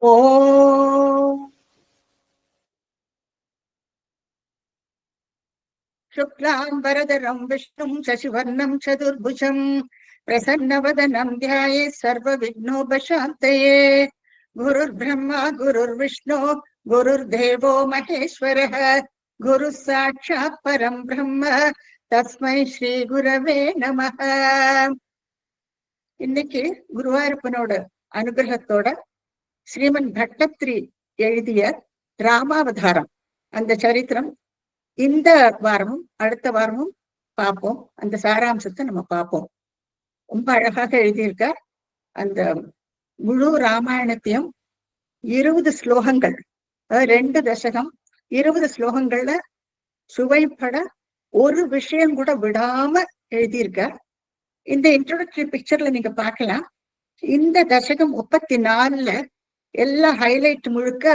ஓம் शुक्लाम्बरधरं विष्णुं शशिवर्णं चतुर्भुजं प्रसन्नवदनं ध्यायेत् सर्वविघ्नोपशान्तये। गुरुर्ब्रह्मा गुरुर्विष्णु गुरुर्देवो महेश्वरः गुरुः साक्षात् परं ब्रह्म तस्मै ஸ்ரீ குரவே நமः. இன்னைக்கு குருவாயூரப்பனோட அனுகிரகத்தோட ஸ்ரீமன் பட்டத்திரி எழுதிய ராமாவதாரம் அந்த சரித்திரம் இந்த வாரமும் அடுத்த வாரமும் பார்ப்போம். அந்த சாராம்சத்தை நம்ம பார்ப்போம். ரொம்ப அழகாக எழுதியிருக்க அந்த முழு ராமாயணத்தையும் 20 ஸ்லோகங்கள், 2 தசகம் 20 ஸ்லோகங்கள்ல சுவைப்பட ஒரு விஷயம் கூட விடாம எழுதியிருக்க. இந்த இன்ட்ரோடக்டரி பிக்சர்ல நீங்க பார்க்கலாம். இந்த தசகம் 34ல எல்லா ஹைலைட் முழுக்க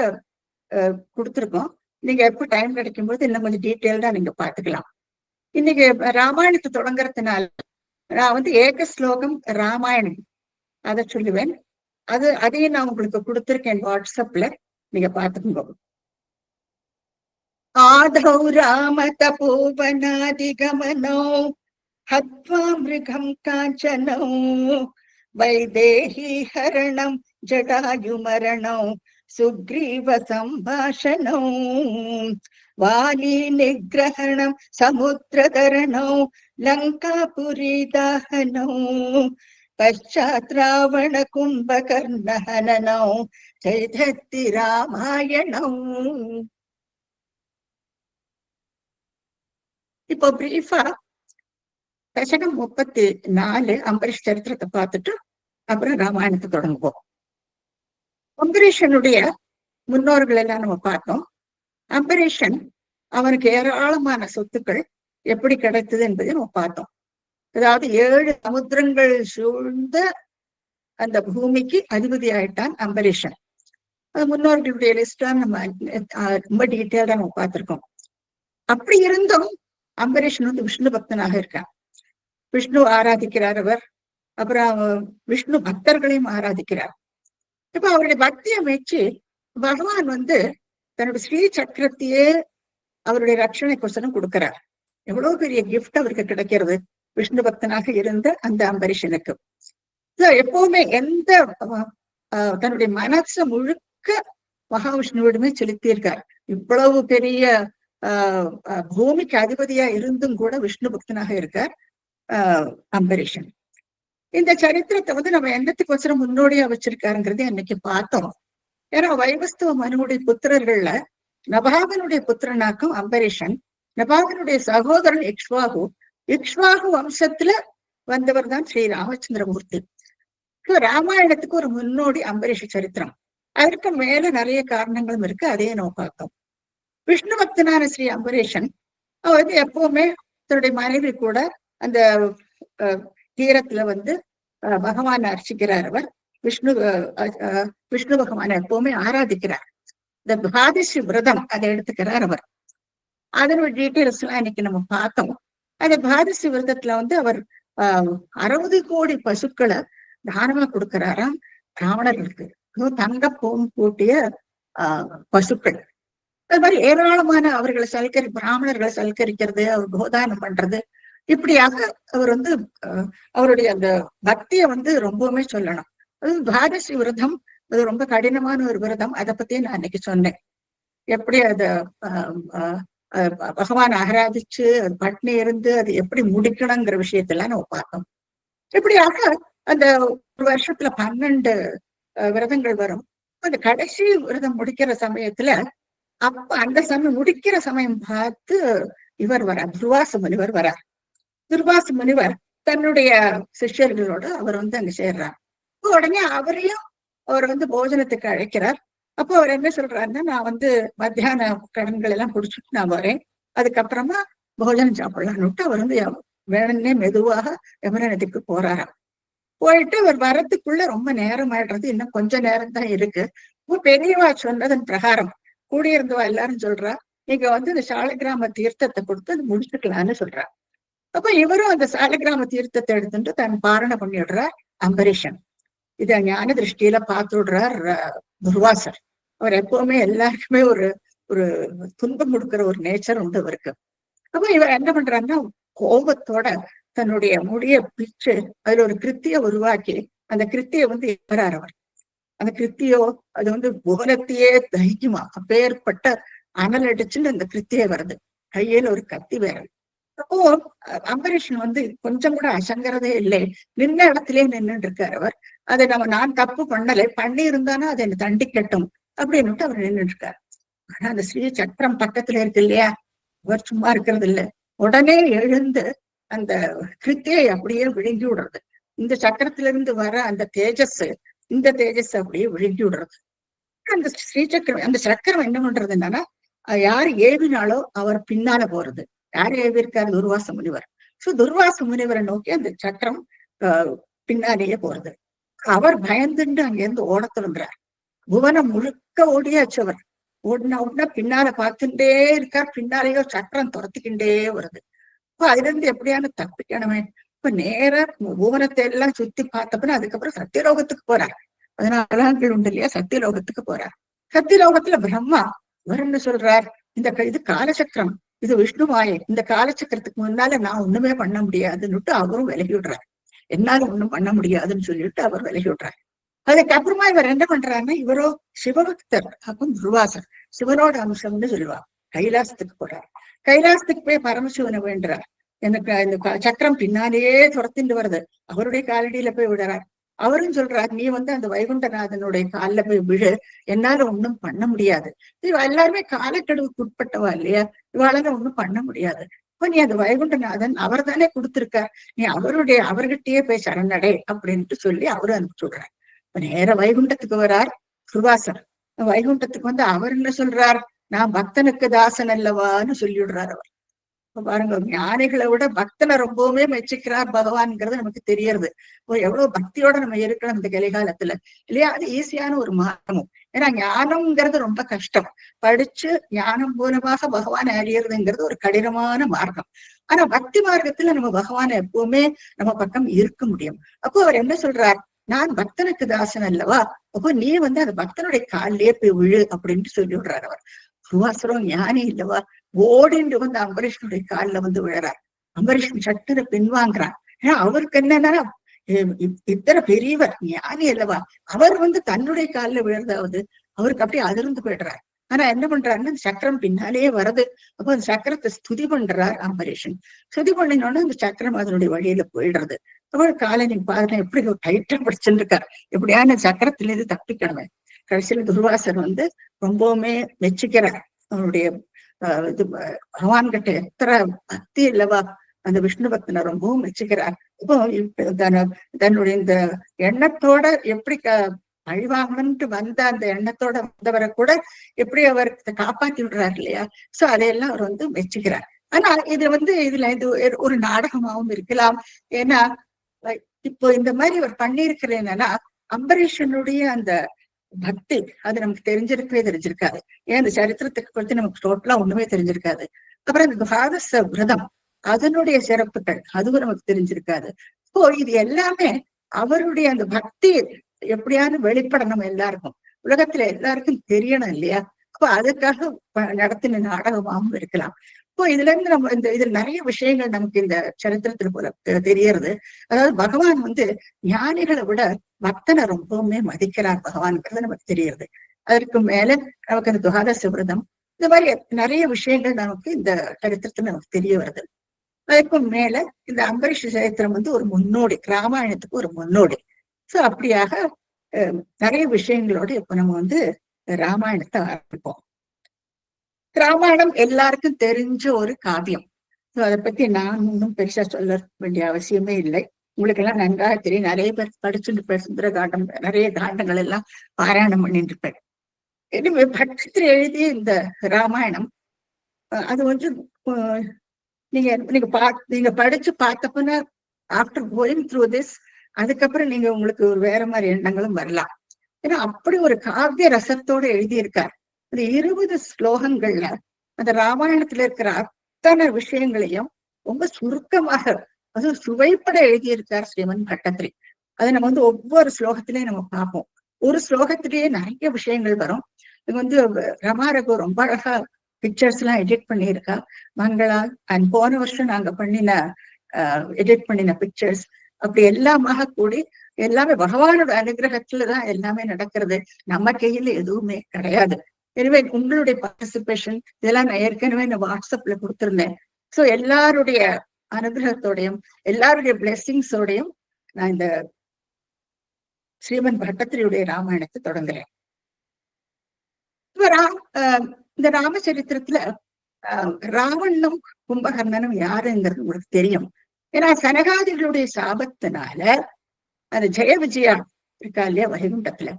கொடுத்துருக்கோம். நீங்க எப்போ டைம் கிடைக்கும் போது இன்னும் கொஞ்சம் டீட்டெயில்டா நீங்க பாத்துக்கலாம். இன்னைக்கு ராமாயணத்தை தொடங்குறதுனால நான் ஏக ஸ்லோகம் ராமாயணம் அதை சொல்லுவேன். அதையும் நான் உங்களுக்கு கொடுத்துருக்கேன் வாட்ஸ்அப்ல, நீங்க பாத்துக்கோங்க. ஆதௌ ராம தபோவனாதிகமனோ ஹத்வா மிருகம் காஞ்சனோ வைதேஹி ஹரணம் ஜடாயுமரணோ சுக்ரீவ சம்பாஷணோ வாலி நிகிரஹணம் சமுத்திரதரணோ லங்காபுரி தாஹனோ பశ్చాத் ராவண கும்பகர்ணஹனனோ ஜெயதத்தி ராமாயணோ. இப்போ பிரீஃபா தசகம் 34 அம்பரீஷ் சரித்திரத்தை பார்த்துட்டு அப்புறம் ராமாயணத்தை தொடங்குவோம். அம்பரீஷனுடைய முன்னோர்கள் எல்லாம் நம்ம பார்த்தோம். அம்பரீஷன் அவனுக்கு ஏராளமான சொத்துக்கள் எப்படி கிடைத்தது என்பதை நம்ம பார்த்தோம். அதாவது 7 சமுத்திரங்கள் சூழ்ந்த அந்த பூமிக்கு அதிபதி ஆயிட்டான் அம்பரீஷன். அது முன்னோர்களுடைய லிஸ்டா நம்ம ரொம்ப டீட்டெயில்டா நம்ம பார்த்திருக்கோம். அப்படி இருந்தும் அம்பரீஷன் விஷ்ணு பக்தனாக இருக்கான். விஷ்ணு ஆராதிக்கிறார் அவர். அப்புறம் விஷ்ணு பக்தர்களையும் ஆராதிக்கிறார். இப்ப அவருடைய பக்தியை மெச்சு பகவான் தன்னுடைய ஸ்ரீ சக்கரத்தையே அவருடைய ரட்சணைக்கோசரம் கொடுக்கிறார். எவ்வளவு பெரிய கிஃப்ட் அவருக்கு கிடைக்கிறது விஷ்ணு பக்தனாக இருந்த அந்த அம்பரீஷனுக்கு. எப்பவுமே எந்த தன்னுடைய மனசை முழுக்க மகாவிஷ்ணுவிடமே செலுத்தியிருக்கார். இவ்வளவு பெரிய பூமிக்கு அதிபதியா இருந்தும் கூட விஷ்ணு பக்தனாக இருக்கார் அம்பரீஷன். இந்த சரித்திரத்தை நம்ம என்னத்துக்கோசரம் முன்னோடியா வச்சிருக்காருங்கிறத அன்னைக்கு பார்த்தோம். ஏன்னா வைவஸ்தவ மனுவுடைய புத்திரர்கள்ல நபாகனுடைய புத்திரனாக்கும் அம்பரீஷன், நபாகனுடைய சகோதரன் இக்ஷ்வாகு, இக்ஷ்வாகு வம்சத்துல வந்தவர் தான் ஸ்ரீ ராமச்சந்திரமூர்த்தி. ராமாயணத்துக்கு ஒரு முன்னோடி அம்பரீஷ சரித்திரம். அதற்கு மேல நிறைய காரணங்களும் இருக்கு, அதையே நம்ம பார்த்தோம். விஷ்ணு பக்தனான ஸ்ரீ அம்பரீஷன் அவர் எப்பவுமே தன்னுடைய மனைவி கூட அந்த தீரத்துல பகவான் அர்ச்சிக்கிறார். அவர் விஷ்ணு பகவானை எப்பவுமே ஆராதிக்கிறார். இந்த துவாதசி விரதம் அதை எடுத்துக்கிறார் அவர். அதனோட டீட்டெயில்ஸ் எல்லாம் இன்னைக்கு நம்ம பார்த்தோம். அந்த துவாதசி விரதத்துல அவர் 60 கோடி பசுக்களை தானமா கொடுக்கிறாராம் பிராமணர்களுக்கு. தங்க பூட்டிய பசுக்கள். அது மாதிரி ஏராளமான அவர்களை பிராமணர்களை சல்கரிக்கிறது, அவர் கோதானம் பண்றது, இப்படியாக அவர் அவருடைய அந்த பக்தியை ரொம்பவுமே சொல்லணும். அது துவாதசி விரதம், அது ரொம்ப கடினமான ஒரு விரதம். அதை பத்தி நான் அன்னைக்கு சொன்னேன். எப்படி பகவான் ஆராதிச்சு பட்னி இருந்து அது எப்படி முடிக்கணுங்கிற விஷயத்தெல்லாம் நம்ம பார்த்தோம். இப்படியாக அந்த ஒரு வருஷத்துல 12 விரதங்கள் வரும். அந்த கடைசி விரதம் முடிக்கிற சமயத்துல அப்ப அந்த சமயம் முடிக்கிற சமயம் பார்த்து இவர் வரார், துர்வாச முனிவர் வரார். துர்வாச முனிவர் தன்னுடைய சிஷ்யர்களோட அவர் அங்க சேர்றார். உடனே அவரையும் அவர் போஜனத்துக்கு அழைக்கிறார். அப்போ அவர் என்ன சொல்றாருன்னா, நான் மத்தியான கடன்கள் எல்லாம் குடிச்சுட்டு நான் வரேன், அதுக்கப்புறமா போஜனம் சாப்பிடலான்னுட்டு அவர் வேணும்னே மெதுவாக யமுனை நதிக்கு போறாராம். போயிட்டு அவர் வரத்துக்குள்ள ரொம்ப நேரம் ஆயிடுறது, இன்னும் கொஞ்ச நேரம் தான் இருக்கு. பெரியவா சொன்னதன் பிரகாரம் கூடியிருந்தவா எல்லாரும் சொல்றா, நீங்க இந்த சாலக்கிராம தீர்த்தத்தை கொடுத்து அது முடிச்சுக்கலான்னு சொல்றா. அப்ப இவரும் அந்த சாலக்கிராம தீர்த்தத்தை எடுத்துட்டு தன் பாரணை பண்ணிடுறார் அம்பரீஷன். இத ஞான திருஷ்டியில பார்த்து விடுறார் துர்வாசர். அவர் எப்பவுமே எல்லாருக்குமே ஒரு ஒரு துன்பம் கொடுக்கிற ஒரு நேச்சர் உண்டு அவருக்கு. அப்ப இவர் என்ன பண்றாருன்னா, கோபத்தோட தன்னுடைய முடிய பிச்சு அதுல ஒரு கிருத்திய உருவாக்கி அந்த கிருத்திய வந்து எவரார் அவர். அந்த கிருத்தியோ அது வந்து புவனத்தையே தகிக்குமா, அப்பேற்பட்ட அனல் அடிச்சுன்னு அந்த கிருத்தியே வருது. கையில ஒரு கத்தி வேற. அப்போ அம்பரீஷன் வந்து கொஞ்சம் கூட அசங்கறதே இல்லை. நின்ன இடத்திலே நின்றுட்டு இருக்காரு அவர். அதை நான் தப்பு பண்ணலை, பண்ணி இருந்தானா அதை என்ன தண்டிக்கட்டும் அப்படின்னுட்டு அவர் நின்றுட்டு இருக்காரு. ஆனா அந்த ஸ்ரீ சக்கரம் பக்கத்துல இருக்கு இல்லையா, அவர் சும்மா இருக்கிறது இல்லை. உடனே எழுந்து அந்த கிருத்தியை அப்படியே விழுங்கி விடுறது. இந்த சக்கரத்திலிருந்து வர அந்த தேஜஸ், இந்த தேஜஸ் அப்படியே விழுங்கி விடுறது. அந்த ஸ்ரீசக்கரம், அந்த சக்கரம் என்ன பண்றது என்னன்னா, யார் ஏவினாலோ அவர் பின்னால போறது. யார் ஏவிருக்காரு? துர்வாச முனிவர். சோ துர்வாச முனிவரை நோக்கி அந்த சக்கரம் பின்னாலேயே போறது. அவர் பயந்துட்டு அங்கிருந்து ஓட தொடங்குறார். புவனம் முழுக்க ஓடியாச்சு அவர். ஓடினா ஓடினா பின்னால பார்த்துட்டே இருக்கார். பின்னாலேயோ சக்கரம் துரத்திக்கிண்டே வருது. இப்ப அதுல இருந்து எப்படியான தப்பிக்கணுமே. இப்ப நேரா புவனத்தை எல்லாம் சுத்தி பார்த்தப்ப அதுக்கப்புறம் சத்தியலோகத்துக்கு போறார். 14 ஆண்கள் உண்டு இல்லையா, சத்தியலோகத்துக்கு போறார். சத்தியலோகத்துல பிரம்மா அவர் என்ன சொல்றார், இந்த இது காலச்சக்கரம், இது விஷ்ணு மாயை, இந்த காலச்சக்கரத்துக்கு முன்னால நான் ஒண்ணுமே பண்ண முடியாதுன்னுட்டு அவரும் விலகி விடுறார். என்னால ஒண்ணும் பண்ண முடியாதுன்னு சொல்லிட்டு அவர் விலகி விடுறார். அதுக்கப்புறமா இவர் என்ன பண்றாருன்னா, இவரோ சிவபக்தர், அப்போ துர்வாசர் சிவனோட அம்சம்னு சொல்லுவார். கைலாசத்துக்கு போறார். கைலாசத்துக்கு போய் பரமசிவனை வேண்டுறார். எனக்கு இந்த சக்கரம் பின்னாலேயே துரத்திட்டு வருது. அவருடைய காலடியில போய் விடுறார். அவரும் சொல்றார், நீ வந்து அந்த வைகுண்டநாதனுடைய காலில போய் விழு, என்னால ஒண்ணும் பண்ண முடியாது. இவ எல்லாருமே காலக்கெடுவுக்கு உட்பட்டவா இல்லையா, இவாளால ஒண்ணும் பண்ண முடியாது. இப்ப நீ அந்த வைகுண்டநாதன் அவர் தானே கொடுத்திருக்கார், நீ அவர்கிட்டயே போய் சரணடை அப்படின்ட்டு சொல்லி அவரு அனுப்பிச்சு விடுறார். இப்ப நேர வைகுண்டத்துக்கு வரார் துர்வாசர். வைகுண்டத்துக்கு வந்து அவர் என்ன சொல்றார், நான் பக்தனுக்கு தாசன் அல்லவான்னு சொல்லிவிடுறார் அவர். பாருங்க, ஞானிகளை விட பக்தனை ரொம்பவுமே மெச்சிக்கிறார் பகவான்ங்கிறது நமக்கு தெரியறது. எவ்வளவு பக்தியோட நம்ம இருக்கணும் இந்த கலிகாலத்துல இல்லையா. அது ஈஸியான ஒரு மார்க்கமும். ஏன்னா ஞானம்ங்கிறது ரொம்ப கஷ்டம். படிச்சு ஞானம் மூலமாக பகவானை அறியறதுங்கிறது ஒரு கடினமான மார்க்கம். ஆனா பக்தி மார்க்கத்துல நம்ம பகவானை எப்பவுமே நம்ம பக்கம் இருக்க முடியும். அப்போ அவர் என்ன சொல்றார், நான் பக்தனுக்கு தாசன் அல்லவா, அப்போ நீ வந்து அந்த பக்தனுடைய காலிலேயே போய் விழு அப்படின்ட்டு சொல்லி விடுறார் அவர். துர்வாசரும் ஞானி இல்லவா, ஓடிண்டு வந்து அம்பரீஷனுடைய காலில் வந்து விழறார். அம்பரீஷன் சட்டுன்னு பின்வாங்குறான். ஏன்னா அவருக்கு என்னன்னா, இத்தனை பெரியவர் ஞானி அல்லவா, அவர் வந்து தன்னுடைய காலில் விழுறதாவது அவருக்கு அப்படியே அதிர்ந்து போயிடுறார். ஆனா என்ன பண்றாருன்னு, சக்கரம் பின்னாலேயே வருது. அப்போ அந்த சக்கரத்தை ஸ்துதி பண்றார் அம்பரீஷன். ஸ்துதி பண்ணினோன்னு அந்த சக்கரம் அதனுடைய வழியில போயிடுறது. அவர் காலை நீங்க பாருங்க எப்படி டைட்டா படிச்சுட்டு இருக்கார், எப்படியான சக்கரத்திலிருந்து தப்பிக்கணுமே. கடைசியில துர்வாசர் வந்து ரொம்பவுமே மெச்சிக்கிறார் அவனுடைய இது பகவான் கிட்ட எத்தனை பக்தி இல்லவா, அந்த விஷ்ணு பக்தனை ரொம்பவும் மெச்சுக்கிறார். இப்போ தன்னுடைய இந்த எண்ணத்தோட எப்படி அழிவாங்கன்ட்டு வந்த அந்த எண்ணத்தோட வந்தவரை கூட எப்படி அவர் காப்பாத்தி விடுறாரு இல்லையா. சோ அதையெல்லாம் அவர் வந்து மெச்சுக்கிறார். ஆனா இது வந்து இதுல இது ஒரு நாடகமாவும் இருக்கலாம். ஏன்னா இப்போ இந்த மாதிரி அவர் பண்ணியிருக்கிற என்னன்னா, அம்பரீஷனுடைய அந்த பக்தி அது நமக்கு தெரிஞ்சிருக்காது. ஏன் அந்த சரித்திரத்துக்கு பத்தி நமக்கு டோட்டலா ஒண்ணுமே தெரிஞ்சிருக்காது. அப்புறம் இந்த துவாதச விரதம் அதனுடைய சிறப்புகள் அதுவும் நமக்கு தெரிஞ்சிருக்காது. இப்போ இது எல்லாமே அவருடைய அந்த பக்தி எப்படியாவது வெளிப்படணும், எல்லாருக்கும் உலகத்துல எல்லாருக்கும் தெரியணும் இல்லையா. அப்போ அதுக்காக நடத்தின நாடகமாகவும் இருக்கலாம். இப்போ இதுல இருந்து நம்ம இதுல நிறைய விஷயங்கள் நமக்கு இந்த சரித்திரத்துல போல தெரியறது. அதாவது பகவான் வந்து ஞானிகளை விட பக்தனை ரொம்பவுமே மதிக்கிறார் பகவான்ங்கிறது நமக்கு தெரியுது. அதற்கு மேல நமக்கு அந்த துவாதச விரதம் இந்த மாதிரி நிறைய விஷயங்கள் நமக்கு இந்த சரித்திரத்துல நமக்கு தெரிய வருது. அதுக்கு மேல இந்த அம்பரீஷ சரித்திரம் வந்து ஒரு முன்னோடி, ராமாயணத்துக்கு ஒரு முன்னோடி. சோ அப்படியாக நிறைய விஷயங்களோட இப்ப நம்ம வந்து ராமாயணத்தை ஆரம்பிப்போம். ராமாயணம் எல்லாருக்கும் தெரிஞ்ச ஒரு காவியம். அதை பத்தி நான் இன்னும் பெருசா சொல்ல வேண்டிய அவசியமே இல்லை. உங்களுக்கு எல்லாம் நன்றாக தெரியும். நிறைய பேர் படிச்சுட்டு இருப்பேன். சுந்தர காண்டம், நிறைய காண்டங்கள் எல்லாம் பாராயணம் பண்ணிட்டு இருப்பேன். எனவே பட்சத்தில் எழுதிய இந்த ராமாயணம் அது வந்து நீங்க நீங்க படிச்சு பார்த்தப்பன்னா ஆஃப்டர் கோயிங் த்ரூ திஸ், அதுக்கப்புறம் நீங்க உங்களுக்கு ஒரு வேற மாதிரி எண்ணங்களும் வரலாம். ஏன்னா அப்படி ஒரு காவிய ரசத்தோட எழுதியிருக்கார். அந்த 20 ஸ்லோகங்கள்ல அந்த ராமாயணத்துல இருக்கிற அத்தனை விஷயங்களையும் ரொம்ப சுருக்கமாக, அதுவும் சுவைப்பட எழுதியிருக்கார் ஸ்ரீமன் பட்டத்திரி. அதை நம்ம வந்து ஒவ்வொரு ஸ்லோகத்திலையும் நம்ம பார்ப்போம். ஒரு ஸ்லோகத்திலேயே நிறைய விஷயங்கள் வரும். இது வந்து ரமா ரகு ரொம்ப அழகா பிக்சர்ஸ் எல்லாம் எடிட் பண்ணியிருக்கா மங்களா. அண்ட் போன வருஷம் நாங்க பண்ணின எடிட் பண்ணின பிக்சர்ஸ் அப்படி எல்லாமாக கூடி எல்லாமே பகவானோட அனுகிரகத்துலதான் எல்லாமே நடக்கிறது. நம்ம கையில எதுவுமே கிடையாது. எனவே உங்களுடைய பார்ட்டிசிபேஷன் இதெல்லாம் நான் ஏற்கனவே இந்த வாட்ஸ்அப்ல கொடுத்திருந்தேன். சோ எல்லாருடைய அனுகிரகத்தோடையும் எல்லாருடைய பிளெஸிங்ஸோடையும் நான் இந்த ஸ்ரீமன் பட்டத்திரியுடைய ராமாயணத்தை தொடங்குறேன். இந்த ராமச்சரித்திரத்துல ராவணனும் கும்பகர்ணனும் யாருங்கிறது உங்களுக்கு தெரியும். ஏன்னா சனகாதிகளுடைய சாபத்தினால அந்த ஜெய விஜயா இருக்கா இல்லையா வைகுண்டத்துல,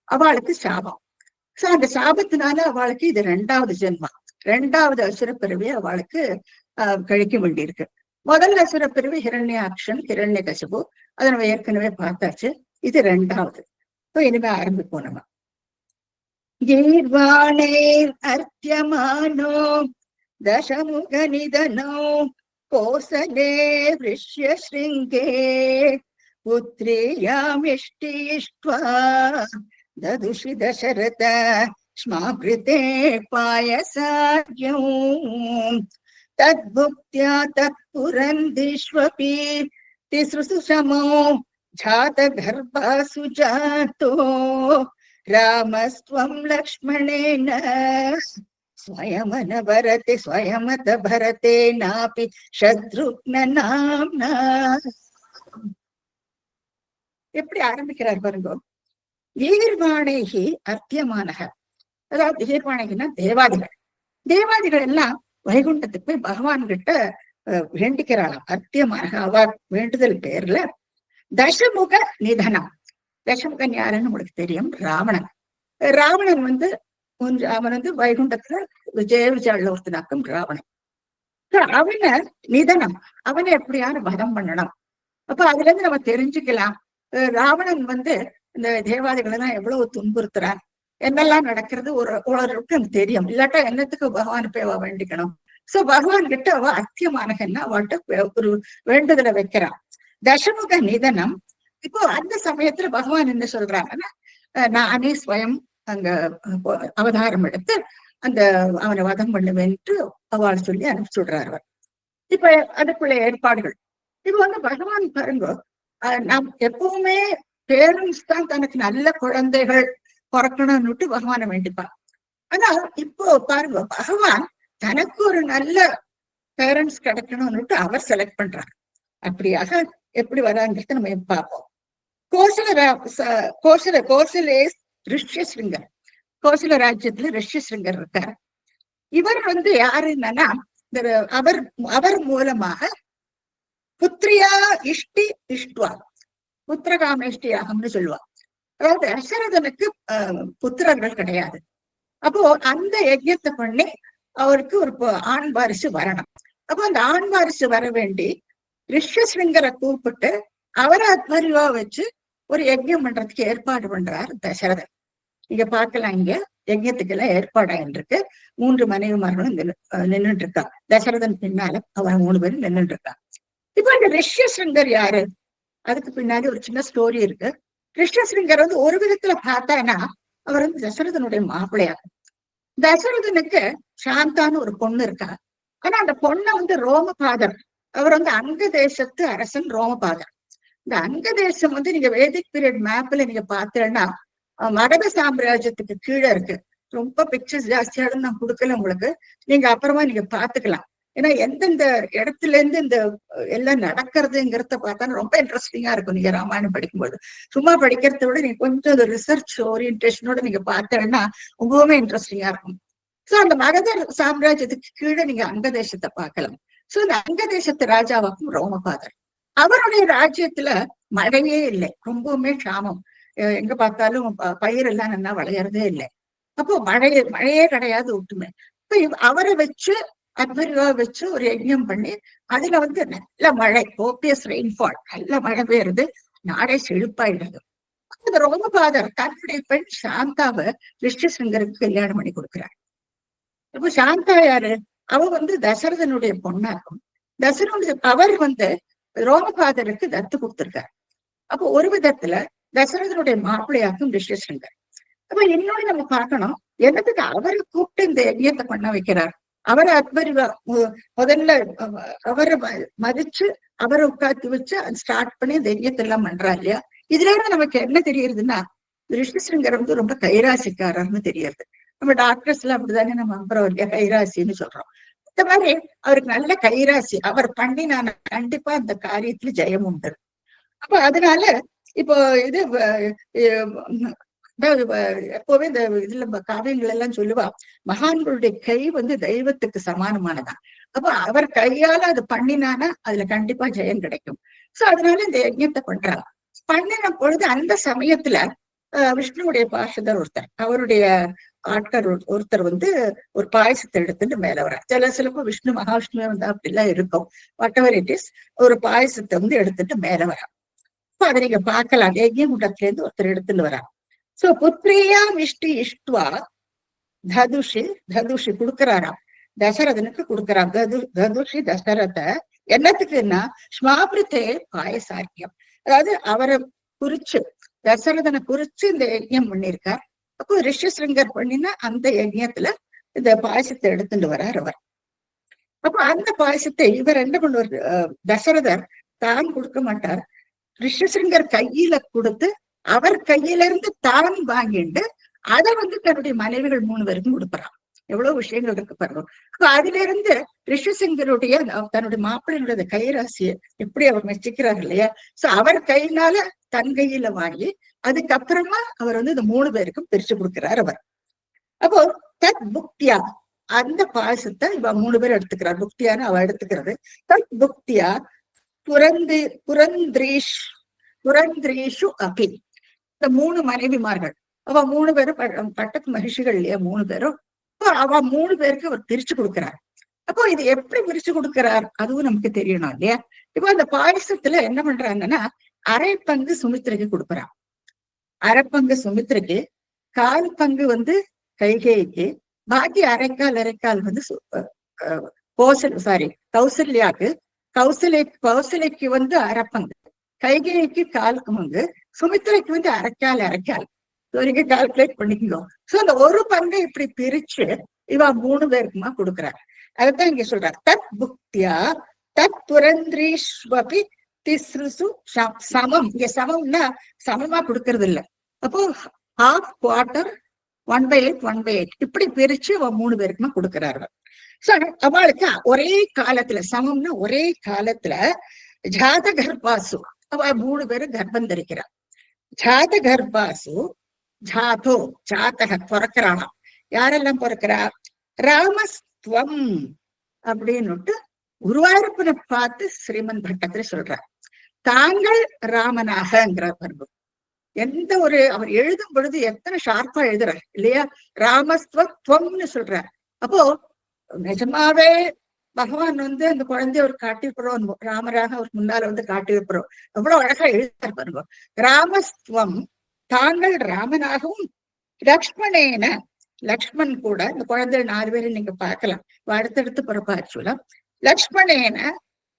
அவளுக்கு சாபம். சோ அந்த சாபத்தினால அவளுக்கு இது 2வது ஜென்மம், 2வது அசுரப்பிறவி அவளுக்கு கழிக்க வேண்டியிருக்கு. முதல் அசுரப்பிறவி ஹிரண்யாக்ஷன் ஹிரண்யகசிபு, அதை நம்ம ஏற்கனவே பார்த்தாச்சு. இது 2வது. இப்போ இனிமே ஆரம்பிப்போம் நம்ம. கீர்வாணேர் அர்த்தியமானோ தசமுக நிதனோ கோசலே விஷ்ய ஸ்ருங்கே புத்ரியாமிஷ்டிஷ்ட்வா ததுஷி தசரத ஸ்மாக்ருதே பாயசார்யம் தத்புக்த்யா தத்புரந்திஷ்வபி திஸ்ருசு சமோ ஜாத கர்ப்பாசு ஜாதோ ராமஸ்த்வம் லக்ஷ்மணேன ஸ்வயமன பரதே ஸ்வயமத பரதே நாபி சத்ருக்ன நாம்னா. எப்படி ஆரம்பிக்கிறார் பாருங்க. ஈர்வாணேகி அர்த்தியமானக, அதாவது ஈர்வாணகின்னா தேவாதிகள். தேவாதிகள் எல்லாம் வைகுண்டத்துக்கு போய் பகவான் கிட்ட வேண்டிக்கிறாளாம். அர்த்தியமானக அவ வேண்டுதல் பேர்ல தசமுக நிதனம். தசமுகன் யாருன்னு உங்களுக்கு தெரியும், ராவணன். ராவணன் வந்து அவன் வந்து வைகுண்டத்துல ஜெய விஜயால ஒருத்தனாக்கும் ராவணன். அவனை நிதனம், அவனை எப்படியான வதம் பண்ணணும். அப்ப அதுல இருந்து நம்ம தெரிஞ்சுக்கலாம் ராவணன் வந்து இந்த தேவாதிகளை எல்லாம் எவ்வளவு துன்புறுத்துறான், என்னெல்லாம் நடக்கிறது ஒரு தெரியும். இல்லாட்டா என்னத்துக்கு பகவான் போய் அவ வேண்டிக்கணும். சோ பகவான் கிட்ட அவ அத்தியமானகன்னா அவள்கிட்ட ஒரு வேண்டுதலை வைக்கிறான். தசமுக நிதனம். இப்போ அந்த சமயத்துல பகவான் என்ன சொல்றாங்கன்னா, நானே ஸ்வயம் அங்க அவதாரம் எடுத்து அந்த அவனை வதம் பண்ணுவேன்ட்டு அவள் சொல்லி அனுப்பிச்சு விடுறாரு அவர். இப்ப அதுக்குள்ள ஏற்பாடுகள். இப்ப வந்து பகவான் பாருங்க, நாம் எப்பவுமே பேரண்ட்ஸ் தான் தனக்கு நல்ல குழந்தைகள் பிறக்கணும்னுட்டு பகவானை வேண்டிப்பான். ஆனா இப்போ பாருங்க, பகவான் தனக்கு ஒரு நல்ல பேரண்ட்ஸ் கிடைக்கணும்னுட்டு அவர் செலக்ட் பண்றார். அப்படியாக எப்படி வராங்கிறது நம்ம பார்ப்போம். கோசலே ரிஷ்யஸ்ருங்கர், கோசல ராஜ்யத்துல ரிஷ்யஸ்ருங்கர் இருக்கார். இவர் வந்து யாரு என்னன்னா, அவர் மூலமாக புத்திரியா இஷ்டி இஷ்டுவா, புத்திரகாமேஷ்டியாகம்னு சொல்லுவா. அதாவது தசரதனுக்கு புத்திரர்கள் கிடையாது. அப்போ அந்த யஜ்யத்தை பண்ணி அவருக்கு ஒரு ஆண் வாரிசு வரணும். அப்போ அந்த ஆண் வாரிசு வர வேண்டி ரிஷ்யஸ்ருங்கரை கூப்பிட்டு அவரை அத்மரிவா வச்சு ஒரு யஜ்யம் பண்றதுக்கு ஏற்பாடு பண்றார் தசரதன். நீங்க பார்க்கலாம், இங்க யஜ்யத்துக்கு எல்லாம் ஏற்பாடாயிருக்கு. 3 மனைவிமார்களும் நின்றுட்டு இருக்கா. தசரதன் பின்னால அவன் 3 பேரும் நின்றுட்டு இருக்கா. இப்ப இந்த ரிஷ்யஸ்ருங்கர் யாரு, அதுக்கு பின்னாடி ஒரு சின்ன ஸ்டோரி இருக்கு. ரிஷ்யஸ்ருங்கர் வந்து ஒரு விதத்துல பார்த்தானா அவர் வந்து தசரதனுடைய மாப்பிள்ளையாகும். தசரதனுக்கு சாந்தான்னு ஒரு பொண்ணு இருக்கா. ஆனா அந்த பொண்ணை வந்து ரோமபாதர், அவர் வந்து அங்க தேசத்து அரசன் ரோமபாதர். இந்த அங்க தேசம் வந்து நீங்க வேதிக் பீரியட் மேப்ல நீங்க பார்த்தீங்கன்னா மகத சாம்ராஜ்யத்துக்கு கீழே இருக்கு. ரொம்ப பிக்சர்ஸ் ஜாஸ்தியாலும் நான் கொடுக்கல உங்களுக்கு, நீங்க அப்புறமா நீங்க பாத்துக்கலாம். ஏன்னா எந்தெந்த இடத்துல இருந்து இந்த எல்லாம் நடக்கிறதுங்கிறத பார்த்தா ரொம்ப இன்ட்ரெஸ்டிங்கா இருக்கும். நீங்க ராமாயணம் படிக்கும்போது சும்மா படிக்கிறத விட நீங்க கொஞ்சம் ரிசர்ச் ஓரியன்டேஷனோட நீங்க பார்த்தீங்கன்னா ரொம்பவுமே இன்ட்ரெஸ்டிங்கா இருக்கும். சோ அந்த மகத சாம்ராஜ்யத்துக்கு கீழே நீங்க அங்க தேசத்தை பார்க்கலாம். சோ இந்த அங்க தேசத்து ராஜாவாக்கும் ரோமபாதர். அவருடைய ராஜ்யத்துல மழையே இல்லை, ரொம்பவுமே க்ஷாமம். எங்க பார்த்தாலும் பயிர் எல்லாம் நல்லா விளையறதே இல்லை. அப்போ மழையே கிடையாது ஒட்டுமே. இப்ப அவரை வச்சு அத்மரிவா வச்சு ஒரு யஜ்யம் பண்ணி அதுல வந்து நல்ல மழை, கோபியஸ் ரெயின்ஃபால், நல்ல மழை பெய்யுறது, நாடே செழிப்பாயிடுது. அந்த ரோமபாதர் தன்னுடைய பெண் சாந்தாவை ரிஷ்யசிங்கருக்கு கல்யாணம் பண்ணி கொடுக்கிறார். இப்போ சாந்தா யாரு, அவ வந்து தசரதனுடைய பொண்ணா இருக்கும். தசரனுடைய அவர் வந்து ரோமபாதருக்கு தத்து கொடுத்திருக்கார். அப்போ ஒரு விதத்துல தசரதனுடைய மாப்பிள்ளையாக்கும் ரிஷிசிருங்கர். அப்ப இன்னொன்னு நம்ம பார்க்கணும், என்னத்துக்கு அவரை கூப்பிட்டு இந்த யஜ்யத்தை பண்ண வைக்கிறார். அவரை அக்பர் முதல்ல அவரை மதிச்சு அவரை உட்காந்து வச்சு அது ஸ்டார்ட் பண்ணி இந்த யஜ்யத்தை எல்லாம் பண்றா இல்லையா. இதுல இருந்து நமக்கு என்ன தெரியுதுன்னா, ரிஷிசிருங்கர் வந்து ரொம்ப கைராசிக்காரர்னு தெரியுது. நம்ம டாக்டர்ஸ் எல்லாம் அப்படிதானே நம்ம அப்புறம் இல்லையா கைராசின்னு சொல்றோம். இந்த மாதிரி அவருக்கு நல்ல கைராசி, அவர் பண்ணினான கண்டிப்பா அந்த காரியத்துல ஜெயம் உண்டு. அப்ப அதனால இப்போ இது எப்பவுமே இந்த இதுல காவியங்கள் எல்லாம் சொல்லுவா, மகான்களுடைய கை வந்து தெய்வத்துக்கு சமானமானதான். அப்ப அவர் கையால அது பண்ணினானா அதுல கண்டிப்பா ஜெயம் கிடைக்கும். சோ அதனால இந்த யஜ்ஞத்தை பண்றாங்க. பண்ணின பொழுது அந்த சமயத்துல விஷ்ணுவுடைய பார்ஷதர் ஒருத்தர், அவருடைய ஆட்கள் ஒருத்தர் வந்து ஒரு பாயசத்தை எடுத்துட்டு மேல வர. சிலப்போ விஷ்ணு மகாவிஷ்ணுவே வந்து அப்படிலாம் இருக்கும். வாட் எவர் இட் இஸ், ஒரு பாயசத்தை வந்து எடுத்துட்டு மேல வர. இப்ப அதை நீங்க பார்க்கலாம், யஜ்ய குண்டத்துல இருந்து ஒருத்தர் எடுத்துட்டு வரா. சோ புத்ரியா மிஷ்டி இஷ்டுவா ததுஷி, ததுஷி கொடுக்கிறாராம், தசரதனுக்கு கொடுக்கிறான். ததுஷி தசரத என்னத்துக்குன்னா ஸ்மாபிருத்தே பாயசாக்கியம், அதாவது அவரை குறிச்சு தசரதனை குறிச்சு இந்த யஜ்யம் பண்ணியிருக்கார். அப்போ ரிஷிசிருங்கர் பண்ணினா அந்த யஜ்யத்துல இந்த பாயசத்தை எடுத்துட்டு வர்றார் அவர். அப்ப அந்த பாயசத்தை இவர் என்ன பண்ணுவார், தசரதர் தான் கொடுக்க மாட்டார், ரிஷிசிருங்கர் கையில கொடுத்து அவர் கையில இருந்து தான் வாங்கிட்டு அதை வந்து தன்னுடைய மனைவிகள் 3 பேருக்கும் கொடுப்பறான். எவ்வளவு விஷயங்கள் இருக்கு பாருங்க. அதுல இருந்து ரிஷிசிங்கருடைய தன்னுடைய மாப்பிள்ளையுடைய கைராசியை எப்படி அவர் மெச்சிக்கிறார் இல்லையா. சோ அவர் கையினால தன் கையில வாங்கி அதுக்கப்புறமா அவர் வந்து இந்த 3 பேருக்கும் பிரிச்சு கொடுக்கிறார் அவர். அப்போ தத் புக்தியா, அந்த பாயசத்தை இவ 3 பேர் எடுத்துக்கிறார். புக்தியான்னு அவ எடுத்துக்கிறது. தத் புக்தியா புரந்திரீஷு அபி, இந்த 3 மனைவிமார்கள், அவ 3 பேரும் பட்டத்து மகிழ்ச்சிகள் இல்லையா 3 பேரும். அவ 3 பேருக்கு அவர் பிரிச்சு கொடுக்கிறார். அப்போ இது எப்படி பிரிச்சு கொடுக்கிறார் அதுவும் நமக்கு தெரியணும் இல்லையா. இப்போ அந்த பாயசத்துல என்ன பண்றாங்கன்னா, அரை பங்கு சுமித்திரைக்கு கொடுக்குறான், அரை பங்கு சுமித்திரைக்கு, 1/4 பங்கு வந்து கைகேயிக்கு, பாக்கி அரைக்கால் வந்து கௌசல்யாக்கு. கௌசலைக்கு வந்து அரை பங்கு, கைகேயிக்கு 1/4 பங்கு, சுமித்திரைக்கு வந்து அரைக்கால். நீங்க கால்குலேட் பண்ணிக்கோ. சோ அந்த ஒரு பங்கை இப்படி பிரிச்சு இவ 3 பேருக்குமா கொடுக்குறாரு. அதுதான் இங்க சொல்றாரு, தத் புக்தியா தத் புரந்திரீஸ்வபி திஸ்ருசு சமம். இங்க சமம்னா சமமா கொடுக்கறது இல்ல. அப்போ ½ குவார்டர் 1/8 இப்படி பிரிச்சு அவ 3 பேருக்குமா கொடுக்கிறார்கள். சோ அவளுக்கு ஒரே காலத்துல, சமம்னா ஒரே காலத்துல ஜாத கர்ப்பாசு, அவ 3 பேரும் கர்ப்பம் தரிக்கிறார். ஜாத கர்ப்பாசு ஜாதோ, ஜாதக பிறக்கிறானாம். யாரெல்லாம் பிறக்கிறா, ராமஸ்துவம் அப்படின்னுட்டு குருவாயூரப்பனை பார்த்து ஸ்ரீமன் பட்டத்துல சொல்றார், தாங்கள் ராமனாகங்கிற பண்பு. எந்த ஒரு அவர் எழுதும் பொழுது எத்தனை ஷார்ப்பா எழுதுறார் இல்லையா. ராமஸ்துவம்னு சொல்றார். அப்போ நிஜமாவே பகவான் வந்து அந்த குழந்தைய அவர் காட்டியிருக்கிறோம், ராமராக அவர் முன்னால வந்து காட்டியிருக்கிறோம். எவ்வளவு அழகா எழுதார் பாருங்க. ராமஸ்துவம், தாங்கள் ராமனாகவும், லக்ஷ்மணேன, லக்ஷ்மண் கூட, இந்த குழந்தை 4 பேரும் நீங்க பார்க்கலாம், அடுத்தடுத்து பிறப்பாச்சுலாம். லக்ஷ்மணேன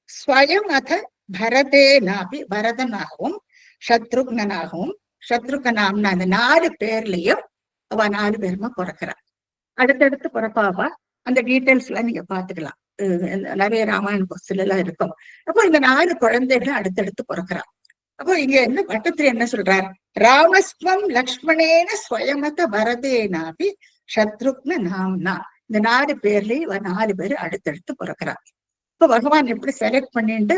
ஸ்வயம் அத பரதேனாபி, பரதனாகவும் சத்ருக்னாகவும், சத்ருகனாம்னா அந்த 4 பேர்லயும் அவ 4 பேருமா பிறக்கிறான். அடுத்தடுத்து பிறப்பாவா, அந்த டீட்டெயில்ஸ் எல்லாம் நீங்க பாத்துக்கலாம், நிறைய ராமாயண புஸ்தகம் எல்லாம் இருக்கும். அப்போ இந்த 4 குழந்தைகள் அடுத்தடுத்து பிறக்கிறான். அப்போ இங்க என்ன பட்டத்துல என்ன சொல்றார், ராமஸ்வம் லக்ஷ்மணேன ஸ்வயமத பரதேனாபி சத்ருக்ன நாம்னா, இந்த 4 பேர்லயும் 4 பேரு அடுத்தடுத்து பிறக்கிறார். இப்ப பகவான் எப்படி செலக்ட் பண்ணிட்டு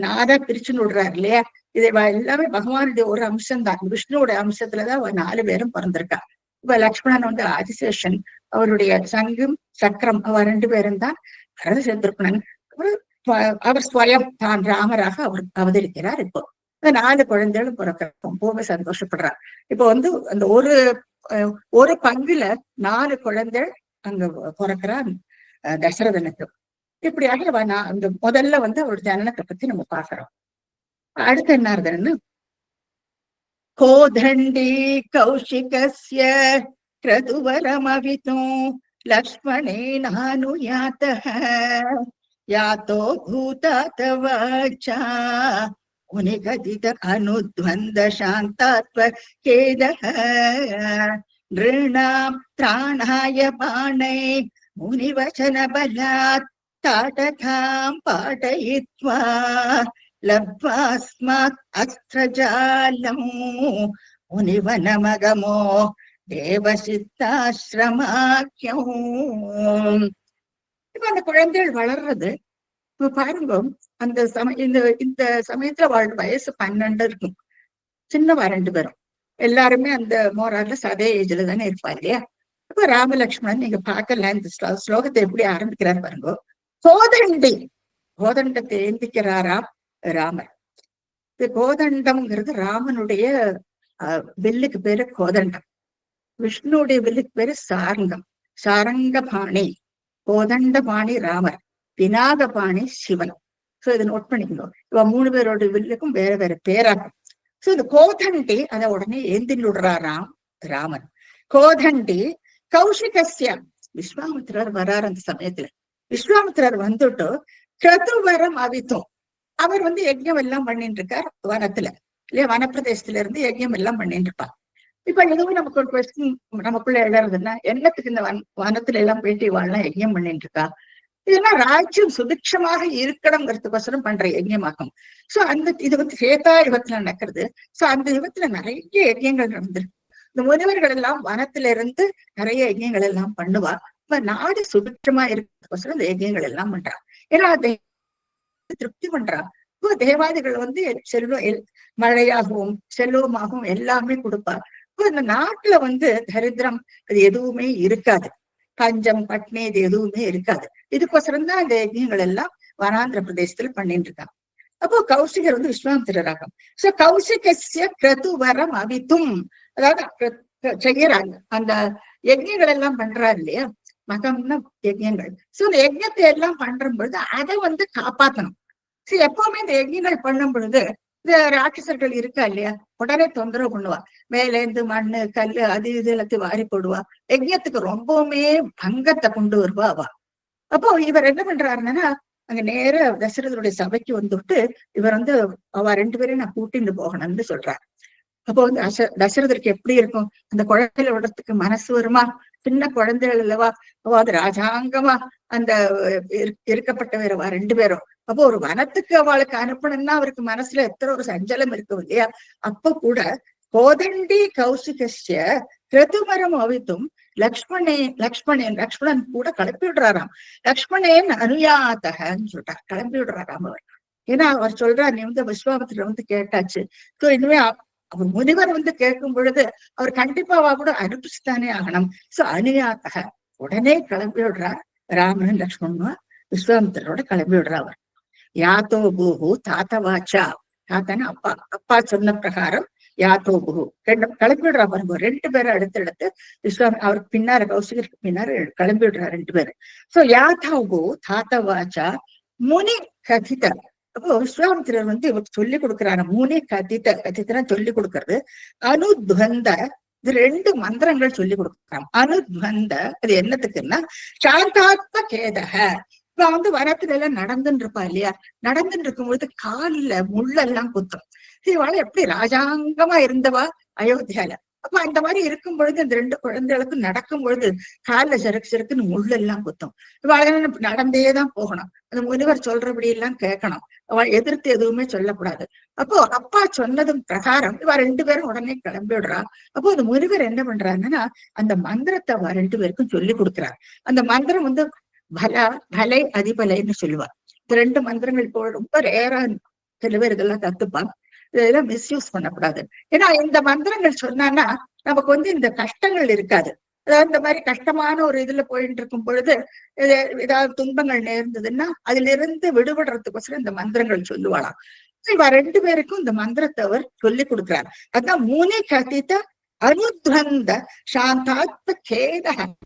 4 பிரிச்சுன்னு விடுறாரு இல்லையா. இதை எல்லாமே பகவானுடைய ஒரு அம்சம் தான், விஷ்ணுவோட அம்சத்துலதான் 4 பேரும் பிறந்திருக்கா. இப்ப லக்ஷ்மணன் வந்து ஆதிசேஷன், அவருடைய சங்கம் சக்கரம், அவ 2 பேரும் தான் பரத சத்ருக்னன். அவர் ஸ்வயம் தான் ராமராக அவர் அவதரிக்கிறார். இப்போ 4 குழந்தைகளும் பிறக்கிறார், ரொம்பவுமே சந்தோஷப்படுறார். இப்போ வந்து அந்த ஒரு பங்குல 4 குழந்தைகள் அங்க பிறக்கிறார் தசரதனுக்கு. இப்படியாக அந்த முதல்ல வந்து அவருடைய ஜனனத்தை பத்தி நம்ம பாக்குறோம். அடுத்து என்ன ஆகுதுன்னு, கோதண்டி கௌஷிகஸ்ய கிரதுவரமவிதோ லக்ஷ்மணேனானுயாதः யாதோ பூதாத வாச்சா முனிகதித அனுத்வந்த சாந்தாத்வ கேதஹ நிருணாம் த்ராணாய பாணை முனிவசன பலாத் தாடகாம் பாடயித்வா லப்வாஸ்மாத் அஸ்திரஜாலம் முனிவனமகமோ தேவசித்தாசிரமாக்கியம். இப்ப அந்த குழந்தைகள் வளர்றது இப்ப பாருங்க, அந்த இந்த சமயத்துல வயசு 12 இருக்கும். சின்னவா 2 பேரும் எல்லாருமே அந்த மோரார்ல அதே ஏஜ்ல தானே இருப்பா இல்லையா? இப்ப ராமலட்சுமணன் நீங்க பார்க்கல, இந்த ஸ்லோகத்தை எப்படி ஆரம்பிக்கிறார் பாருங்க. கோதண்டத்தை ஏந்திக்கிறாராம் ராமர். இது கோதண்டம்ங்கிறது ராமனுடைய வில்லுக்கு பேரு கோதண்டம். விஷ்ணுடைய வில்லுக்கு பேரு சாரங்கம், சாரங்கபாணி. கோதண்டபாணி ராமர், பினாகபாணி சிவன். சோ இதை நோட் பண்ணிக்கணும். இவ 3 பேரோட வில்லுக்கும் வேற வேற பேராகும். சோ இந்த கோதண்டி அதை உடனே ஏந்தின் விடுறாராம் ராமன். கோதண்டி கௌஷிகஸ்ய, விஸ்வாமித்திரர் வரார் அந்த சமயத்துல. விஸ்வாமித்திரர் வந்துட்டு கிரதுவரம் அவித்தோம். அவர் யஜ்யம் எல்லாம் பண்ணிட்டு இருக்கார் வனத்துல இல்லையா? வனப்பிரதேசத்துல இருந்து யஜ்யம் எல்லாம் பண்ணிட்டு இருப்பார். இப்ப எதுவும் நமக்கு ஒரு கொஸ்டின் நமக்குள்ள எழுதுறதுன்னா, என்னத்துக்கு இந்த வனத்துல எல்லாம் போயிட்டு இவாள்லாம் யஜ்யம் பண்ணிட்டு இருக்கா? இதெல்லாம் ராஜ்யம் சுபிக்ஷமாக இருக்கணுங்கிறதுக்கோசரம் பண்ற யஜ்யமாகும். சோ அந்த இது சேதா யுகத்துல நடக்கிறது. சோ அந்த யுகத்துல நிறைய யஜ்யங்கள் நடந்திருக்கு. இந்த முனிவர்கள் எல்லாம் வனத்துல இருந்து நிறைய யஜ்யங்கள் எல்லாம் பண்ணுவா. இப்ப நாடு சுபிக்ஷமா இருக்கிறதுக்கோசரம் இந்த யஜ்யங்கள் எல்லாம் பண்றா. ஏன்னா அதை திருப்தி பண்றா. இப்போ தேவாதிகள் செல்வம் மழையாகவும் செல்வமாகவும் எல்லாமே கொடுப்பா. இப்போ இந்த நாட்டுல தரித்திரம் அது எதுவுமே இருக்காது. பஞ்சம் பட்னி இது எதுவுமே இருக்காது. இதுக்கோசரம் தான் இந்த யஜ்யங்கள் எல்லாம் வனாந்திர பிரதேசத்துல பண்ணிட்டு இருக்காங்க. அப்போ கௌசிகர் விஸ்வாமித்திரராகும். சோ கௌசிகஸ்ய கிரதுவரம் அவித்தும், அதாவது செய்யறாங்க அந்த யஜ்யங்கள் எல்லாம் பண்றாரு இல்லையா? மகம்னா யஜ்யங்கள். சோ இந்த யஜ்யத்தை எல்லாம் பண்ற பொழுது அதை காப்பாத்தணும். சரி, எப்பவுமே இந்த யஜ்யங்கள் பண்ணும் பொழுது இந்த ராட்சசர்கள் இருக்கா இல்லையா, உடனே தொந்தரவு பண்ணுவா. மேலேந்து மண்ணு கல்லு அது இது எல்லாத்தையும் வாரி போடுவா. யஜ்யத்துக்கு ரொம்பவுமே பங்கத்தை கொண்டு வருவா அவ. அப்போ இவர் என்ன பண்றாருன்னா, அங்க நேர தசரதனுடைய சபைக்கு வந்துட்டு இவர் அவ 2 பேரையும் நான் கூட்டிட்டு போகணும்னு சொல்றாரு. அப்போ தசரதற்கு எப்படி இருக்கும்? அந்த குழந்தையில விடுறதுக்கு மனசு வருமா? சின்ன குழந்தைகள் அல்லவா, அது ராஜாங்கமா அந்த இருக்கப்பட்ட வேறவா 2 பேரும். அப்போ ஒரு வனத்துக்கு அவளுக்கு அனுப்பணும்னா அவருக்கு மனசுல எத்தனை ஒரு சஞ்சலம் இருக்கும் இல்லையா? அப்ப கூட கோதண்டி கௌசிகஸ்ய கிருதுமரம் அவித்தும் லக்ஷ்மணன் கூட கிளப்பி விடுறாராம். லக்ஷ்மணேன் அனுயாத்தகன்னு சொல்றார், கிளப்பி விடுறாராம் அவர். ஏன்னா அவர் சொல்றார், நீ விஸ்வாமித்திரர் கேட்டாச்சு. சோ இனிமே அவர் முனிவர் கேட்கும் பொழுது அவர் கண்டிப்பாவா கூட அனுப்பிச்சுத்தானே ஆகணும். சோ அனுயாத்தக உடனே கிளம்பி விடுறார். ராமனும் லக்ஷ்மணனும் விஸ்வாமித்திரோட கிளம்பி விடுறா அவர். யாத்தோ பூஹு தாத்தவாச்சா, தாத்தான அப்பா, அப்பா சொன்ன பிரகாரம் யாத்தோ பூஹு கிளம்பி விடுறா பாருங்க. 2 பேரும் அடுத்தடுத்து அவருக்கு பின்னார கௌசிகருக்கு பின்னாரு கிளம்பி விடுறா 2 பேரு. சோ யாத்தோ பூ தாத்தவாச்சா முனி கதித. அப்போ விஸ்வாமித்திரர் இவருக்கு சொல்லி கொடுக்குறாரு. முனி கதித்தனா சொல்லி கொடுக்கறது. அனுத்வந்த, இது 2 மந்திரங்கள் சொல்லி கொடுக்குறாங்க. அனுத்வந்த அது என்னத்துக்குன்னா சாந்தாத்ம கேதக. இப்ப வனத்துல எல்லாம் நடந்துட்டு இருப்பா இல்லையா? நடந்துட்டு இருக்கும்பொழுது காலில முள்ளெல்லாம் குத்தும். இவாள எப்படி ராஜாங்கமா இருந்தவா அயோத்தியால. அப்ப அந்த மாதிரி இருக்கும் பொழுது இந்த 2 குழந்தைகளுக்கும் நடக்கும் பொழுது காலில சறுக்குன்னு முள்ளெல்லாம் குத்தும். இவாள நடந்தேதான் போகணும். அந்த முனிவர் சொல்றபடி எல்லாம் கேட்கணும். அவள் எதிர்த்து எதுவுமே சொல்லக்கூடாது. அப்போ அப்பா சொன்னதும் பிரகாரம் இவ 2 பேரும் உடனே கிளம்பி விடுறா. அப்போ அந்த முனிவர் என்ன பண்றாருன்னா, அந்த மந்திரத்தை அவ 2 பேருக்கும் சொல்லி கொடுக்குறாரு. அந்த மந்திரம் பலை அதிபலைன்னு சொல்லுவா. இந்த 2 மந்திரங்கள் இப்போ ரொம்ப ரேரா சில பேர் இதெல்லாம் கத்துப்பாங்க. இதெல்லாம் மிஸ்யூஸ் பண்ணக்கூடாது. ஏன்னா இந்த மந்திரங்கள் சொன்னான்னா நமக்கு இந்த கஷ்டங்கள் இருக்காது. அதாவது இந்த மாதிரி கஷ்டமான ஒரு இதுல போயிட்டு இருக்கும் பொழுது ஏதாவது துன்பங்கள் நேர்ந்ததுன்னா அதுல இருந்து விடுபடுறதுக்கோசரம் இந்த மந்திரங்கள் சொல்லுவாளாம். இவ 2 பேருக்கும் இந்த மந்திரத்தை அவர் சொல்லி கொடுக்குறாரு. அதான் முனி கதித அனுத்வந்த சாந்தாத்ம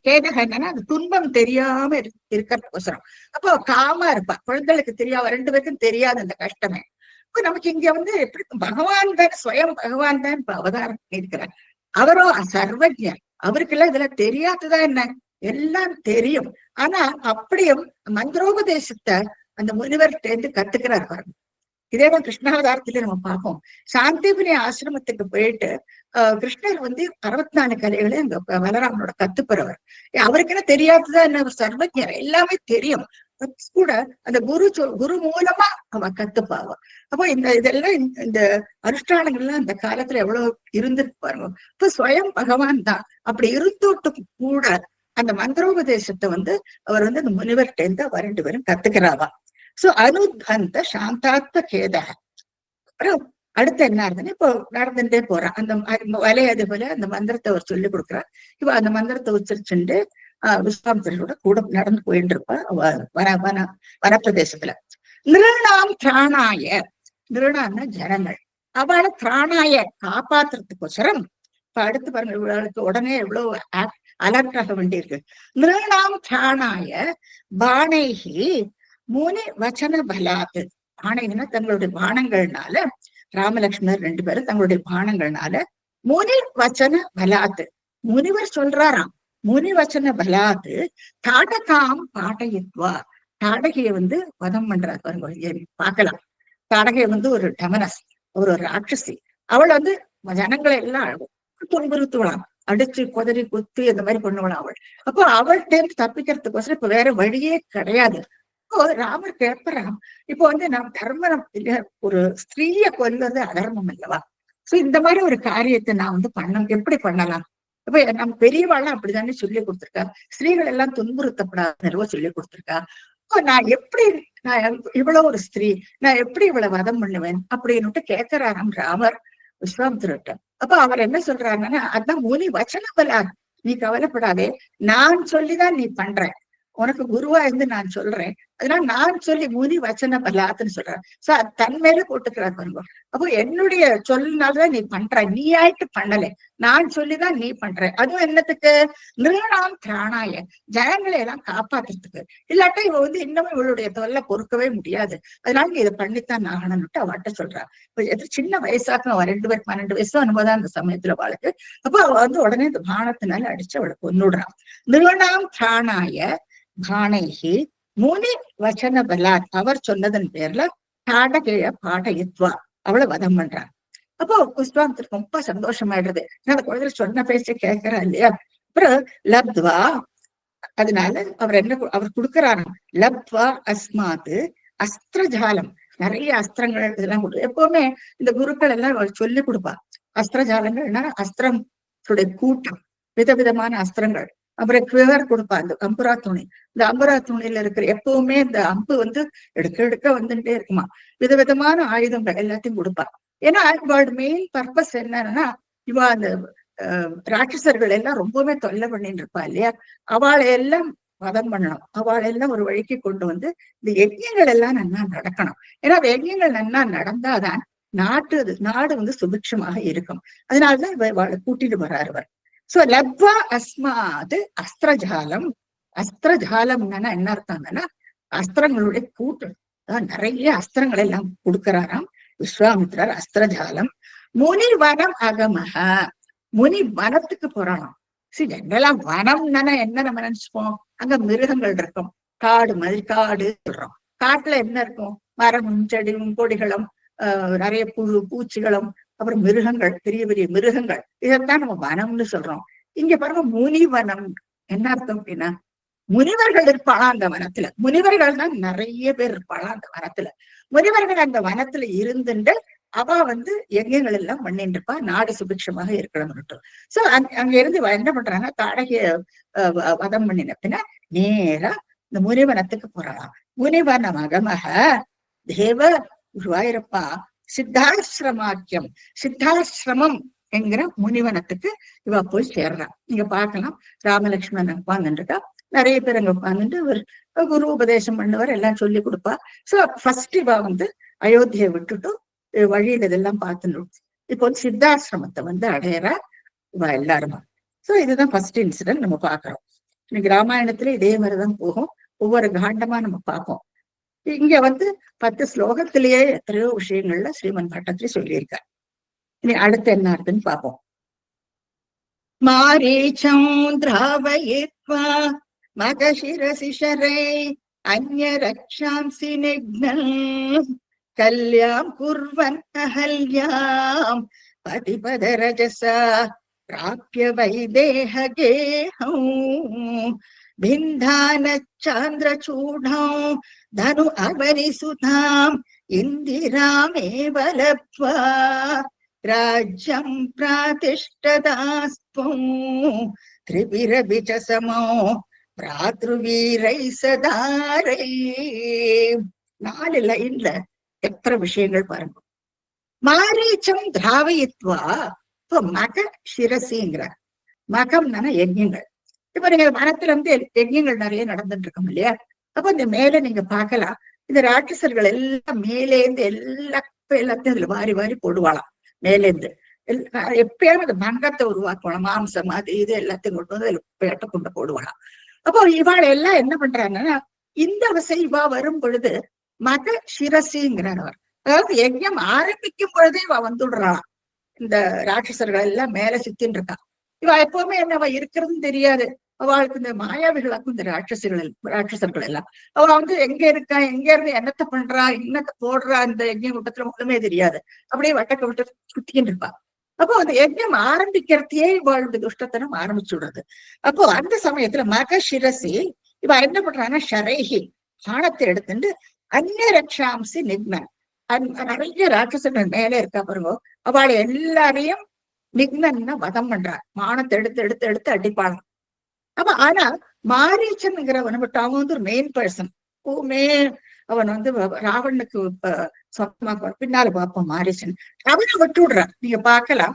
கேதகன்னா அது துன்பம் தெரியாம இருக்கிறதுக்கோசரம். அப்போ காமா இருப்பா. குழந்தைகளுக்கு தெரியாம 2 பேருக்கும் தெரியாது அந்த கஷ்டமே. இப்ப நமக்கு இங்க எப்படி பகவான் தான், ஸ்வயம் பகவான் தான் இப்ப அவதாரம் இருக்கிறார். அவரும் சர்வஜர். அவருக்கெல்லாம் இதெல்லாம் தெரியாததா என்ன? எல்லாம் தெரியும். ஆனா அப்படியும் மந்திரோபதேசத்தை அந்த முனிவர்கிட்ட இருந்து கத்துக்கிறார் பாருங்க. இதேதான் கிருஷ்ணாவதாரத்துல நம்ம பார்ப்போம். சாந்திபுரி ஆசிரமத்துக்கு போயிட்டு கிருஷ்ணர் வந்து 64 கலைகளை அங்க பலராமனோட கத்துப்பறவர். அவருக்குன்னு தெரியாததா என்ன, சர்வஜர், எல்லாமே தெரியும். கூட அந்த குரு மூலமா அவ கத்துப்பாவ. அப்போ இதெல்லாம் இந்த அனுஷ்டானங்கள்லாம் அந்த காலத்துல எவ்வளவு இருந்திருக்கு பாருங்க. இப்ப ஸ்வயம் பகவான் தான் அப்படி இருந்துட்டு கூட அந்த மந்திரோபதேசத்தை வந்து அவர் வந்து அந்த முனிவர்கிட்ட இருந்து அவர் 2 பேரும் கத்துக்கிறாவா. சோ அனுத்வந்த சாந்தாத்ம கேதக. அப்புறம் அடுத்து என்ன ஆகுதுன்னு இப்போ நடந்துட்டே போறான். அந்த வலையது போல அந்த மந்திரத்தை அவர் சொல்லி கொடுக்குறார். இப்ப அந்த மந்திரத்தை உச்சரிச்சுட்டு விஸ்வாமித்திரரோட கூட நடந்து போயிட்டு இருப்பா வனப்பிரதேசத்துல. நிருணாம் திராணாய, நிருணான்னா ஜனங்கள், அவளை திராணாய காப்பாத்துறதுக்கோசரம் இப்ப அடுத்து பாருங்க, இவளுக்கு உடனே எவ்வளவு அலர்ட் ஆக வேண்டியிருக்கு. நிருணாம் திராணாய பாணைகி முனி வச்சன பலாத்து. பானைன்னா தங்களுடைய பானங்கள்னால, ராமலட்சுமணர் 2 பேரும் தங்களுடைய பானங்கள்னால முனி வச்சன பலாத்து, முனிவர் சொல்றாராம், முனி வச்சன பலாத்து தாடகாம் பாடயித்வா. தாடகையை வந்து வதம் பண்றாரு பாருங்க, பார்க்கலாம். தாடகை வந்து ஒரு டெமனஸ், ஒரு ராட்சசி. அவள் வந்து ஜனங்களை எல்லாம் துன்புறுத்துவலாம், அடிச்சு கொதறி குத்தி அந்த மாதிரி பண்ணுவலாம் அவள். அப்போ அவள்கிட்ட தப்பிக்கிறதுக்கோசரம் இப்ப வேற வழியே கிடையாது. ராமர் கேட்பறாம், இப்போ வந்து நாம் தர்மம் இல்ல, ஒரு ஸ்திரீய கொல்வது அதர்மம் இல்லவா? சோ இந்த மாதிரி ஒரு காரியத்தை நான் வந்து எப்படி பண்ணலாம்? இப்ப நம்ம பெரியவாள்லாம் அப்படித்தானே சொல்லி கொடுத்துருக்கா, ஸ்திரீகள் எல்லாம் துன்புறுத்தப்படாத சொல்லி கொடுத்துருக்கா. நான் இவ்வளவு ஒரு ஸ்திரீ, நான் எப்படி இவ்வளவு வதம் பண்ணுவேன் அப்படின்னுட்டு கேட்கிறாராம் ராமர் விஸ்வாமித்திரர்கிட்ட. அப்ப அவர் என்ன சொல்றாங்கன்னா, அதான் முனி வச்சன பலா, நீ கவலைப்படாதே, நான் சொல்லிதான் நீ பண்ற, உனக்கு குருவா இருந்து நான் சொல்றேன், அதனால நான் சொல்லி முனி வச்சன பலாத்துன்னு சொல்றேன். சோ தன் மேல போட்டுக்கிறார் பாருங்க. அப்போ என்னுடைய சொல்லினால்தான் நீ பண்ற, நீ ஆயிட்டு பண்ணல, நான் சொல்லிதான் நீ பண்ற. அதுவும் என்னத்துக்கு? நிருணாம் திராணாய, ஜனங்களை எல்லாம் காப்பாத்துறதுக்கு. இல்லாட்டா இவ வந்து இன்னமும் இவளுடைய தொல்லை பொறுக்கவே முடியாது, அதனால நீ இதை பண்ணித்தான் ஆகணும்னுட்டு அவட்ட சொல்றா. இப்ப சின்ன வயசாக்கும், அவ 2 பேருக்கு 12 வயசு அனுபவம் அந்த சமயத்துல அவளுக்கு. அப்ப அவ வந்து உடனே இந்த பானத்தினால அடிச்சு அவளை கொன்னுடுறான். நிருணாம் திராணாய பாணைகி முனி வச்சன பலாத், அவர் சொன்னதன் பேர்ல தாடகைய பாடயித்வா, அவளை வதம் பண்றான். அப்போ விஸ்வாமித்திரருக்கு ரொம்ப சந்தோஷமாயிடுறது, அந்த குழந்தை சொன்ன பேச்ச கேட்கிறா இல்லையா. அப்புறம் லப்த்வா, அதனால அவர் கொடுக்கிறாராம், லப்த்வா அஸ்மாத்து அஸ்திரஜாலம், நிறைய அஸ்திரங்கள் இதெல்லாம் எப்பவுமே இந்த குருக்கள் எல்லாம் சொல்லி கொடுப்பா. அஸ்திரஜாலங்கள்னா அஸ்திரம் கூட்டம், விதவிதமான அஸ்திரங்கள். அப்புறம் குவர் கொடுப்பா, அந்த அம்புரா துணி. இந்த அம்புரா துணியில இருக்கிற எப்பவுமே இந்த அம்பு வந்து எடுக்க வந்துட்டே இருக்குமா, விதவிதமான ஆயுதங்கள் எல்லாத்தையும் கொடுப்பா. ஏன்னா இவளோட மெயின் பர்பஸ் என்னன்னா, இவ அந்த ராட்சசர்கள் எல்லாம் ரொம்பவே தொல்லை பண்ணிட்டு இருப்பா இல்லையா, அவளை எல்லாம் வதம் பண்ணணும், அவளை எல்லாம் ஒரு வழிக்கு கொண்டு வந்து இந்த யஜ்யங்கள் எல்லாம் நன்னா நடக்கணும். ஏன்னா அந்த யஜ்யங்கள் நன்னா நடந்தாதான் நாடு வந்து சுபிட்சமாக இருக்கும். அதனாலதான் இவளை கூட்டிட்டு வர்றாரு அவர். சோ லப்வா அஸ்மாது அஸ்திரஜாலம், அஸ்திரஜாலம்னா என்ன அர்த்தம்னா அஸ்திரங்களுடைய கூட்டம். நிறைய அஸ்திரங்கள் எல்லாம் கொடுக்கிறாராம் விஸ்வாமித்திரர். அஸ்திரஜாலம் முனி வனம் அகமக, முனி வனத்துக்கு போறானாம். ஜெனரலா வனம்னா என்ன நம்ம நினைச்சுப்போம், அங்க மிருகங்கள் இருக்கும், காடு மாதிரி காடு சொல்றோம். காட்டுல என்ன இருக்கும், மரமும் செடியும் கொடிகளும் நிறைய பூச்சிகளும் அப்புறம் மிருகங்கள், பெரிய பெரிய மிருகங்கள், இதைத்தான் நம்ம வனம்னு சொல்றோம். இங்க பாருங்க முனிவனம் என்ன அர்த்தம் அப்படின்னா, முனிவர்கள் இருப்பாளா அந்த வனத்துல, முனிவர்கள் தான் நிறைய பேர் இருப்பாளா அந்த வனத்துல. முனிவர்கள் அந்த வனத்துல இருந்துட்டு அவ வந்து யஜ்யங்கள் எல்லாம் பண்ணிட்டு இருப்பா, நாடு சுபிக்ஷமாக இருக்கணும்னுட்டு. சோ அங்க இருந்து என்ன பண்றாங்க, தாடகைய வதம் பண்ணின பின்ன நேரா இந்த முனிவனத்துக்கு போறாளாம். முனிவன மகமக தேவ குருவாயிரப்பா சித்தாசிரமாக்கியம், சித்தாசிரமம் என்கிற முனிவனத்துக்கு இவ போய் சேர்றான். நீங்க பார்க்கலாம், ராமலட்சுமணன் உட்கார்ந்துருக்கா, நிறைய பேர் அங்க உட்கார்ந்துட்டு ஒரு குரு உபதேசம் பண்ணுவார், எல்லாம் சொல்லி கொடுப்பா. சோ ஃபர்ஸ்ட் இவ வந்து அயோத்தியை விட்டுட்டு வழியில இதெல்லாம் பார்த்துடும். இப்போ வந்து சித்தாசிரமத்தை வந்து அடையறா இவ எல்லாருமா. சோ இதுதான் ஃபர்ஸ்ட் இன்சிடென்ட் நம்ம பாக்குறோம். இன்னைக்கு ராமாயணத்துல இதே மாதிரிதான் போகும், ஒவ்வொரு காண்டமா நம்ம பார்ப்போம். இங்க வந்து 10 ஸ்லோகத்திலேயே எத்தனையோ விஷயங்கள்ல ஸ்ரீமன் பட்டத்திரி சொல்லியிருக்கார். இனி அடுத்து என்ன இருக்குன்னு பார்ப்போம். மாரீச்சம் திராவயித்வா மகசிரசிஷரை அந்ய ரக்ஷாம்சி நிக்னல் கல்யாம் குர்வன் அஹல்யாம் பதிபத ரஜசா பிராப்ய வைதேகேஹம் பிந்தான சாந்திரசூடம் தனு அவனிசுதாம் இந்திராமேவ லப்த்வா ராஜ்யம் பிராதிஷ்டதாஸ்துவம் திரிபிரபி ச சமோ பிராத்ருவீரை சதாரை. 4 லைன்ல எத்தனை விஷயங்கள் பாருங்க. மாரீச்சம் திராவயித்வா. இப்போ மக சிரசிங்கிற மகம்னா யஜ்யங்கள். இப்ப நீங்க வனத்துல வந்து யஜ்யங்கள் நிறைய நடந்துட்டு இருக்கோம் இல்லையா? அப்ப இந்த மேல நீங்க பார்க்கலாம், இந்த ராட்சசர்கள் எல்லாம் மேலேந்து எல்லாத்தையும் அதுல வாரி வாரி போடுவாளாம். மேலேந்து எப்பயாவது அந்த பங்கத்தை உருவாக்குவாளாம். மாம்சம் அது இது எல்லாத்தையும் கொண்டு வந்து அதுல பேட்ட கொண்டு போடுவாளாம். அப்போ இவாள் எல்லாம் என்ன பண்றாங்கன்னா, இந்த அவசை இவா வரும் பொழுது மக சிரசிங்கிறவர், அதாவது யஜ்யம் ஆரம்பிக்கும் பொழுதே இவ வந்துடுறாளாம். இந்த ராட்சசர்கள் எல்லாம் மேல சுத்தின்னு இருக்கா. இவ எப்பவுமே என்ன அவ இருக்கிறதுன்னு தெரியாது. அவளுக்கு இந்த மாயாவிகளாக்கும் இந்த ராட்சசர்கள் எல்லாம் அவ வந்து எங்க இருக்கா, எங்க இருந்து என்னத்தை பண்றா, என்னத்தை போடுறா, இந்த யஜ்யம் கூட்டத்துல ஒண்ணுமே தெரியாது. அப்படியே வட்டக்க விட்டு சுத்திக்கிட்டு இருப்பா. அப்போ அந்த யஜ்யம் ஆரம்பிக்கிறதையே இவளுடைய துஷ்டத்தனம் ஆரம்பிச்சு விடுறது. அப்போ அந்த சமயத்துல மக சிரசி இவ என்ன பண்றான்னா, ஷரைஹி பானத்தை எடுத்துட்டு அந்நிய ரக்ஷாம்சி நிக்மன், நிறைய ராட்சசர்கள் மேல இருக்கா பாருங்க, அவளை எல்லாரையும் நிக்னன்னா வதம் பண்றார். மானத்தை எடுத்து எடுத்து எடுத்து அடிப்பாளாம். அப்ப ஆனா மாரீச்சன்ங்கிறவன் விட்டு அவன் வந்து ஒரு மெயின் பர்சன். பூமே அவன் வந்து ராவணனுக்கு சொந்தமாக பின்னால பார்ப்போம் மாரீச்சன். அவனை விட்டு விடுறான். நீங்க பார்க்கலாம்,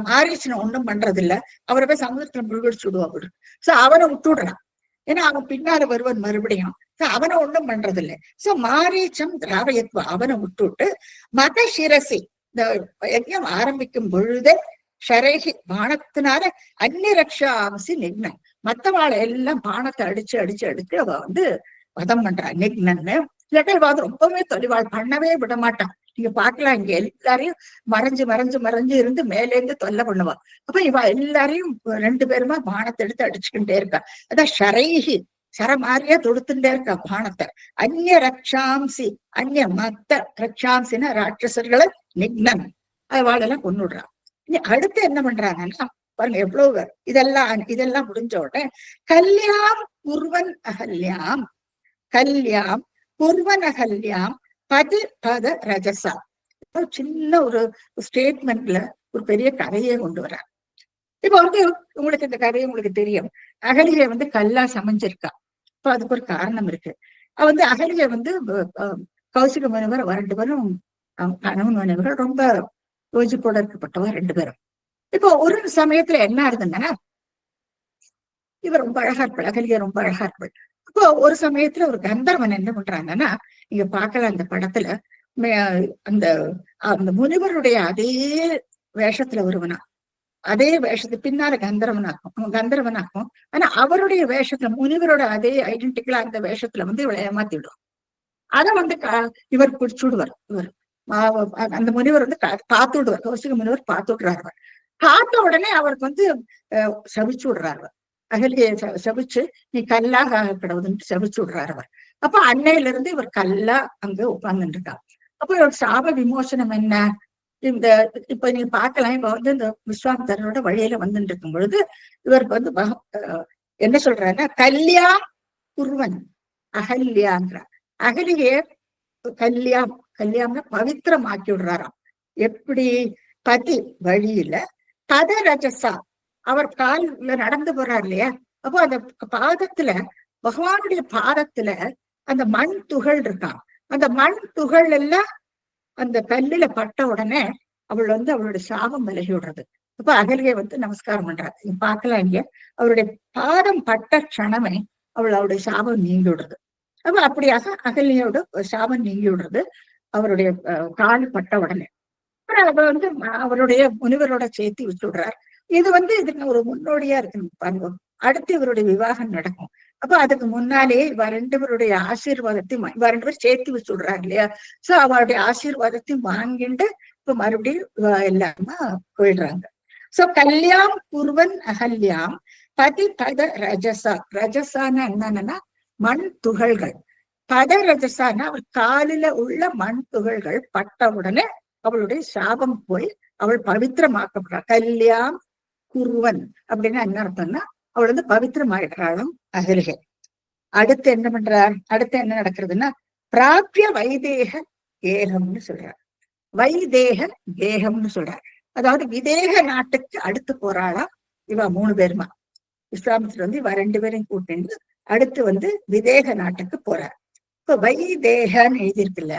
மாரீச்சனை ஒண்ணும் பண்றது இல்ல. அவரை போய் சமுதிரத்துல முழுகடிச்சு விடுவா போடு. சோ அவனை விட்டு விடுறான். ஏன்னா அவன் பின்னால வருவன் மறுபடியும். அவனை ஒண்ணும் பண்றது இல்லை. சோ மாரீச்சம் திராவயத்வா அவனை விட்டுவிட்டு மக சிரசி இந்த யஜ்யம் ஆரம்பிக்கும் பொழுதே ஷரேகி பானத்தினால அந்நிய ரக்ஷாம்சி நிக்னன், மத்தவாளை எல்லாம் பானத்தை அடிச்சு அடிச்சு அடிச்சு அவ வந்து வதம் பண்றா நிக்னன்னு. இல்லாட்டா இவ வந்து ரொம்பவே தொலைவாள் பண்ணவே விட மாட்டான். நீங்க பாக்கலாம், இங்க எல்லாரையும் மறைஞ்சு மறைஞ்சு மறைஞ்சு இருந்து மேலேருந்து தொல்லை பண்ணுவா. அப்ப இவ எல்லாரையும் 2 பேருமா பானத்தை எடுத்து அடிச்சுக்கிட்டே இருக்கா. அதான் ஷரைஹி சர மாதிரியா தொடுத்துட்டே இருக்கா பானத்தை. அந்நிய ரக்ஷாம்சி, அந்நிய மத்த ரக்ஷாம்சின்னா ராட்சசர்களை நிக்னன் அவளெல்லாம் கொண்டுடுறான். அடுத்து என்ன பண்றாங்கன்னா பாருங்க எவ்வளவு இதெல்லாம் முடிஞ்ச உடனே கல்யாம் குர்வன் அகல்யாம், கல்யாம் குர்வன் அகல்யாம் பதி பத ரஜசா. சின்ன ஒரு ஸ்டேட்மெண்ட்ல ஒரு பெரிய கதையை கொண்டு வர. இப்ப வந்து உங்களுக்கு இந்த கதையை உங்களுக்கு தெரியும். அகலிகை வந்து கல்லா சமைஞ்சிருக்கா. இப்ப அதுக்கு ஒரு காரணம் இருக்கு. வந்து அகலிகை வந்து கௌசிக முனிவர் 2 பேரும் கணவன் மனைவர்கள் ரொம்ப யோசிப்போட இருக்கப்பட்டவா 2 பேரும். இப்போ ஒரு சமயத்துல என்ன ஆகுதுன்னா, இவர் ரொம்ப அழகா இருப்பாள், அகலிகை ரொம்ப அழகா இருப்பாள். இப்போ ஒரு சமயத்துல ஒரு கந்தர்வன் என்ன பண்றாங்கன்னா, நீங்க பார்க்கல அந்த படத்துல அந்த அந்த முனிவருடைய அதே வேஷத்துல வருவனா, அதே வேஷத்து பின்னால கந்தர்வனாக்கும். ஆனா அவருடைய வேஷத்துல முனிவரோட அதே ஐடென்டிக்கலா அந்த வேஷத்துல வந்து இவளை ஏமாத்தி விடுவான். அதை வந்து இவர் பிடிச்சு விடுவார். இவர் அந்த முனிவர் வந்து பார்த்து விடுவார். கௌசிக முனிவர் பார்த்து விடுறாரு. பார்த்த உடனே அவருக்கு வந்து சபிச்சு விடுறாரு. அகலியை சபிச்சு நீ கல்லாக கிடவுதுன்னு சபிச்சு விடுறாரு அவர். அப்ப அன்னையில இருந்து இவர் கல்லா அங்க உட்கார்ந்துட்டு இருக்கா. அப்ப இவர் சாப விமோசனம் என்ன? இந்த இப்ப நீங்க பார்க்கலாம், இப்ப வந்து இந்த விஸ்வாமித்திரரோட வழியில வந்துட்டு இருக்கும் பொழுது இவருக்கு வந்து என்ன சொல்றாருன்னா, கல்யா குர்வன் அகல்யாங்கிற அகலியே கல்யாம்னா பவித்திரமாக்கி விடுறாராம். எப்படி? பதி வழியில பத ரஜசா, அவர் கால்ல நடந்து போறார் இல்லையா? அப்போ அந்த பாதத்துல, பகவானுடைய பாதத்துல அந்த மண் துகள் இருக்கான். அந்த மண் துகள் எல்லாம் அந்த கல்லுல பட்ட உடனே அவள் வந்து அவளுடைய சாபம் விலகி விடுறது. அப்ப அகலியை வந்து நமஸ்காரம் பண்றாரு. நீங்க பார்க்கலாம், இங்க அவருடைய பாதம் பட்ட க்ஷணமே அவளுடைய சாபம் நீங்கி விடுறது. அப்ப அப்படியாக அகலியோட சாபம் நீங்கி விடுறது அவருடைய கால் பட்ட உடனே. அப்புறம் வந்து அவருடைய முனிவரோட சேர்த்து வச்சு விடுறார். இது வந்து இதுக்கு ஒரு முன்னோடியா இருக்கு பாருங்க. அடுத்து இவருடைய விவாகம் நடக்கும். அப்ப அதுக்கு முன்னாலேயே இவ 2 பேருடைய ஆசீர்வாதத்தையும் இவ 2 பேரும் சேர்த்து வச்சு விடுறாரு இல்லையா? சோ அவருடைய ஆசீர்வாதத்தையும் வாங்கிட்டு இப்ப மறுபடியும் எல்லாருமா போயிடுறாங்க. சோ கல்யாம் குர்வன் அகல்யாம் பதி பத ரஜசா. ரஜசான என்னன்னா மண் துகள்கள். பதரஜசான அவள் காலில உள்ள மண் துகள்கள் பட்ட உடனே அவளுடைய சாபம் போய் அவள் பவித்திரமாக்கப்படுறாள். கல்யாம் குருவன் அப்படின்னு என்ன அர்த்தம்னா அவள் வந்து பவித்திரமாயிடுறாளும் அகலிகை. அடுத்து என்ன பண்றார்? அடுத்து என்ன நடக்கிறதுன்னா பிராபிய வைதேக கேகம்னு சொல்றார். வைதேக கேகம்னு சொல்றார். அதாவது விதேக நாட்டுக்கு அடுத்து போறாளா இவ 3 பேருமா. விஸ்வாமித்திரர் வந்து இவ 2 பேரையும் கூட்டிட்டு அடுத்து வந்து விதேக நாட்டுக்கு போறார். இப்ப வைதேகன்னு எழுதியிருக்குல்ல,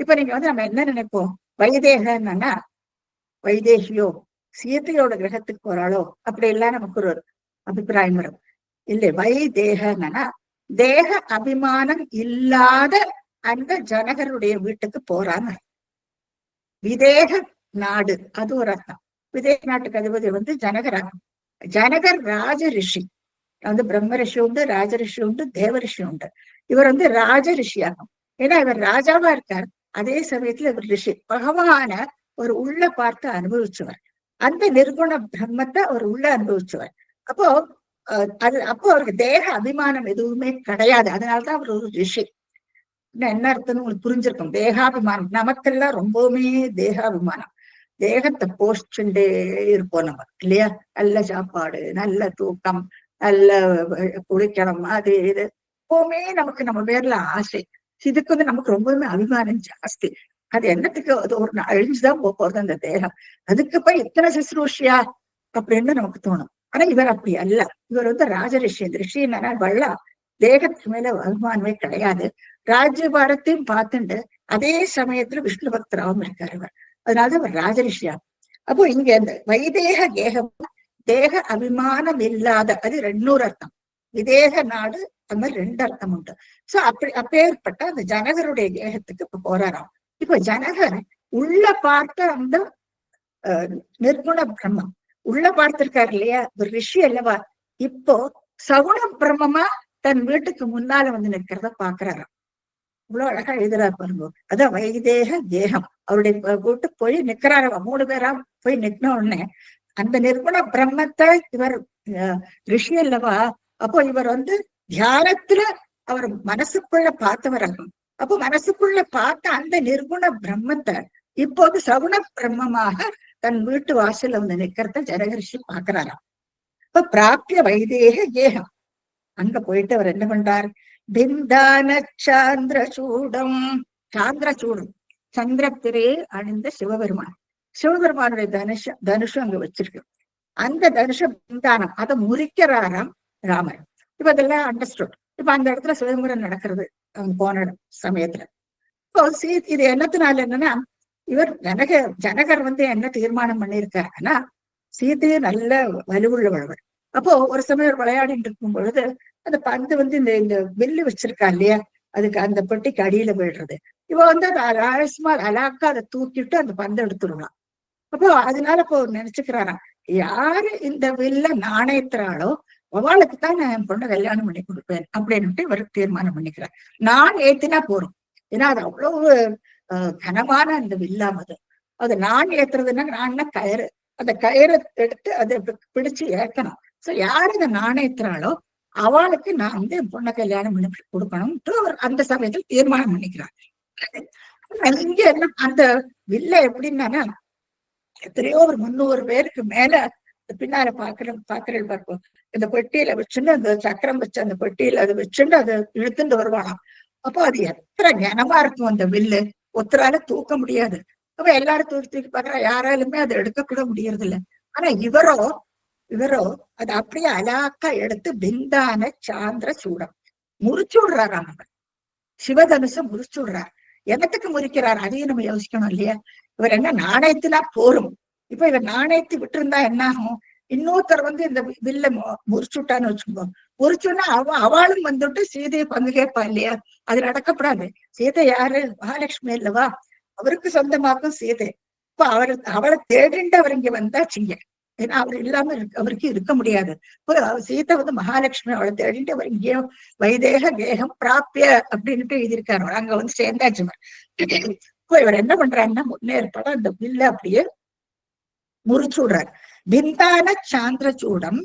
இப்ப நீங்க வந்து நம்ம என்ன நினைப்போம்? வைதேகன்னா வைதேகியோ சீதையோட கிரகத்துக்கு போறாளோ அப்படி எல்லாம் நமக்கு ஒரு அபிப்பிராயம் வரும். இல்லை, வைதேகன்னா தேக அபிமானம் இல்லாத அந்த ஜனகருடைய வீட்டுக்கு போறான்னு. விதேக நாடு அது ஒரு அர்த்தம். விதேக நாட்டுக்கு அதிபதி வந்து ஜனகராகும். ஜனகர் ராஜ ரிஷி, வந்து பிரம்ம ரிஷி உண்டு, ராஜ ரிஷி உண்டு, தேவ ரிஷி உண்டு. இவர் வந்து ராஜ ரிஷியாகும். ஏன்னா இவர் ராஜாவா இருக்கார், அதே சமயத்துல இவர் ரிஷி. பகவான ஒரு உள்ள பார்த்து அனுபவிச்சவர். அந்த நிர்குண பிரம்மத்தை அவர் உள்ள அனுபவிச்சவர். அப்போ அப்போ அவருக்கு தேக அபிமானம் எதுவுமே கிடையாது. அதனாலதான் அவர் ஒரு ரிஷி. என்ன அர்த்தம்னு உங்களுக்கு புரிஞ்சிருக்கும். தேகாபிமானம் நமக்கெல்லாம் ரொம்பவுமே தேகாபிமானம். தேகத்தை போஷிச்சுட்டே இருப்போம் நம்ம, இல்லையா? நல்ல சாப்பாடு, நல்ல தூக்கம், நல்ல குளிக்கணும், அது இது எப்பவுமே நமக்கு நம்ம பேர்ல ஆசை. இதுக்கு வந்து நமக்கு ரொம்பவுமே அபிமானம் ஜாஸ்தி. அது என்னத்துக்கு அது ஒரு அழிஞ்சுதான் போறது அந்த தேகம். அதுக்கு போய் இத்தனை சிசுரூஷியா அப்படின்னு நமக்கு தோணும். ஆனா இவர் அப்படி அல்ல. இவர் வந்து ராஜரிஷி. இந்த ரிஷி என்னன்னா வள்ளா தேகத்துக்கு மேல அபிமானமே கிடையாது. ராஜ்யபாரத்தையும் பார்த்துட்டு அதே சமயத்துல விஷ்ணு பக்தராகவும் இருக்காரு இவர். அதனாலதான் அவர் ராஜரிஷியா. அப்போ இங்க இந்த வைதேக கேகம் தேக அபிமானம் இல்லாத, அது 2 அர்த்தம். விதேக நாடு அந்த மாதிரி 2 அர்த்தம் உண்டு. சோ அப்பேற்பட்ட அந்த ஜனகருடைய கேகத்துக்கு இப்ப போறாராம். இப்ப ஜனகர் உள்ள பார்த்த அந்த நிர்குண பிரம்மம் உள்ள பார்த்திருக்காரு இல்லையா, ஒரு ரிஷி அல்லவா. இப்போ சகுண பிரம்மமா தன் வீட்டுக்கு முன்னால வந்து நிற்கிறத பாக்குறாராம். இவ்வளவு அழகா எழுதுறாரு பாருங்க. அதான் வைதேக கேகம். அவருடைய வீட்டு போய் நிக்கிறாரு. 3 பேரா போய் நிற்ன உடனே அந்த நிர்குண பிரம்மத்தை இவர் ரிஷி அல்லவா. அப்போ இவர் வந்து தியானத்துல அவர் மனசுக்குள்ள பார்த்தவராகும். அப்போ மனசுக்குள்ள பார்த்த அந்த நிர்குண பிரம்மத்தை இப்போது சகுண பிரம்மமாக தன் வீட்டு வாசல்ல வந்து நிக்கிறத ஜனகரிஷி பாக்குறாராம். இப்ப பிராபிய வைதேக கேகம். அங்க போயிட்டு அவர் என்ன பண்றார்? பிந்தான சாந்திரசூடம். சாந்திரசூடம் சந்திரத்திரையே அணிந்த சிவபெருமான். சிவபெருமானுடைய தனுஷம் அங்க வச்சிருக்கு. அந்த தனுஷ பிந்தானம் அதை முறிக்கிறாராம் ராமர். இப்ப அதெல்லாம் அண்டர்ஸ்டுட். இப்ப அந்த இடத்துல சுதந்திரம் நடக்கிறது அவங்க போன சமயத்துல. இப்போ இது என்னத்தினால என்னன்னா இவர் ஜனகர் வந்து என்ன தீர்மானம் பண்ணியிருக்காருன்னா சீதையை நல்ல வலுவுள்ளவள். அப்போ ஒரு சமயம் விளையாடிட்டு இருக்கும் பொழுது அந்த பந்து வந்து இந்த வில்லு வச்சிருக்கா இல்லையா, அதுக்கு அந்த பெட்டிக்கு அடியில விழுறது. இவ வந்து அதை ஆழசமா அலாக்கா அதை தூக்கிட்டு அந்த பந்தை எடுத்துடலாம். அப்போ அதனால இப்போ நினைச்சுக்கிறாராம், யாரு இந்த வில்ல நாணயத்துறாளோ அவளுக்கு தான் நான் என் பொண்ணை கல்யாணம் பண்ணி கொடுப்பேன் அப்படின்னுட்டு இவர் தீர்மானம் பண்ணிக்கிறார். நான் ஏத்தினா போறோம். ஏன்னா அது அவ்வளவு கனமான அந்த வில்லாமது. அது நான் ஏத்துறதுன்னா நான்னா கயிறு, அந்த கயிறை எடுத்து அதை பிடிச்சு ஏற்கணும். சோ யாரு இந்த நாணயத்துறாளோ அவளுக்கு நான் வந்து என் பொண்ணை கல்யாணம் பண்ணி கொடுக்கணும்ட்டு அவர் அந்த சமயத்தில் தீர்மானம் பண்ணிக்கிறார். இங்க என்ன அந்த வில்ல எப்படின்னா எத்தனையோ ஒரு 300 பேருக்கு மேல பின்னால பாக்குறேன் பார்ப்போம். இந்த பெட்டியில வச்சுட்டு அந்த சக்கரம் வச்சு அந்த பெட்டியில அதை வச்சுட்டு அதை இழுத்துட்டு வருவானாம். அப்போ அது எத்தனை கனமா இருக்கும் அந்த வில்லு, ஒருத்தரால தூக்க முடியாது. அப்ப எல்லாரும் தூக்கி பாக்குறா, யாராலுமே அதை எடுக்க கூட முடியறது இல்லை. ஆனா இவரோ அதை அப்படியே அலாக்கா எடுத்து பிந்தான சாந்திர சூடம் முறிச்சு விடுறாராம். அவர் சிவதனுச முறிச்சு விடுறார். என்னத்துக்கு முறிக்கிறார் அதையும் நம்ம யோசிக்கணும் இல்லையா. இவர் என்ன நாணயத்தினா போரும். இப்ப இவர் நாணயத்தை விட்டு இருந்தா என்ன ஆகும்? இன்னொருத்தர் வந்து இந்த வில்ல முறிச்சுட்டான்னு வச்சுக்கோங்க. முறிச்சுன்னா அவளும் வந்துட்டு சீதையை பங்கு கேட்பா இல்லையா. அது நடக்கப்படாது. சீதை யாரு? மகாலட்சுமி இல்லவா, அவருக்கு சொந்தமாக்கும் சீதை. இப்ப அவளை தேடிண்டு அவர் இங்க வந்தா செய்ய, ஏன்னா அவர் இல்லாம அவருக்கு இருக்க முடியாது. சீதை வந்து மகாலட்சுமி, அவளை தேடிட்டு அவர் இங்கேயும் வைதேக கேகம் பிராப்பிய அப்படின்னுட்டு எழுதியிருக்காரு. அங்க வந்து சேர்ந்தாச்சு. இப்போ இவர் என்ன பண்றாருன்னா முன்னேற்பட அந்த வில்ல அப்படியே முறிச்சு விடுறாரு. பிந்தான சாந்திர சூடம்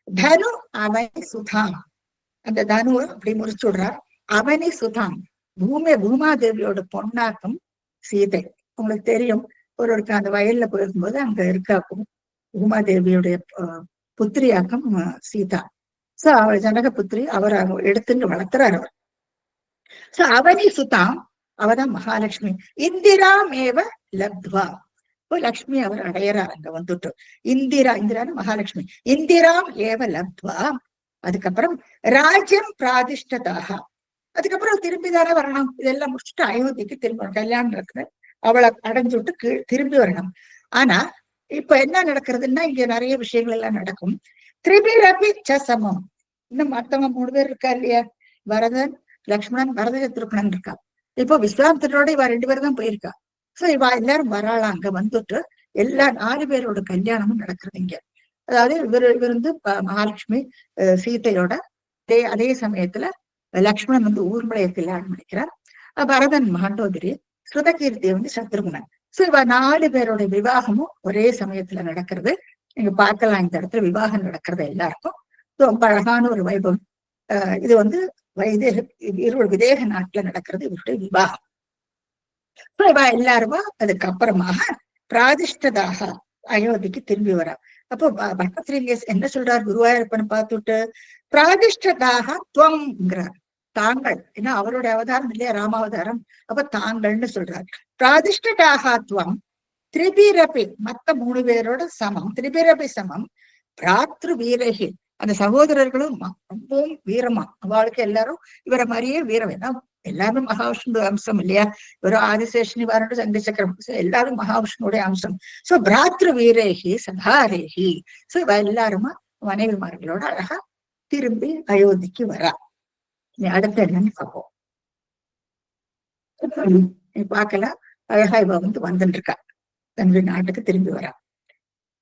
தனு அவனி சுதாம். அந்த தனு அப்படி முறிச்சு விடுறார். அவனி சுதாம் பூமாதேவியோட பொண்ணாக்கும் சீதை. உங்களுக்கு தெரியும், ஒருவருக்கு அந்த வயல்ல போயிருக்கும்போது அங்க இருக்காக்கும் பூமாதேவியுடைய புத்திரியாக்கம் சீதா. சோ அவள் ஜனக புத்திரி, அவர் எடுத்துட்டு வளர்த்துறாரு அவர். சோ அவனி சுதாம், அவதான் மகாலட்சுமி. இந்திராமேவ லப்த்வா, இப்போ லக்ஷ்மி அவர் அடையறார் அங்க வந்துட்டு. இந்திரான்னு மகாலட்சுமி. இந்திராம் ஏவ லப்த்வா. அதுக்கப்புறம் ராஜ்யம் பிராதிஷ்டதாக, அதுக்கப்புறம் திரும்பி தானே வரணும். இதெல்லாம் முடிச்சுட்டு அயோத்திக்கு திரும்ப கல்யாணம் இருக்குது, அவளை அடைஞ்சு விட்டு திரும்பி வரணும். ஆனா இப்ப என்ன நடக்கிறதுன்னா, இங்க நிறைய விஷயங்கள் எல்லாம் நடக்கும். திரிபிரபி சமம். இன்னும் மத்தவங்க 3 பேர் இருக்கா இல்லையா, பரதன், லக்ஷ்மணன், பரத சத்ருக்னன் இருக்கா. இப்போ விஸ்வாமித்திரோட இவ 2 பேரும் தான் போயிருக்கா. சோ இவ எல்லாரும் வராளாம். அங்க வந்துட்டு எல்லா 4 பேரோட கல்யாணமும் நடக்கிறது இங்க. அதாவது இவர் வந்து மகாலட்சுமி சீதையோட, அதே சமயத்துல லக்ஷ்மணன் வந்து ஊர்மலையை கல்யாணம் பண்ணிக்கிறார். பரதன் மண்டோதரி, ஸ்ருதகீர்த்தி வந்து சத்ருகுணன். சோ இவ 4 பேரோட விவாகமும் ஒரே சமயத்துல நடக்கிறது. நீங்க பார்க்கலாம் இந்த இடத்துல விவாகம் நடக்கிறது எல்லாருக்கும். ரொம்ப அழகான ஒரு வைபவம். இது வந்து விதேக நாட்டுல நடக்கிறது இவருடைய விவாகம். இவ எல்லாருமா அதுக்கப்புறமாக பிராதிஷ்டதாக அயோத்திக்கு திரும்பி வர. அப்போ பட்டத்திரிங்க என்ன சொல்றார் குருவாயூரப்பனை பார்த்துட்டு, பிராதிஷ்டதாக துவம்ங்கிறார், தாங்கள். ஏன்னா அவருடைய அவதாரம் இல்லையா ராமாவதாரம், அப்ப தாங்கள்னு சொல்றார். பிராதிஷ்டதாக துவம் திரிபிரபி, மத்த 3 பேரோட சமம், திரிபிரபி சமம் பிராத்ரு வீரகி, அந்த சகோதரர்களும் ரொம்பவும் வீரமா, அவளுக்கு எல்லாரும் இவரை மாதிரியே வீரம். ஏன்னா எல்லாருமே மகாவிஷ்ணு அம்சம் இல்லையா, வெறும் ஆதிசேஷனி வரட்டு சண்டி சக்கரம், எல்லாரும் மகாவிஷ்ணுடைய அம்சம். சோ பிராத்ரு வீரேகி சதாரேகி. சோ இவ எல்லாருமா மனைவிமார்களோட அழகா திரும்பி அயோத்திக்கு வரா. அடுத்த என்னன்னு பார்ப்போம். நீ பார்க்கலாம், அழகா இவ வந்து வந்துட்டு இருக்கா, தன்னுடைய நாட்டுக்கு திரும்பி வரா.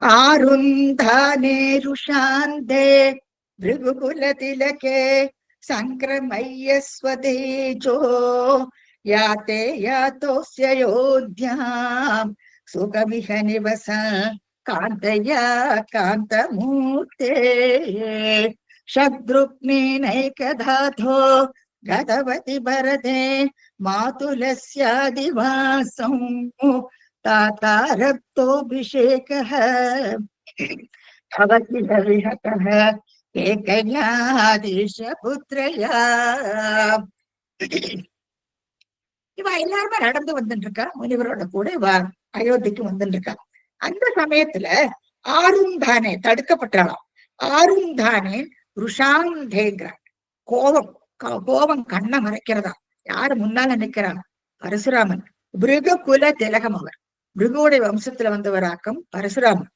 ஆருந்தானே ருஷாந்தே பிருகுகுல திலகே சங்கிரமய்ய ஸ்வதேஜோ யாத்தே யாத்தோஸ்யோத்யாம் சுகமிக நிவச காந்தயா காந்தமூர்த்தே சத்ருக்னேனைகதாதோ கதவதி பரதே மாதுலஸ்யாதிவாசம் தாத்தாரப்தோபிஷேகः அவதிலவிஹதः ஏகயாதீஷபுத்ரயா. இவ எல்லாருமே நடந்து வந்துட்டு இருக்கா, முனிவரோட கூட இவ அயோத்திக்கு வந்துட்டு இருக்கா. அந்த சமயத்துல ஆருந்தானே தடுக்கப்பட்டாளாம். ஆருந்தானே ருஷாந்தேங்கிறார், கோபம் கண்ணை மறைக்கிறதா. யாரு முன்னால நிக்கிறான்? பரசுராமன், பிருகு குல திலகம். அவர் பிருகுவுடைய வம்சத்துல வந்தவராக்கம் பரசுராமன்.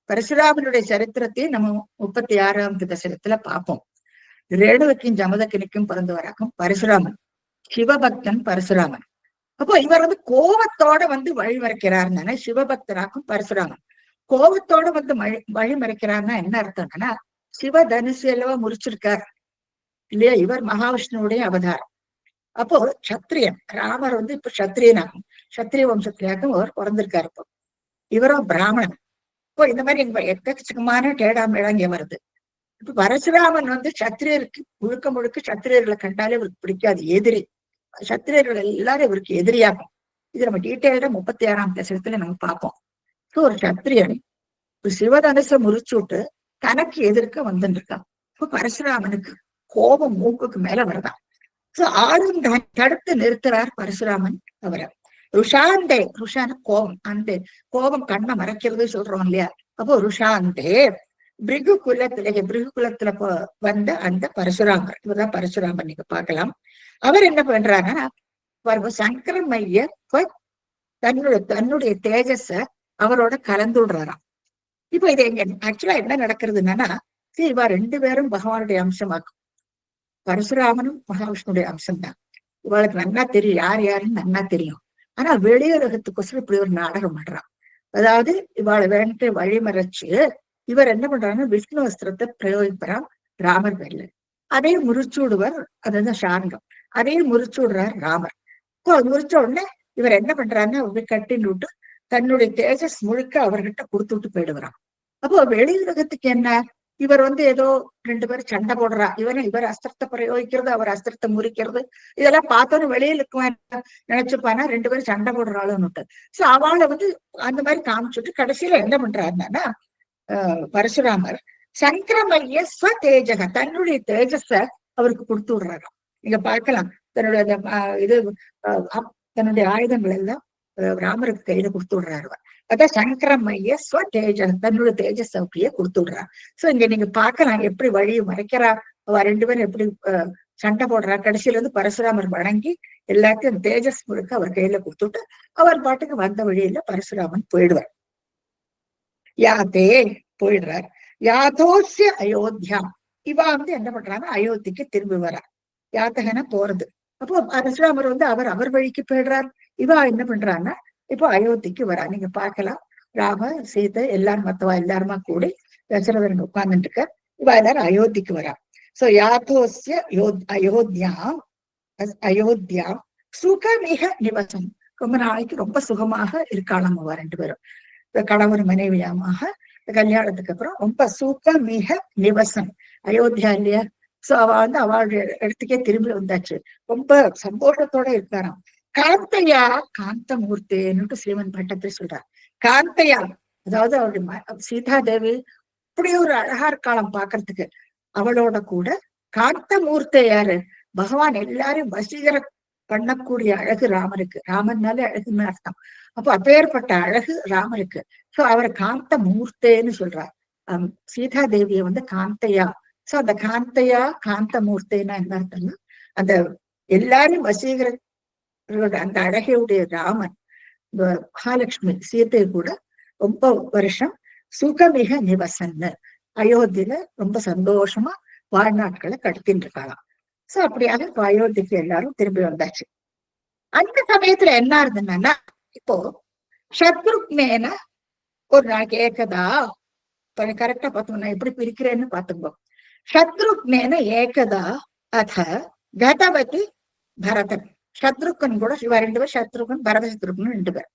பரசுராமனுடைய சரித்திரத்தை நம்ம 36வது தசகத்துல பார்ப்போம். ரேணுவுக்கும் ஜமதக்கினிக்கும் பிறந்தவராக்கம் பரசுராமன், சிவபக்தன் பரசுராமன். அப்போ இவர் வந்து கோபத்தோட வந்து வழிமறைக்கிறார்னா சிவபக்தனாக்கும் பரசுராமன். கோபத்தோட வந்து வழிமறைக்கிறார்னா என்ன அர்த்தம்னா, சிவதனுசு எல்லாம் முறிச்சிருக்கார் இல்லையா, இவர் மகாவிஷ்ணுவுடைய அவதாரம். அப்போ சத்திரியன் ராமர் வந்து இப்ப சத்திரியனாகும், சத்திரிய வம்சத்திலாக்கும் அவர் பிறந்திருக்காரு. இப்போ இவரும் பிராமணன். இப்போ இந்த மாதிரி எக்கச்சக்கமான டேடாமேடா இங்க வருது. இப்ப பரசுராமன் வந்து சத்திரியருக்கு முழுக்க முழுக்க சத்திரியர்களை கண்டாலே இவருக்கு பிடிக்காது, எதிரி. சத்திரியர்கள் எல்லாரும் இவருக்கு எதிரியாகும். இது நம்ம டீட்டெயில்டா 36ஆம் தசகத்துல நம்ம பார்ப்போம். ஒரு சத்திரியன் சிவதனுச முறிச்சு விட்டு தனக்கு எதிர்க்க வந்துட்டு இருக்கான். இப்ப பரசுராமனுக்கு கோபம் மூக்குக்கு மேல வருதான். ஆரும் தடுத்து நிறுத்துறார் பரசுராமன் அவரை. ருஷாந்தே, ருஷான கோபம், அந்த கோபம் கண்ணை மறைக்கிறது சொல்றோம் இல்லையா. அப்போ ருஷாந்தே பிருகு குலத்துல, பிருகு குலத்துல வந்த அந்த பரசுராமர், இவர்தான் பரசுராமன். நீங்க பார்க்கலாம். அவர் என்ன பண்றாங்கன்னா, சங்கரமைய தன்னுடைய தேஜஸ அவரோட கலந்து விடுறாராம். இப்ப இது எங்க ஆக்சுவலா என்ன நடக்கிறதுன்னா, இவா 2 பேரும் பகவானுடைய அம்சமாக்கும். பரசுராமனும் மகாவிஷ்ணுடைய அம்சம்தான். இவளுக்கு நன்னா தெரியும், யார் யாருன்னு நன்னா தெரியும். ஆனா வெளியுலகத்துக்கோசரம் இப்படி ஒரு நாடகம் பண்றான். அதாவது இவாளை வேண்ட வழிமறைச்சு இவர் என்ன பண்றாருன்னா விஷ்ணு வஸ்திரத்தை பிரயோகிப்பாராம் ராமர் பேர்ல. அதே முறிச்சுடுவர், அதுதான் சாரங்கம். அதே முறிச்சுடுறார் ராமர். முறிச்ச உடனே இவர் என்ன பண்றாருன்னா கட்டின்னு விட்டு தன்னுடைய தேஜஸ் முழுக்க அவர்கிட்ட கொடுத்து விட்டு போயிடுவாராம். அப்போ வெளியுலகத்துக்கு என்ன, இவர் ஏதோ ரெண்டு பேரும் சண்டை போடுறா, இவர் அஸ்திரத்தை பிரயோகிக்கிறது, அவர் அஸ்திரத்தை முறிக்கிறது, இதெல்லாம் பார்த்தோன்னு வெளியில இருக்குவேன் நினைச்சுப்பானா ரெண்டு பேரும் சண்டை போடுறாளுன்னு. சோ அவளை அந்த மாதிரி காமிச்சுட்டு கடைசியில என்ன பண்றாருன்னா பரசுராமர் சங்கரமைய ஸ்வ தேஜக தன்னுடைய தேஜஸ அவருக்கு கொடுத்து விடுறாராம். நீங்க பார்க்கலாம் தன்னுடைய இது தன்னுடைய ஆயுதங்கள் எல்லாம் ராமருக்கு கையில கொடுத்து விடுறாரு. அதான் சங்கரமைய ஸ்வ தேஜ தன்னுடைய தேஜஸ் அப்படியே கொடுத்து விடுறாரு. சோ இங்க நீங்க பார்க்கலாம் எப்படி வழியை மறைக்கிறா, அவ ரெண்டு பேரும் எப்படி சண்டை போடுறா. கடைசியில பரசுராமர் வணங்கி எல்லாத்தையும் தேஜஸ் முழுக்க அவர் கையில கொடுத்துட்டு அவர் பாட்டுக்கு வந்த வழியில பரசுராமன் போயிடுவார். யாத்தே போயிடுறார். யாதோசிய அயோத்தியா இவா என்ன பண்றாங்க, அயோத்திக்கு திரும்பி வர. யாத்தகன போறது. அப்போ பரசுராமர் அவர் வழிக்கு போயிடுறார். இவா என்ன பண்றான்னா இப்போ அயோத்திக்கு வரா. நீங்க பார்க்கலாம் ராம சீதை எல்லாரும் மத்தவா எல்லாருமா கூடி தசரதன் உட்கார்ந்துட்டு இருக்க. இவா எல்லாரும் அயோத்திக்கு வரா. சோ யாத்தோசிய அயோத்தியா சுகமிக நிவசம் ரொம்ப நாளைக்கு ரொம்ப சுகமாக இருக்காளாம் அவ ரெண்டு பேரும். கணவர் மனைவியாமாக கல்யாணத்துக்கு அப்புறம் ரொம்ப சுகமிக நிவசம் அயோத்தியா இல்லையா. சோ அவ அவளுடைய இடத்துக்கே திரும்பி வந்தாச்சு. ரொம்ப சந்தோஷத்தோட இருக்காராம். காந்தையா காந்தமூர்த்தின்னு ஸ்ரீமன் பட்டத்தில் சொல்றார். காந்தையா அதாவது அவருடைய சீதா தேவி இப்படி ஒரு அழகா இருக்காளம் பாக்குறதுக்கு. அவளோட கூட காந்தமூர்த்தி யாரு, பகவான் எல்லாரையும் வசீகர பண்ணக்கூடிய அழகு ராமருக்கு. ராமன்னாலே அழகுன்னு அர்த்தம். அப்போ அப்பேற்பட்ட அழகு ராமருக்கு. சோ அவரை காந்த மூர்த்தேன்னு சொல்றார். சீதா தேவிய காந்தையா. சோ அந்த காந்தையா காந்த மூர்த்தேன்னா என்ன அர்த்தம்னா அந்த எல்லாரையும் வசீகர அந்த அழகையுடைய ராமன் மகாலட்சுமி சீத்தை கூட ரொம்ப வருஷம் சுகமிக நிவசன்னு அயோத்தியில ரொம்ப சந்தோஷமா வாழ்நாட்களை கடத்தின்னு இருக்காளாம். சோ அப்படியாக இப்ப அயோத்திக்கு எல்லாரும் திரும்பி வந்தாச்சு. அந்த சமயத்துல என்ன இருந்ததுன்னா இப்போ சத்ருக்னேன ஒரு நாளைக்கு ஏகதா கரெக்டா பார்த்தோம்னா எப்படி பிரிக்கிறேன்னு பாத்துக்கோ. சத்ருக்னேன ஏகதா அத கதவதி பரதன். சத்ருக்கன் கூட இவா ரெண்டு பேர் சத்ருகன் பரத சத்ருகன் ரெண்டு பேர்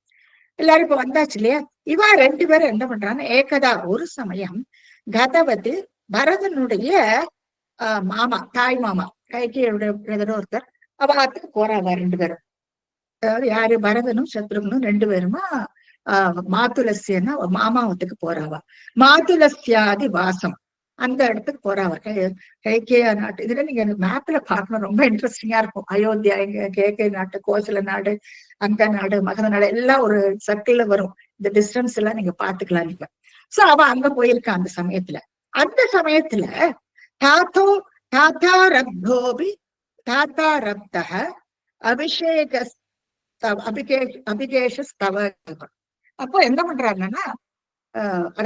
எல்லாரும் இப்ப வந்தாச்சு இல்லையா. இவா ரெண்டு பேரும் என்ன பண்றாங்க, ஏகதா ஒரு சமயம் கதவதி பரதனுடைய மாமா தாய் மாமா கைகேயுடைய ஒருத்தர் அவத்துக்கு போறாவா ரெண்டு பேரும். அதாவது யாரு பரதனும் சத்ருகனும் ரெண்டு பேருமா மாதுலசியன்னா மாமாவத்துக்கு போறாவா. மாதுலசியாதி வாசம் அந்த இடத்துக்கு போறாவா. கைகேய நாட்டு இதுல நீங்க மேப்ல பார்க்கணும், ரொம்ப இன்ட்ரெஸ்டிங்கா இருக்கும். அயோத்தியா இங்க கேகே நாட்டு, கோசல நாடு, அந்த நாடு, மகத நாடு எல்லாம் ஒரு சர்க்கிள்ல வரும். இந்த டிஸ்டன்ஸ் எல்லாம் நீங்க பாத்துக்கலாம் நீங்க. சோ அவ அங்க போயிருக்கா அந்த சமயத்துல. அந்த சமயத்துல தாத்தா ரப்தக அபிஷேக அபிகேஷ ஸ்தவ. அப்போ என்ன பண்றாருன்னா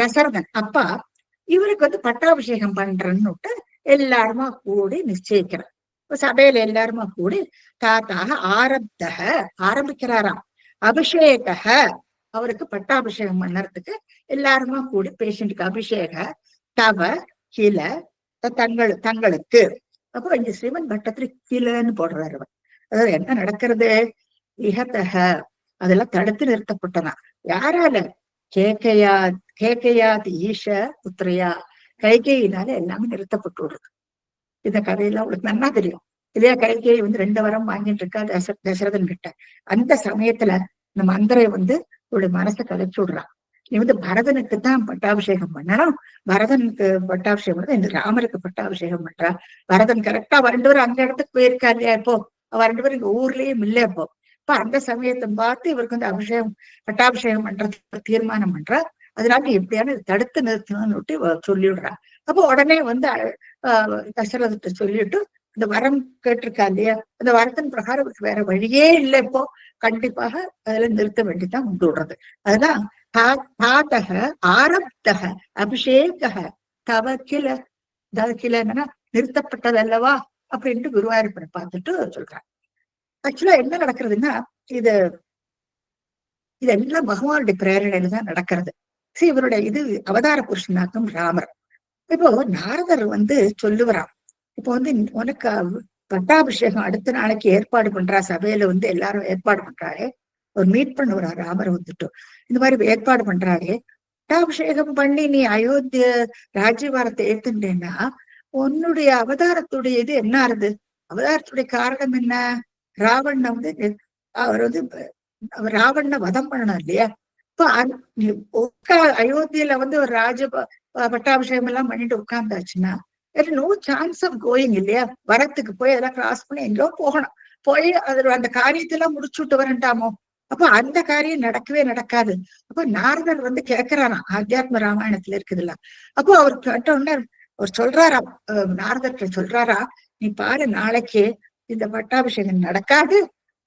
தசரதன் அப்பா இவருக்கு பட்டாபிஷேகம் பண்றேன்னு எல்லாருமா கூடி நிச்சயிக்கிறார். சபையில எல்லாருமா கூடி தாத்தாக ஆரம்பிக்கிறாராம். அபிஷேக அவருக்கு பட்டாபிஷேகம் பண்ணறதுக்கு எல்லாருமா கூடி பேஷண்ட்டுக்கு அபிஷேக தவ கில தங்களுக்கு. அப்போ இங்க ஸ்ரீமன் பட்டத்துல கிலன்னு போடுறாரு. அதாவது என்ன நடக்கிறது, இகத்தக அதெல்லாம் தடுத்து நிறுத்தப்பட்டனா யாரால, கேக்கையாத் ஈஷ புத்திரையா கைகேயினால எல்லாமே நிறுத்தப்பட்டு விடுறது. இந்த கதையெல்லாம் உங்களுக்கு நல்லா தெரியும் இல்லையா. கைகேயி 2 வரம் வாங்கிட்டு இருக்கா தசரதன் கிட்ட. அந்த சமயத்துல இந்த மந்திரை உடைய மனசை கலைச்சு விடுறான். நீ பரதனுக்குத்தான் பட்டாபிஷேகம் பண்ணணும், பரதனுக்கு பட்டாபிஷேகம் பண்ண இந்த ராமருக்கு பட்டாபிஷேகம் பண்றா. பரதன் கரெக்டா 2 பேரும் அந்த இடத்துக்கு போயிருக்கா இல்லையா. இப்போ 2 பேரும் இங்க ஊர்லயும் இல்லை. இப்போ அந்த சமயத்தை பார்த்து இவருக்கு அபிஷேகம் பட்டாபிஷேகம் பண்றதுக்கு தீர்மானம் பண்றா. அதனால எப்படியான தடுத்து நிறுத்தணும்னு சொல்லிவிடுறா. அப்போ உடனே தசரதத்தை சொல்லிட்டு இந்த வரம் கேட்டிருக்கா இல்லையா, அந்த வரத்தின் பிரகாரம் வேற வழியே இல்லை. இப்போ கண்டிப்பாக அதுல நிறுத்த வேண்டிதான் விடுறது. அதுதான் தாத்தக ஆரப்தக அபிஷேக தவ கில கிலன்னா நிறுத்தப்பட்டது அல்லவா அப்படின்ட்டு குருவாயூரப்பனை பார்த்துட்டு சொல்றாங்க. ஆக்சுவலா என்ன நடக்கிறதுன்னா இதெல்லாம் பகவானுடைய பிரேரணையில தான் நடக்கிறது. சரி, இவருடைய இது அவதார புருஷனாக்கும் ராமர். இப்போ நாரதர் சொல்லுவராம், இப்போ உனக்கு பட்டாபிஷேகம் அடுத்த நாளைக்கு ஏற்பாடு பண்றா. சபையில எல்லாரும் ஏற்பாடு பண்றாரு. ஒரு மீட் பண்ணுவாரா ராமரை இந்த மாதிரி ஏற்பாடு பண்றாரு. பட்டாபிஷேகம் பண்ணி நீ அயோத்திய ராஜ்யபாரத்தை ஏத்துட்டேன்னா உன்னுடைய அவதாரத்துடைய இது என்ன ஆறுது? அவதாரத்துடைய காரணம் என்ன? ராவண வந்து அவர் வந்து ராவண வதம் பண்ணணும் இல்லையா? இப்ப அயோத்தியில வந்து ஒரு பட்டாபிஷேகம் எல்லாம் பண்ணிட்டு உட்கார்ந்தாச்சுன்னா நோ சான்ஸ் ஆஃப் கோயிங் இல்லையா? வரத்துக்கு போய் அதெல்லாம் கிராஸ் பண்ணி எங்கேயோ போகணும். போய் அந்த காரியத்தெல்லாம் முடிச்சுட்டு வரண்டாமோ? அப்ப அந்த காரியம் நடக்கவே நடக்காது. அப்ப நாரதர் வந்து கேட்கிறாராம், ஆத்தியாத்ம ராமாயணத்துல இருக்குதுல்ல. அப்போ அவர் கேட்டோன்னு அவர் சொல்றாரா, நாரதர்கிட்ட சொல்றாரா, நீ பாரு நாளைக்கு இந்த பட்டாபிஷேகம் நடக்காது,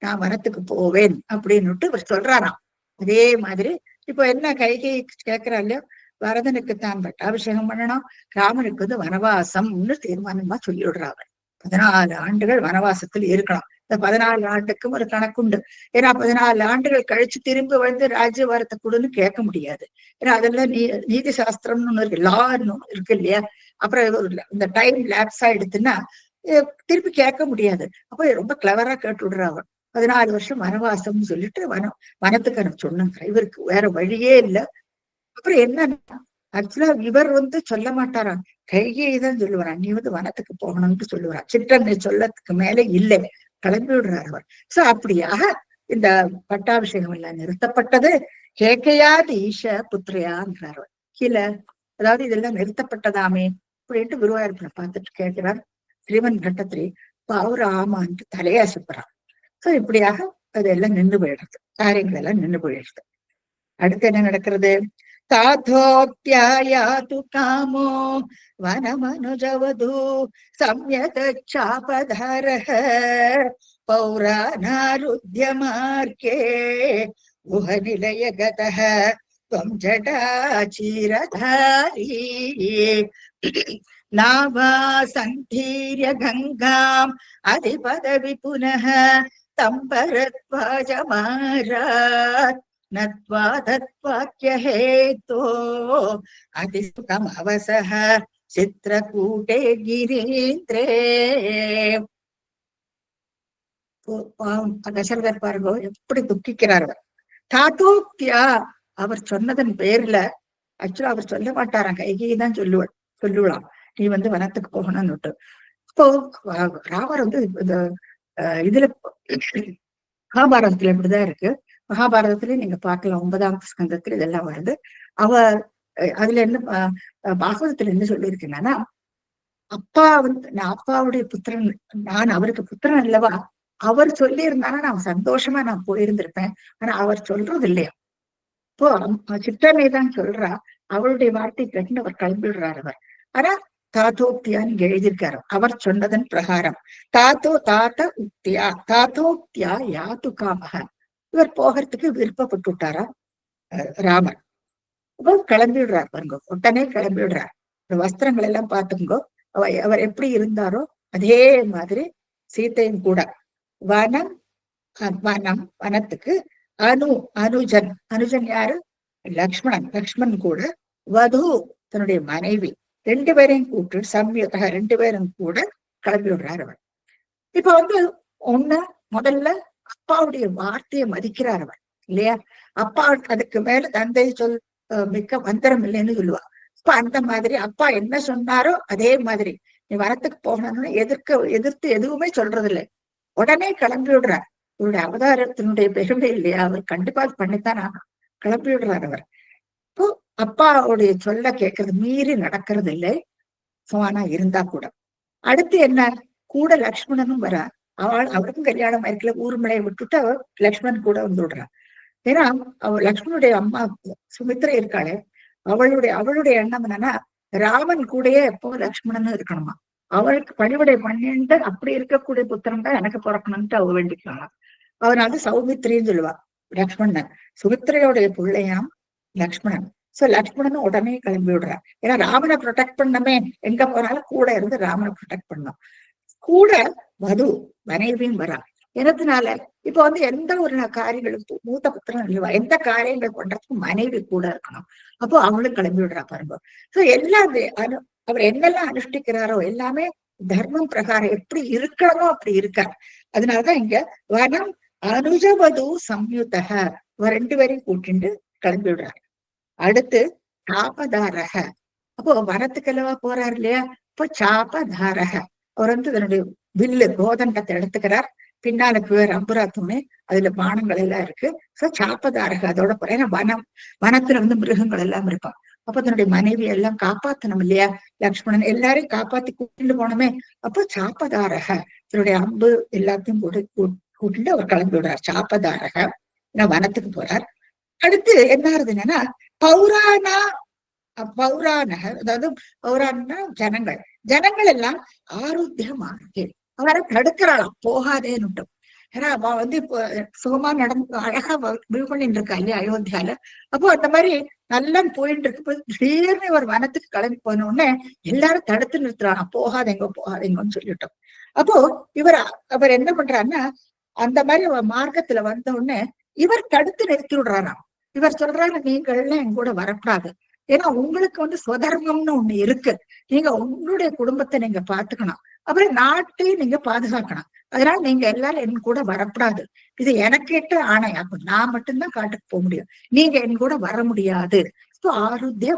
நான் வனத்துக்கு போவேன் அப்படின்னுட்டு அவர் சொல்றாராம். அதே மாதிரி இப்போ என்ன கைகை கேட்கிறா இல்லையோ, வரதனுக்கு தான் பட்டாபிஷேகம் பண்ணணும், ராமனுக்கு வந்து வனவாசம்னு தீர்மானமா சொல்லி விடுறாங்க. 14 ஆண்டுகள் வனவாசத்தில் இருக்கணும். இந்த 14 ஆண்டுக்கும் ஒரு கணக்குண்டு. ஏன்னா 14 ஆண்டுகள் கழிச்சு திரும்பி வந்து ராஜ்யபாரத்தை கொடுன்னு கேட்க முடியாது. ஏன்னா அதெல்லாம் நீதி சாஸ்திரம்னு ஒண்ணு இருக்கு, லான்னு இருக்கு இல்லையா? அப்புறம் இந்த டைம் லேப்ஸ் ஆயிடுச்சுன்னா திருப்பி கேட்க முடியாது. அப்ப ரொம்ப கிளவரா கேட்டு விடுறாங்க. 14 வருஷம் வனவாசம்னு சொல்லிட்டு வனத்துக்கு எனக்கு சொன்னாங்க. இவருக்கு வேற வழியே இல்லை. அப்புறம் என்னன்னா ஆக்சுவலா இவர் வந்து சொல்ல மாட்டாரா, கைகையை தான் சொல்லுவாரா, நீ வந்து வனத்துக்கு போகணும்னு சொல்லுவாரா. சிற்றன்னை சொல்லத்துக்கு மேல இல்லை, கிளம்பி விடுறார் அவர். சோ அப்படியாக இந்த பட்டாபிஷேகம் எல்லாம் நிறுத்தப்பட்டது. கேக்கையாது ஈஷ புத்திரையாங்கிறார் கீழே. அதாவது இதெல்லாம் நிறுத்தப்பட்டதாமே அப்படின்ட்டு குருவாயூரப்பனை பார்த்துட்டு கேட்கிறார் ஸ்ரீமன் கட்டத்திரி. அவரு ஆமான்ட்டு தலையாசப்படுறார். சோ இப்படியாக அதெல்லாம் நின்று போயிடுறது, காரியங்கள் எல்லாம் நின்று போயிடுறது. அடுத்து என்ன நடக்கிறது? தாத்தோப்யாயாது காமோ வனமனுஜவது சம்யதாபதரஹ பௌராணாருத்யமார்க்கே குஹநிலயகதஹ த்வம் ஜடாசீரதாரி நாவா சந்தீர்ய கங்காம் அதிபதவி புனः தம்பரத்வாஜமாராத் நத்வா தத்வாக்யஹேதோ அதிசுகம் அவசஹ சித்ரகூட்டே கிரீந்திரே. தசரதர் பாருங்க எப்படி துக்கிக்கிறார். தாத்தோக்தியா அவர் சொன்னதன் பேர்ல ஆக்சுவலா அவர் சொல்ல மாட்டாராம், கைகையை தான் சொல்லுவான் நீ வந்து வனத்துக்கு போகணும்னுட்டு. இப்போ ராமர் வந்து இதுல மகாபாரதத்துல இப்படிதான் இருக்கு. மகாபாரதத்துல நீங்க பார்க்கலாம், 9ஆம் ஸ்கந்தத்துல இதெல்லாம் வருது. அதுல என்ன பாகவதத்துல என்ன சொல்லியிருக்கேன்னா, அப்பா வந்து நான் அப்பாவுடைய புத்திரன், நான் அவருக்கு புத்திரன் அல்லவா, அவர் சொல்லி இருந்தானா நான் சந்தோஷமா நான் போயிருந்திருப்பேன். ஆனா அவர் சொல்றது இல்லையா. இப்போ சிற்றனை தான் சொல்றா, அவளுடைய வார்த்தை கேட்டு அவர் கிளம்பிடுறார் அவர். ஆனா தாத்தோக்தியான்னு எழுதியிருக்காரு. அவர் சொன்னதன் பிரகாரம் தாத்த உக்தியா தாத்தோக்தியா யாது காமக, இவர் போகிறதுக்கு விருப்பப்பட்டு விட்டாரா ராமர். கிளம்பி விடுறார் பாருங்க, உடனே கிளம்பி விடுறார். வஸ்திரங்கள் எல்லாம் பார்த்துங்கோ, அவர் எப்படி இருந்தாரோ அதே மாதிரி சீத்தையும் கூட வனத்துக்கு அனுஜன் யாரு? லக்ஷ்மணன் கூட வது தன்னுடைய மனைவி 2 பேரையும் கூட்டு சம்யுதா 2 பேரும் கூட கிளம்பி விடுறார் அவர். இப்ப வந்து முதல்ல அப்பாவுடைய வார்த்தையை மதிக்கிறார் அவர் இல்லையா? அப்பா அதுக்கு மேல தந்தை சொல் மிக்க மந்திரம் இல்லைன்னு சொல்லுவா. இப்ப அந்த மாதிரி அப்பா என்ன சொன்னாரோ அதே மாதிரி நீ வரத்துக்கு போகணும்னு எதிர்த்து எதுவுமே சொல்றது இல்லை, உடனே கிளம்பி விடுறார். இவருடைய அவதாரத்தினுடைய பெருமை இல்லையா, அவர் கண்டிப்பா பண்ணித்தான் கிளம்பி விடுறார் அவர். இப்போ அப்பாவுடைய சொல்ல கேட்கறது மீறி நடக்கிறது இல்லை, சமானா இருந்தா கூட. அடுத்து என்ன, கூட லக்ஷ்மணனும் வரா. அவருக்கும் கல்யாணம் ஆயிருக்கல, ஊர்மலையை விட்டுட்டு அவர் லக்ஷ்மணன் கூட வந்து விடுறான். ஏன்னா லக்ஷ்மணுடைய அம்மா சுமித்ரை இருக்காளே, அவளுடைய எண்ணம் என்னன்னா, ராமன் கூடயே எப்போ லக்ஷ்மணனும் இருக்கணுமா, அவளுக்கு பணிவிடை பண்ணிட்டு அப்படி இருக்கக்கூடிய புத்திரன் தான் எனக்கு பிறக்கணும்ட்டு அவ வேண்டிக்கலாம். அவனால சௌமித்ரின்னு சொல்லுவா லக்ஷ்மணன், சுமித்ரையோடைய பிள்ளையாம் லக்ஷ்மணன். சோ லக்ஷ்மணனும் உடனே கிளம்பி விடுறான். ஏன்னா ராமனை ப்ரொடெக்ட் பண்ணமே, எங்க போனாலும் கூட இருந்து ராமனை ப்ரொடெக்ட் பண்ணும். கூட வது மனைவியும் வரா. எனத்தினால இப்ப வந்து எந்த ஒரு காரியங்களுக்கு மூத்த புத்திரன் இல்லவா, எந்த காரியங்கள் பண்றதுக்கு மனைவி கூட இருக்கணும். அப்போ அவங்களும் கிளம்பி விடுறா பாருங்க. சோ எல்லாமே அவர் என்னெல்லாம் அனுஷ்டிக்கிறாரோ எல்லாமே தர்மம் பிரகாரம் எப்படி இருக்கணுமோ அப்படி இருக்கார். அதனாலதான் இங்க வனம் அனுஜவது சம்யுதக 2 பேரையும் கூட்டிட்டு கிளம்பி விடுறாரு. அடுத்து சாபதாரக. அப்போ வனத்துக்கெல்லவா போறாரு இல்லையா, இப்போ சாபதாரக. அவர் வந்து தன்னுடைய வில்லு கோதண்டத்தை எடுத்துக்கிறார், பின்னாலுக்கு வேற அம்புரா துணி, அதுல பானங்கள் எல்லாம் இருக்கு. சோ சாப்பதாரக அதோட போற. ஏன்னா வனத்துல வந்து மிருகங்கள் எல்லாம் இருப்பான். அப்ப தன்னுடைய மனைவி எல்லாம் காப்பாத்தணும் இல்லையா, லக்ஷ்மணன் எல்லாரையும் காப்பாத்தி கூட்டிட்டு போனோமே. அப்போ சாப்பதாரக தன்னுடைய அம்பு எல்லாத்தையும் கூட்டிட்டு அவர் கிளம்பி விடுறார். சாப்பதாரக வனத்துக்கு போறார். அடுத்து என்ன ஆகுது என்னன்னா, பௌராணா பௌராணக, அதாவது பௌராணா ஜனங்கள், ஜனங்கள் எல்லாம் ஆரோக்கியமாக அவரை தடுக்கிறாளாம், போகாதேன்னு. ஏன்னா அவ வந்து இப்போ சுகமா நடந்து அழகா வியூ பண்ணிட்டு இருக்கா இல்லையா அயோத்தியால. அப்போ அந்த மாதிரி நல்லா போயிட்டு இருக்கு. திடீர்னு ஒரு வனத்துக்கு கிளம்பி போன உடனே எல்லாரும் தடுத்து நிறுத்துறாங்க, போகாதேங்க போகாதேங்கன்னு சொல்லிட்டோம். அப்போ அவர் என்ன பண்றாருன்னா, அந்த மாதிரி மார்க்கத்துல வந்த உடனே இவர் தடுத்து நிறுத்தி விடுறாராம். இவர் சொல்றாரு, நீங்கள் எல்லாம் என் கூட வரக்கூடாது. ஏன்னா உங்களுக்கு வந்து சுதர்மம்னு ஒண்ணு இருக்கு. நீங்க உங்களுடைய குடும்பத்தை நீங்க பாத்துக்கணும், அப்புறம் நாட்டையும் நீங்க பாதுகாக்கணும். அதனால நீங்க எல்லாரும் என் கூட வரக்கூடாது. இது எனக்கேட்ட ஆணையாகும். நான் மட்டும்தான் காட்டுக்கு போக முடியும், நீங்க என் கூட வர முடியாது. ஆருத்திய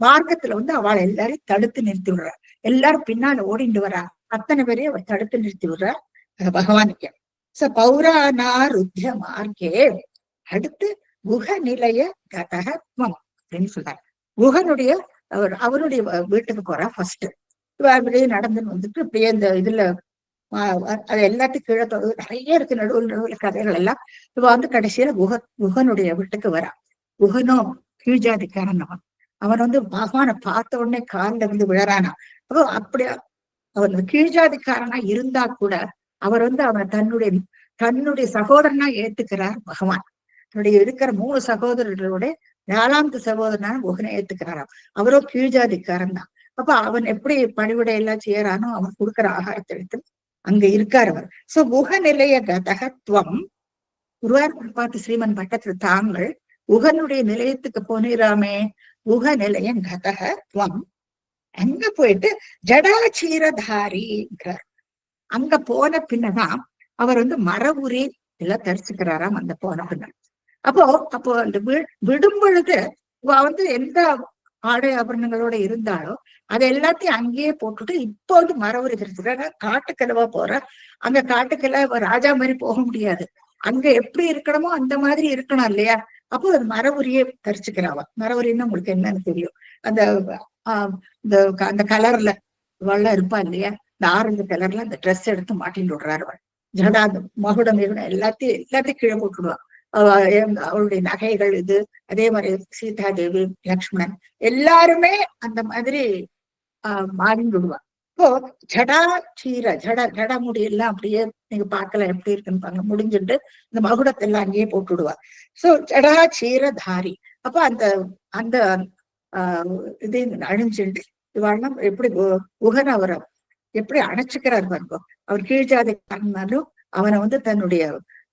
மார்க்கத்துல வந்து அவளை எல்லாரையும் தடுத்து நிறுத்தி விடுறார். எல்லாரும் பின்னால ஓடிண்டு வரா, அத்தனை பேரையும் அவர் தடுத்து நிறுத்தி விடுறார் பகவானுக்கு. பௌராணாருத்திய மார்க்கே. அடுத்து குஹ நிலைய கதகத்வம் அப்படின்னு சொல்றாரு. குஹனுடைய அவருடைய வீட்டுக்கு போறா ஃபர்ஸ்ட். அப்படியே நடந்துன்னு வந்துட்டு அப்படியே இந்த இதுல அது எல்லாத்தையும் கீழே நிறைய இருக்கு, நடுவில் கதைகள் எல்லாம். இவ வந்து கடைசியில குஹனுடைய வீட்டுக்கு வரா. குஹனோ கீழ்ஜாதிக்காரன். அவன் வந்து பகவானை பார்த்த உடனே காலில் வந்து விழறானா. அப்போ அப்படியா அவன் கீழ்ஜாதிக்காரனா இருந்தா கூட அவர் வந்து அவனை தன்னுடைய சகோதரனா ஏத்துக்கிறார் பகவான். தன்னுடைய இருக்கிற 3 சகோதரர்களோட 4வது சகோதரனான குஹனை ஏத்துக்கிறாராம். அவரோ கீழ்ஜாதிக்காரன் தான். அப்ப அவன் எப்படி பணிவிடை எல்லாம் செய்யறானோ அவன் கொடுக்குற ஆகாரத்தை எடுத்து அங்க இருக்கார் அவர். சோ குஹ நிலைய கதகத்துவம். குருவார் பார்த்து ஸ்ரீமன் பட்டத்துல தாங்கள் குஹனுடைய நிலையத்துக்கு போனிராமே. குஹ நிலையம் கதகத்துவம். அங்க போயிட்டு ஜடாச்சீரதாரிங்கிறார். அங்க போன பின்னதான் அவர் வந்து மரபுரி எல்லாம் தரிச்சுக்கிறாராம். அந்த போன பின்ன அப்போ அந்த விடும் பொழுது வந்து எந்த ஆடை ஆபரணங்களோட இருந்தாலும் அதை எல்லாத்தையும் அங்கேயே போட்டுட்டு இப்போ வந்து மரபுரி தரிச்சுக்கிறாங்க. காட்டுக்கெலவா போற, அங்க காட்டுக்கெல்லாம் ராஜா மாதிரி போக முடியாது, அங்க எப்படி இருக்கணுமோ அந்த மாதிரி இருக்கணும் இல்லையா. அப்போ அது மரபுரியே தரிச்சுக்கிறாவா. மரபுரின்னு உங்களுக்கு என்னன்னு தெரியும், அந்த அந்த கலர்ல வெள்ளம் இருப்பா இல்லையா, இந்த ஆரஞ்சு கலர்ல அந்த ட்ரெஸ் எடுத்து மாட்டின்னு விடுறாரு. ஜடா மகுடம் எல்லாத்தையும் கீழே போட்டுடுவான். அவளுடைய நகைகள் இது, அதே மாதிரி சீதா தேவி லக்ஷ்மணன் எல்லாருமே அந்த மாதிரி மாறிண்டு விடுவான். இப்போ ஜடா சீர ஜட முடியெல்லாம் அப்படியே நீங்க பார்க்கல எப்படி இருக்குன்னு பாருங்க, முடிஞ்சுட்டு இந்த மகுடத்தை எல்லாம் அங்கேயே போட்டு விடுவா. சோ ஜடா சீரதாரி. அப்ப அந்த அந்த இது அழிஞ்சுட்டு இவாள்லாம் எப்படி குஹன் அவரை எப்படி அணைச்சுக்கிறார் பாருங்க. அவர் கீழ்ஜாதிக்காரனாலும் அவனை வந்து தன்னுடைய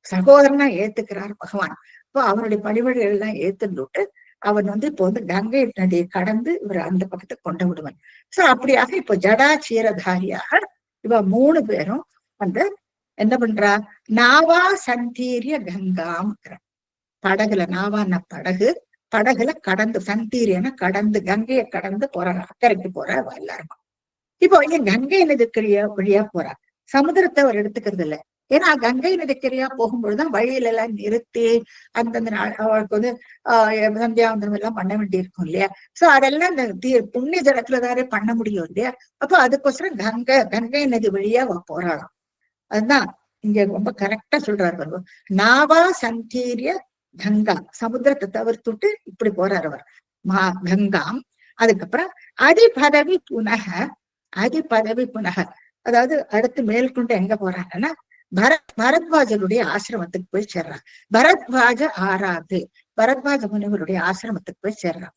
சகோதரனா ஏத்துக்கிறார் பகவான். இப்போ அவனுடைய பணிவடைகள் எல்லாம் ஏத்துட்டு அவன் வந்து இப்போ வந்து கங்கை நதியை கடந்து இவர் அந்த பக்கத்துக்கு கொண்டு விடுவன். சோ அப்படியாக இப்போ ஜடா சீரதாரியாக இவ 3 பேரும் வந்து என்ன பண்றா, நாவா சந்தீரிய கங்காம். படகுல, நாவான படகுல கடந்து, சந்தீரியன கடந்து, கங்கையை கடந்து போறாங்க, அக்கறைக்கு போற எல்லாருமா. இப்போ இங்க கங்கை நதிக்கரையா வழியா போறா, சமுதிரத்தை அவர் எடுத்துக்கிறது இல்லை. ஏன்னா கங்கை நதிக்கரையா போகும்பொழுதுதான் வழியில எல்லாம் நிறுத்தி அந்தந்த அவளுக்கு வந்து சந்தியாவந்தனம் எல்லாம் பண்ண வேண்டி இருக்கும் இல்லையா. சோ அதெல்லாம் இந்த புண்ணிய ஜலத்துலதானே பண்ண முடியும் இல்லையா. அப்போ அதுக்கோசரம் கங்கை நதி வழியா போறாளாம். அதுதான் இங்க ரொம்ப கரெக்டா சொல்றாரு. நாவா சந்தீரிய கங்கா, சமுத்திரத்தை தவிர்த்துட்டு இப்படி போறாரு அவர். கங்காம். அதுக்கப்புறம் அதிபதவி புனக, அதாவது அடுத்து மேற்கொண்டு எங்க போறாங்கன்னா பரத்வாஜனுடைய ஆசிரமத்துக்கு போய் சேர்றான். பரத்வாஜ பரத்வாஜ முனிவருடைய ஆசிரமத்துக்கு போய் சேர்றான்.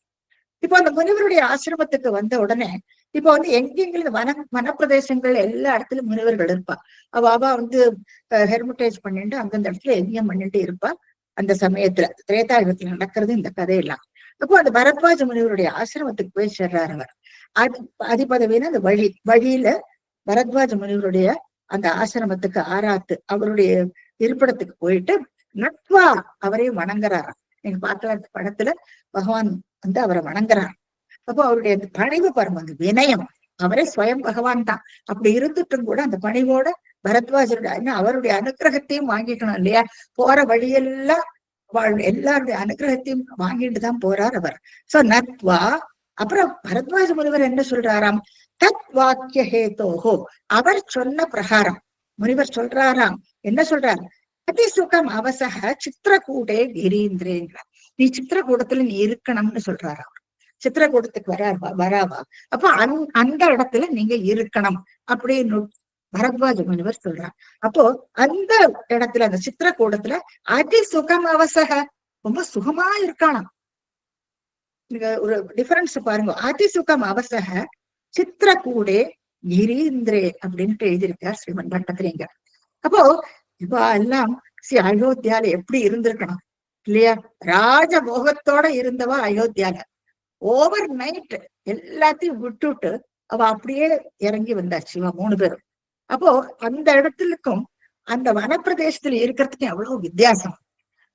இப்போ அந்த முனிவருடைய ஆசிரமத்துக்கு வந்த உடனே இப்ப வந்து எங்கெങ്കിലും வனப்பிரதேசங்கள் எல்லா இடத்துலயும் முனிவர்கள் இருப்பா. அவ வந்து ஹெர்மிட்டேஜ் பண்ணிட்டு அந்தந்த இடத்துல யஜ்ஞம் பண்ணிட்டு இருப்பா. அந்த சமயத்துல திரேதாயுகத்துல நடக்கிறது இந்த கதையெல்லாம். அப்போ அந்த பரத்வாஜ முனிவருடைய ஆசிரமத்துக்கு போய் சேர்றாரு அவர். அதிபதவின்னு அந்த வழியில பரத்வாஜ முனிவருடைய அந்த ஆசிரமத்துக்கு ஆராத்து அவருடைய இருப்பிடத்துக்கு போயிட்டு நட்வா அவரையும் வணங்குறாராம். நீங்க பார்க்கலாம் படத்துல பகவான் வந்து அவரை வணங்குறார். அப்போ அவருடைய அந்த பணிவு பாருங்க, அந்த வினயம், அவரே ஸ்வயம் பகவான் தான். அப்படி இருந்துட்டும் கூட அந்த பணிவோட பரத்வாஜருடைய அவருடைய அனுகிரகத்தையும் வாங்கிக்கணும் இல்லையா? போற வழியெல்லாம் எல்லாருடைய அனுகிரகத்தையும் வாங்கிட்டு தான் போறார் அவர். சோ நத்வா, அப்புறம் பரத்வாஜ முனிவர் என்ன சொல்றாராம்? தத் வாக்கிய ஹேதோஹோ, அவர் சொன்ன பிரகாரம் முனிவர் சொல்றாராம். என்ன சொல்றார்? அதிசுகம் அவசக சித்திரக்கூடே கிரீந்திரேங்கிறார். நீ சித்திரக்கூடத்துல நீ இருக்கணும்னு சொல்றாராம். சித்திரக்கூடத்துக்கு வராவா? அப்ப அந்த இடத்துல நீங்க இருக்கணும் அப்படின்னு பரத்வாஜ முனிவர் சொல்றார். அப்போ அந்த இடத்துல, அந்த சித்திரக்கூடத்துல அதி சுகம் அவசக, ரொம்ப சுகமா இருக்கலாம். நீங்க ஒரு டிஃபரன்ஸ் பாருங்க. அதி சுகம் அவசக சித்திரக்கூடே கிரீந்திரே அப்படின்ட்டு எழுதியிருக்கார் ஸ்ரீமன் பட்டத்திரிங்க. அப்போ இப்ப எல்லாம் அயோத்தியால எப்படி இருந்திருக்கணும் இல்லையா? ராஜபோகத்தோட இருந்தவா அயோத்தியால. ஓவர் நைட் எல்லாத்தையும் விட்டுட்டு அவ அப்படியே இறங்கி வந்தாச்சு இவ 3 பேரும். அப்போ அந்த இடத்துக்கும் அந்த வனப்பிரதேசத்துல இருக்கிறதுக்கு எவ்வளவு வித்தியாசம்.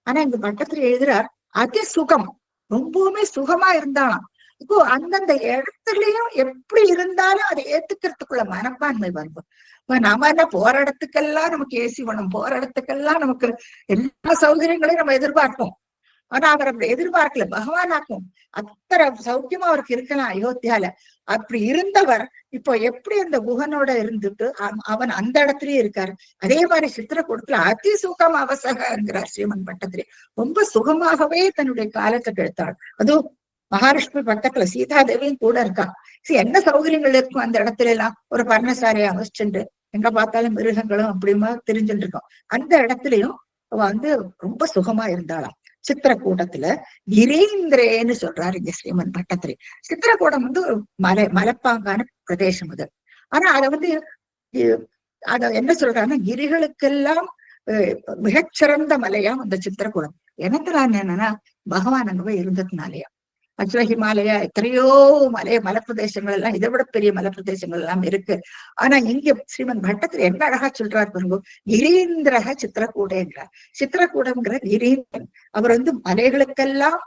ஆனா இந்த பட்டத்துல எழுதுறார் அதி சுகம், ரொம்பவுமே சுகமா இருந்தாலும். இப்போ அந்தந்த இடத்துலயும் எப்படி இருந்தாலும் அதை ஏத்துக்கிறதுக்குள்ள மனப்பான்மை வரும். இப்ப நாம என்ன போற இடத்துக்கெல்லாம் நமக்கு ஏசி வேணும், போற இடத்துக்கெல்லாம் நமக்கு எல்லா சௌகரியங்களையும் நம்ம எதிர்பார்ப்போம். ஆனா அவர் அப்படி எதிர்பார்க்கல. பகவானாக்கும் அத்தனை சௌக்கியமா அவருக்கு இருக்கலாம் அயோத்தியால. அப்படி இருந்தவர் இப்போ எப்படி அந்த குகனோட இருந்துட்டு அவன் அந்த இடத்துலயே இருக்காரு. அதே மாதிரி சித்திரக்கூடத்துல அதி சுகம் அவசகங்கிறார் ஸ்ரீமன் பட்டத்திரி. ரொம்ப சுகமாகவே தன்னுடைய காலத்தை கெடுத்தாள். அதுவும் மகாலட்சுமி பக்கத்துல சீதாதேவியும் கூட இருக்கா. என்ன சௌகரியங்கள் இருக்கும் அந்த இடத்துல எல்லாம்? ஒரு பர்ணசாலையை அமைச்சுட்டு எங்க பார்த்தாலும் மிருகங்களும் அப்படியுமா தெரிஞ்சுட்டு இருக்கோம். அந்த இடத்துலயும் அவ வந்து ரொம்ப சுகமா இருந்தாளாம். சித்திரக்கூடத்துல கிரீந்திரேன்னு சொல்றாரு இங்க ஸ்ரீமன் பட்டத்திரி. சித்திரக்கூடம் வந்து ஒரு மலைப்பாங்கான பிரதேசம் அது. ஆனா அத வந்து அத என்ன சொல்றாருன்னா, கிரிகளுக்கெல்லாம் மிகச்சிறந்த மலையாம் அந்த சித்திரக்கூடம். எனக்கு என்னன்னா பகவான் அங்க போய் இருந்ததுனாலயா. ஆக்சுவலா ஹிமாலயா எத்தனையோ மலைப்பிரதேசங்கள் எல்லாம், இதை விட பெரிய மலைப்பிரதேசங்கள் எல்லாம் இருக்கு. ஆனா இங்க ஸ்ரீமன் பட்டத்துல என்ன அழகா சொல்றாரு பாருங்க, கிரீந்திரக சித்திரக்கூடங்கிறார். சித்திரக்கூடங்கிற கிரீந்திரன், அவர் வந்து மலைகளுக்கெல்லாம்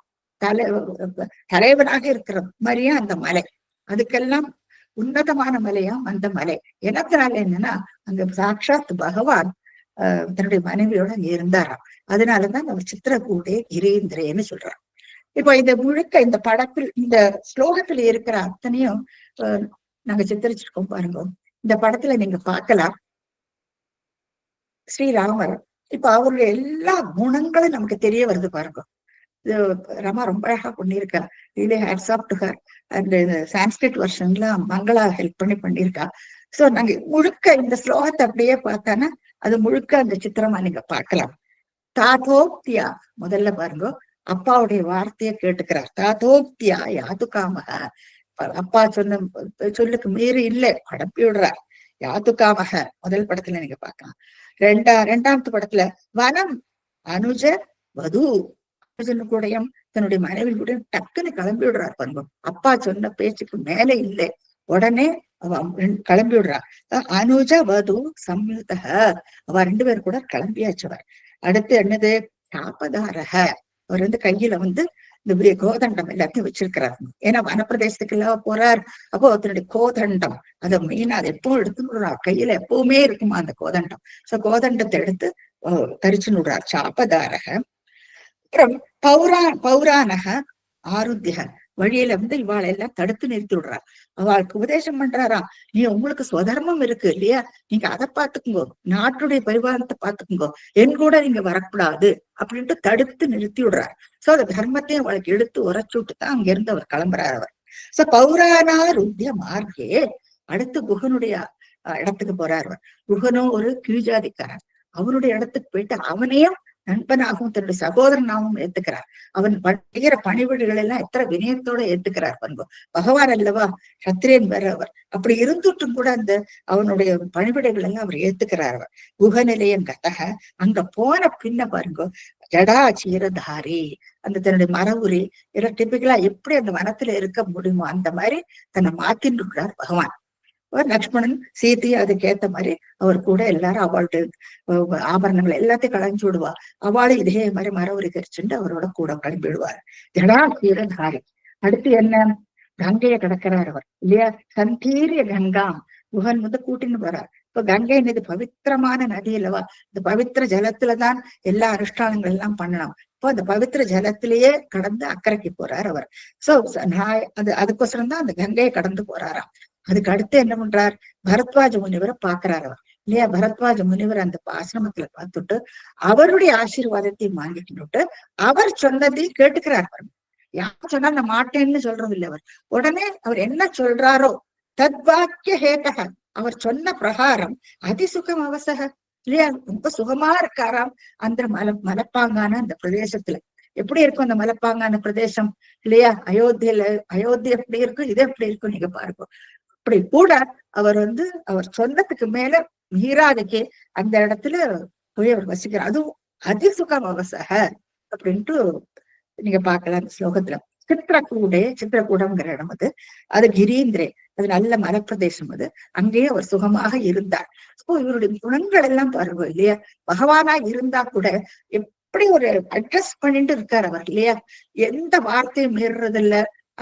தலைவனாக இருக்கிற மாதிரியா அந்த மலை, அதுக்கெல்லாம் உன்னதமான மலையாம் அந்த மலை. எனக்குனால என்னன்னா அங்க சாட்சாத் பகவான் தன்னுடைய மனைவியோட அங்க இருந்தாராம். அதனாலதான் நம்ம சித்திரக்கூடே கிரீந்திரேன்னு சொல்றார். இப்ப இந்த முழுக்க இந்த படத்தில் இந்த ஸ்லோகத்துல இருக்கிற அத்தனையும் நாங்க சித்தரிச்சிருக்கோம் பாருங்க. இந்த படத்துல நீங்க பார்க்கலாம் ஸ்ரீராமர். இப்ப அவருடைய எல்லா குணங்களும் நமக்கு தெரிய வருது பாருங்க. இது ரமா ரொம்ப அழகா பண்ணியிருக்கா. Really hats off to her. அந்த சான்ஸ்கிரிட் வெர்ஷன்ல மங்களா ஹெல்ப் பண்ணியிருக்கா. சோ நாங்க முழுக்க இந்த ஸ்லோகத்தை அப்படியே பார்த்தானா அது முழுக்க அந்த சித்திரமா நீங்க பார்க்கலாம். தாதோக்தியா, முதல்ல பாருங்க, அப்பாவுடைய வார்த்தையை கேட்டுக்கிறார். தாதோக்தியா யாதுகாமக, அப்பா சொன்ன சொல்லுக்கு மீறி இல்லை, அடப்பி விடுறார். யாதுகாமக முதல் படத்துல நீங்க பார்க்கலாம். ரெண்டாவது படத்துல வனம் அனுஜ வது, அனுஜனு கூடயும் தன்னுடைய மனைவி கூட டக்குன்னு கிளம்பி விடுறார் பாருங்க. அப்பா சொன்ன பேச்சுக்கு மேல இல்லை, உடனே அவ கிளம்பி விடுறா. அனுஜ வது சம்யுதக, அவ 2 பேர் கூட கிளம்பியாச்சவர். அடுத்து என்னது? சாபதாரக, அவர் வந்து கையில வந்து இந்த கோதண்டம் எல்லாத்தையும் வச்சிருக்கிறார். ஏன்னா வனப்பிரதேசத்துக்கு எல்லாம் போறார். அப்போ அதனுடைய கோதண்டம் அதை மெயினா அதை எப்பவும் எடுத்துன்னு கையில எப்பவுமே இருக்குமா அந்த கோதண்டம். சோ கோதண்டத்தை எடுத்து தரிச்சு விடுறார். சாபதாரக. அப்புறம் பௌராணக ஆருத்திய, வழியில வந்து இவாளை எல்லாம் தடுத்து நிறுத்தி விடுறார். அவளுக்கு உபதேசம் பண்றாராம். நீ உங்களுக்கு சுதர்மம் இருக்கு இல்லையா, நீங்க அதை பாத்துக்குங்கோ, நாட்டுடைய பரிவாரத்தை பாத்துக்குங்கோ, என் கூட நீங்க வரக்கூடாது அப்படின்ட்டு தடுத்து நிறுத்தி விடுறார். சோ அந்த தர்மத்தையும் அவளுக்கு எடுத்து உரைச்சு விட்டு தான் அங்க இருந்து அவர் கிளம்புறார். அவர் சோ பௌராணாருத்திய மார்க்கே அடுத்து குகனுடைய இடத்துக்கு போறார். குகனும் ஒரு கீழ்ஜாதிக்காரன். அவனுடைய இடத்துக்கு போயிட்டு அவனையும் நண்பனாகவும் தன்னுடைய சகோதரனாகவும் ஏத்துக்கிறார். அவன் பண்ணுகிற பணிவிடைகள் எல்லாம் எத்தனை வினயத்தோட ஏத்துக்கிறார் பாருங்க. பகவான் அல்லவா, சத்திரியன் வேற அவர். அப்படி இருந்துட்டும் கூட அந்த அவனுடைய பணிவிடைகள் எல்லாம் அவர் ஏத்துக்கிறார். அவர் குகநிலையம் கதக, அங்க போன பின்ன பாருங்க, ஜடா சீரதாரி, அந்த தன்னுடைய மரவுரி எல்லாம் டிபிக்கலா எப்படி அந்த வனத்துல இருக்க முடியுமோ அந்த மாதிரி தன்னை மாத்தின்னு இருக்கிறார் பகவான். லக்ஷ்மணன் சீத்தையும் அதுக்கு ஏத்த மாதிரி அவர் கூட எல்லாரும் அவளுடைய ஆபரணங்கள் எல்லாத்தையும் களைஞ்சு விடுவா. அவளும் இதே மாதிரி மரவுரி கரிச்சுட்டு அவரோட கூட கிளம்பி விடுவார். ஜடா சீரதாரி, அடுத்து என்ன, கங்கையை கடக்கிறார் அவர் இல்லையா. சந்தீரிய கங்கா, குகன் வந்து கூட்டின்னு போறார். இப்ப கங்கை நதி பவித்திரமான நதி அல்லவா, இந்த பவித்திர ஜலத்துலதான் எல்லா அனுஷ்டானங்கள் எல்லாம் பண்ணலாம். இப்போ அந்த பவித்திர ஜலத்திலேயே கடந்து அக்கறைக்கு போறார் அவர். சோ அதுக்கோசரம் தான் அந்த கங்கையை கடந்து போறாராம். அதுக்கு அடுத்து என்ன பண்றார், பரத்வாஜ முனிவரை பாக்குறாரு அவர் இல்லையா. பரத்வாஜ முனிவர் அந்த ஆசிரமத்துல பார்த்துட்டு அவருடைய ஆசீர்வாதத்தையும் வாங்கிட்டு அவர் சொன்னதையும் கேட்டுக்கிறார். யார் சொன்னா அந்த மாட்டேன்னு சொல்றது இல்லை அவர். உடனே அவர் என்ன சொல்றாரோ தத்வாக்கிய ஹேதக, அவர் சொன்ன பிரகாரம் அதிசுகம் அவசக இல்லையா, ரொம்ப சுகமா இருக்காராம் அந்த மலைப்பாங்கான அந்த பிரதேசத்துல. எப்படி இருக்கும் அந்த மலைப்பாங்கான பிரதேசம் இல்லையா, அயோத்தி எப்படி இருக்கும், இது எப்படி இருக்கும் நீங்க பாருங்க. அப்படி கூட அவர் வந்து அவர் சொன்னதுக்கு மேல மீறாதுக்கே அந்த இடத்துல போய் அவர் வசிக்கிறார். அதுவும் அதிசுகம் அவசக அப்படின்ட்டு நீங்க பார்க்கலாம் அந்த ஸ்லோகத்துல. சித்திரக்கூடம்ங்கிற இடம் அது, அது கிரீந்திரே, அது நல்ல மலைப்பிரதேசம் அது. அங்கேயே அவர் சுகமாக இருந்தார். இவருடைய குணங்கள் எல்லாம் பாருங்க இல்லையா, பகவானா இருந்தா கூட எப்படி ஒரு அட்ரஸ் பண்ணிட்டு இருக்காரு அவர் இல்லையா. எந்த வார்த்தையும் மீறுறதில்ல,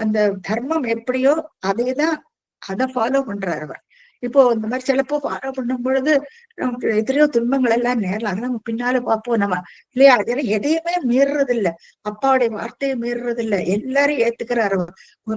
அந்த தர்மம் எப்படியோ அதேதான், அதை ஃபாலோ பண்றாரு அவர். இப்போ இந்த மாதிரி சிலப்போ ஃபாலோ பண்ணும் பொழுது நமக்கு எத்தனையோ துன்பங்கள் எல்லாம் நேரலாம், அதெல்லாம் நம்ம பின்னால பார்ப்போம் நம்ம இல்லையா. அதெல்லாம் எதையுமே மீறுறது இல்லை, அப்பாவுடைய வார்த்தையை மீறுறது இல்லை, எல்லாரையும் ஏத்துக்கிறாரு.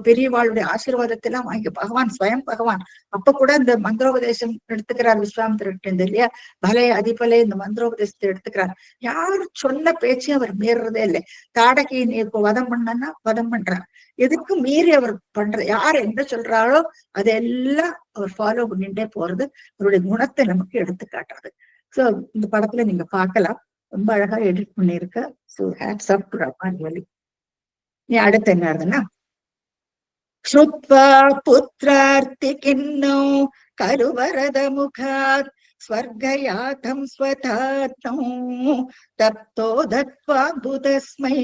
பெரியவாளுடைய ஆசீர்வாதத்தை எல்லாம் வாங்கி பகவான் ஸ்வயம் பகவான் அப்ப கூட இந்த மந்திரோபதேசம் எடுத்துக்கிறார் விஸ்வாமித்திரன் இல்லையா. பலே அதிபலே இந்த மந்திரோபதேசத்தை எடுத்துக்கிறார். யாரும் சொன்ன பேச்சையும் அவர் மீறுறதே இல்லை. தாடகை நீ இப்போ வதம் பண்ணனா வதம் பண்றார், எதுக்கும் மீறி அவர் பண்றது, யார் என்ன சொல்றாரோ அதெல்லாம் அவர் ஃபாலோ பண்ணிட்டே போறது அவருடைய குணத்தை நமக்கு எடுத்து காட்டுறது. சோ இந்த படத்துல நீங்க பார்க்கலாம், ரொம்ப அழகா எடிட் பண்ணிருக்க. So hats off to Raman. நீ அடுத்து என்ன ஆகுதுன்னா, ஸ்ருத்வா புத்ரார்த்தி கிண்ணோ கருவரத முகாத் ஸ்வர்கயாதம் ஸ்வதாத்மோ தப்தோ தத்வாபுதஸ்மை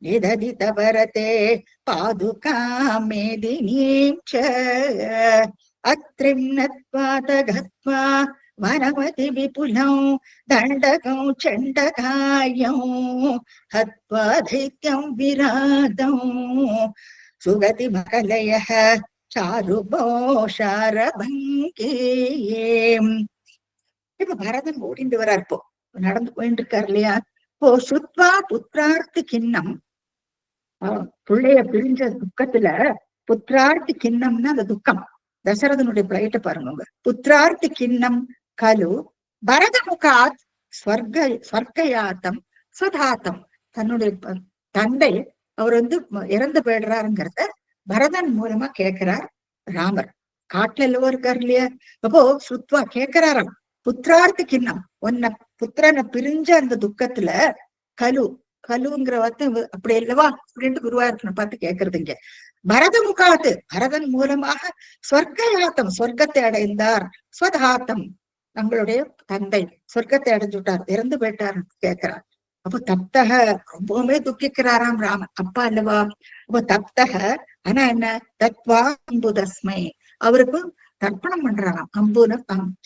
நிததித வரதே பாதுகாம் மேதினீம் ச அத்ரிம் நத்வாத கத்வா வனமதி விபுலம் தண்டகம் சண்டகாயம் ஹத்வா தைத்யம் விராதம் சுகதி மகலய சாருபோஷாரபங்கே. இப்ப பரதன் ஓடிண்டு வரார், இப்போ நடந்து போயிட்டு இருக்காரு இல்லையா. இப்போ சுத்வா புத்திரார்த்தி கிண்ணம், பிள்ளைய பிரிஞ்ச துக்கத்துல புத்திரார்த்தி கிண்ணம்னா அந்த துக்கம், தசரதனுடைய பிளைட்ட பாருங்க. புத்திரார்த்தி கிண்ணம் கலு பரத முகாத் ஸ்வர்கயாத்தம் சுதாத்தம், தன்னுடைய தந்தை அவர் வந்து இறந்து போயிடுறாருங்கிறத பரதன் மூலமா கேட்கிறார் ராமர். காட்டுல எல்லவோ இருக்காரு இல்லையா. அப்போ சுத்வா கேட்கிறாராம், புத்திரார்த்தி கிண்ணம், உன்னை புத்திரனை பிரிஞ்ச அந்த துக்கத்துல கலுங்கிற வார்த்தை அப்படி இல்லவா அப்படின்ட்டு குருவாயூரப்பனை பார்த்து கேட்கறதுங்க. பரத முகாத்து, பரதன் மூலமாக ஸ்வர்கயாத்தம், சொர்க்கத்தை அடைந்தார். ஸ்வதாத்தம், தங்களுடைய தந்தை சொர்க்கத்தை அடைஞ்சுட்டார், இறந்து போயிட்டார் கேட்கிறார். அப்போ தப்தக, ரொம்பவுமே துக்கிக்கிறாராம் ராமன், அப்பா அல்லவா. அப்போ தப்தக ஆனா என்ன, தத்வா அம்புதஸ்மை, அவருக்கு தர்ப்பணம் பண்றாராம். அம்புன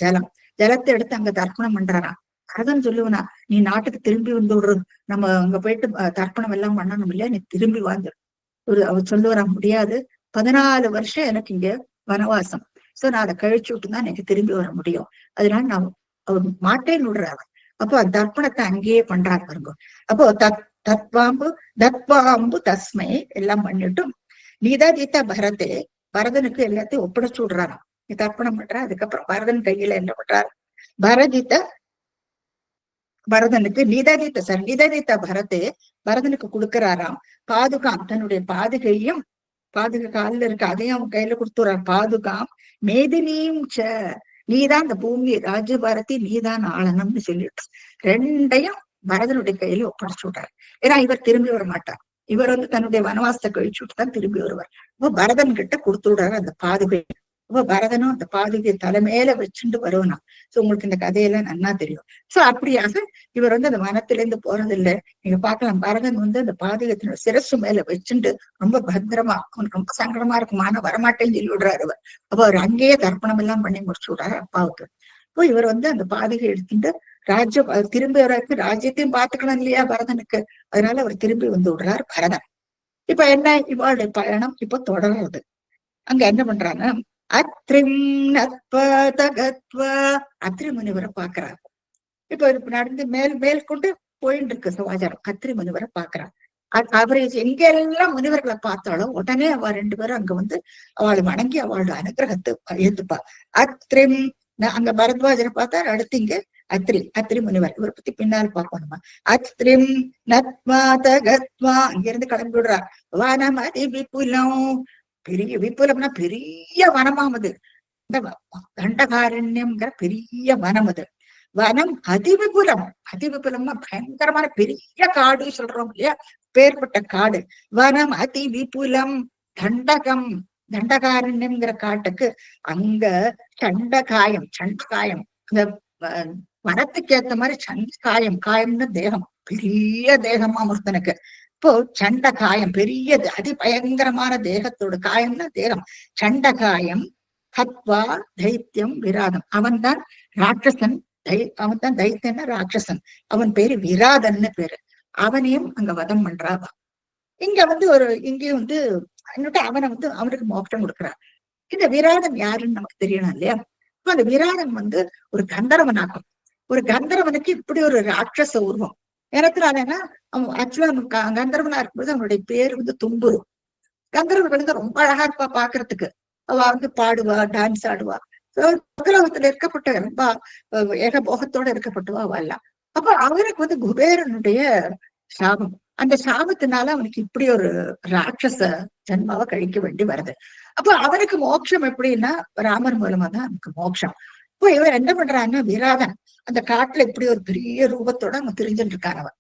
ஜலம், ஜலத்தை எடுத்து அங்க தர்ப்பணம் பண்றாராம். அதான் சொல்லுவனா, நீ நாட்டுக்கு திரும்பி வந்து விடுறது, நம்ம அங்க போயிட்டு தர்ப்பணம் எல்லாம் பண்ணணும் இல்லையா, நீ திரும்பி வந்துரு. அவர் சொல்லுவாரா, முடியாது, 14 வருஷம் எனக்கு இங்க வனவாசம், சோ நான் அதை கழிச்சு விட்டுதான் எனக்கு திரும்பி வர முடியும், அதனால நான் அவர் மாட்டேன்னு விடுறாரு. அப்போ அந்த தர்ப்பணத்தை அங்கேயே பண்றாரு பாருங்க. அப்போ தத்வாம்பு தஸ்மை எல்லாம் பண்ணிட்டும் நிததித பரதே, பரதனுக்கு எல்லாத்தையும் ஒப்படைச்சு விடுறாராம். நீ தர்ப்பணம் பண்ற, அதுக்கப்புறம் பரதன் கையில என்ன பண்றாரு, பரதனுக்கு நிததித்த பரதே, பரதனுக்கு கொடுக்கிறாராம். பாதுகாம், தன்னுடைய பாதுகையும், பாதுகை காலில் இருக்கு, அதையும் அவன் கையில கொடுத்துறான். பாதுகாம் மேதினியும் நீதான் இந்த பூமி ராஜ்யபாரதி நீதான் ஆளணும்னு சொல்லிட்டு ரெண்டையும் பரதனுடைய கையில ஒப்படைச்சு விட்டார். ஏன்னா இவர் திரும்பி வர மாட்டார், இவர் வந்து தன்னுடைய வனவாசத்தை கழிச்சு விட்டு தான் திரும்பி வருவார். அப்போ பரதன் கிட்ட கொடுத்து விடுறாரு அந்த பாதுகை. அப்போ பரதனும் அந்த பாதுகையை தலைமையில வச்சுட்டு வருவனா. சோ உங்களுக்கு இந்த கதையெல்லாம் நன்னா தெரியும். சோ அப்படியாக இவர் வந்து அந்த வனத்திலேருந்து போறது இல்லை. நீங்க பார்க்கலாம், பரதன் வந்து அந்த பாதுகத்தினோட சிரசு மேல வச்சுட்டு ரொம்ப பத்திரமா, அவனுக்கு ரொம்ப சங்கடமா இருக்குமான வரமாட்டேன்னு சொல்லி விடுறாரு அவர். அப்போ அவர் அங்கேயே தர்ப்பணம் எல்லாம் பண்ணி முடிச்சு விடுறாரு அப்பாவுக்கு. இப்போ இவர் வந்து அந்த பாதுகை எடுத்துட்டு திரும்பி வர்றதுக்கு ராஜ்யத்தையும் பார்த்துக்கணும் இல்லையா பரதனுக்கு, அதனால அவர் திரும்பி வந்து விடுறார் பரதன். இப்ப என்ன, இவாளுடைய பயணம் இப்ப தொடர்றது. அங்க என்ன பண்றாங்க, அத்ரிம் நத்வதகத்வா, அத்ரி முனிவரை பாக்குறாரு. இப்ப நடந்து மேல் மேல் கொண்டு போயிட்டு இருக்கு சமாச்சாரம். அத்ரி முனிவரை பாக்குறான். அவரை எங்கெல்லாம் முனிவர்களை பார்த்தாலும் உடனே அவ ரெண்டு பேரும் அங்க வந்து அவளை வணங்கி அவளோட அனுகிரகத்தை ஏத்துப்பா. அத்ரிம், அங்க பரத்வாஜரை பார்த்தா, அடுத்து இங்க அத்ரி, அத்ரி முனிவர். இவரை பத்தி பின்னால் பார்க்கணுமா. அத்ரிம் நத்வாதகத்வா, இங்க இருந்து கிளம்பி விடுறார். வனமதி விபுலம், பெரிய விபுலம்னா பெரிய வனமாம் அது. இந்த தண்டகாரண்யம்ங்கிற பெரிய வனம் அது. வனம் அதிவிபுலம், அதிவிபுலம்னா பயங்கரமான பெரிய காடு சொல்றோம் இல்லையா, பேர்பட்ட காடு. வனம் அதி விபுலம் தண்டகம், தண்டகாரண்யம்ங்கிற காட்டுக்கு அங்க சண்டகாயம், சண்டகாயம் இந்த வனத்துக்கு ஏத்த மாதிரி சண்டகாயம், காயம்னு தேகம், பெரிய தேகமா ஒருத்தனுக்கு. இப்போ சண்ட காயம், பெரிய அதி பயங்கரமான தேகத்தோட, காயம்னா தேகம், சண்டகாயம் ஹத்வா தைத்தியம் விராதம். அவன் தான் ராட்சசன், அவன் தான் தைத்தியன்னா ராட்சசன், அவன் பேரு விராதன்னு பேரு. அவனையும் அங்க வதம் பண்றாவா. இங்க வந்து இங்கேயும் வந்து அவனை வந்து அவனுக்கு மோட்சம் கொடுக்குறான். இந்த விராதன் யாருன்னு நமக்கு தெரியணும் இல்லையா. இப்ப அந்த விராதன் வந்து ஒரு கந்தர்வனாக்கும். ஒரு கந்தர்வனுக்கு இப்படி ஒரு ராட்சச உருவம். ஏன்னா அவன் ஆக்சுவலா கந்தர்வனா இருக்கும்போது அவனுடைய பேரு வந்து தும்புரு. கந்தர்வன் வந்து ரொம்ப அழகா இருப்பா பாக்குறதுக்கு. அவ வந்து பாடுவா, டான்ஸ் ஆடுவா. உலகத்துல இருக்கப்பட்ட ரொம்ப ஏகபோகத்தோட இருக்கப்பட்டவா அவ எல்லாம். அப்ப அவனுக்கு வந்து குபேரனுடைய சாபம். அந்த சாபத்தினால அவனுக்கு இப்படி ஒரு ராட்சச ஜன்மாவை கழிக்க வேண்டி வருது. அப்ப அவனுக்கு மோட்சம் எப்படின்னா ராமர் மூலமா தான் அவனுக்கு மோட்சம். இப்போ இவர் என்ன பண்றான்னா, விராதன் அந்த காட்டுல இப்படி ஒரு பெரிய ரூபத்தோட அவன் தெரிஞ்சுட்டு இருக்கான். அவன்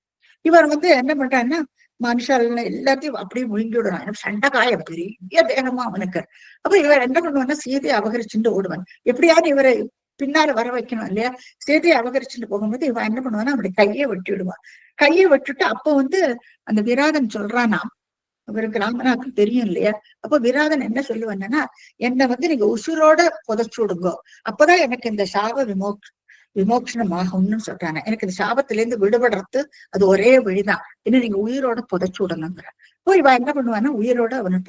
இவர் வந்து என்ன பண்றான்னா, மனுஷால் எல்லாத்தையும் அப்படியே முழுங்கி விடுறான். சண்டைக்காயம், பெரிய தேகமா அவனுக்கு. அப்ப இவர் என்ன பண்ணுவான்னா, சீதையை அபகரிச்சுட்டு ஓடுவான். எப்படியாவது இவரை பின்னால வர வைக்கணும் இல்லையா. சீதையை அபகரிச்சுட்டு போகும்போது இவன் என்ன பண்ணுவான்னா, அவருடைய கையை வெட்டி விடுவான். கையை வெட்டுட்டு அப்ப வந்து அந்த விராதன் சொல்றானா, இவருக்கு ராமனாக்கு தெரியும் இல்லையா. அப்ப விராதன் என்ன சொல்லுவான்னா, என்னை வந்து நீங்க உசுரோட புதைச்சு விடுங்கோ, அப்பதான் எனக்கு இந்த சாப விமோக்ஷனம் ஆகும்னு சொல்றாங்க. எனக்கு இந்த சாபத்திலேருந்து விடுபடுறது அது ஒரே வழிதான், இன்னும் நீங்க உயிரோட புதைச்சு விடணுங்கிற. இப்போ இவ என்ன பண்ணுவான்னா, உயிரோட அவனை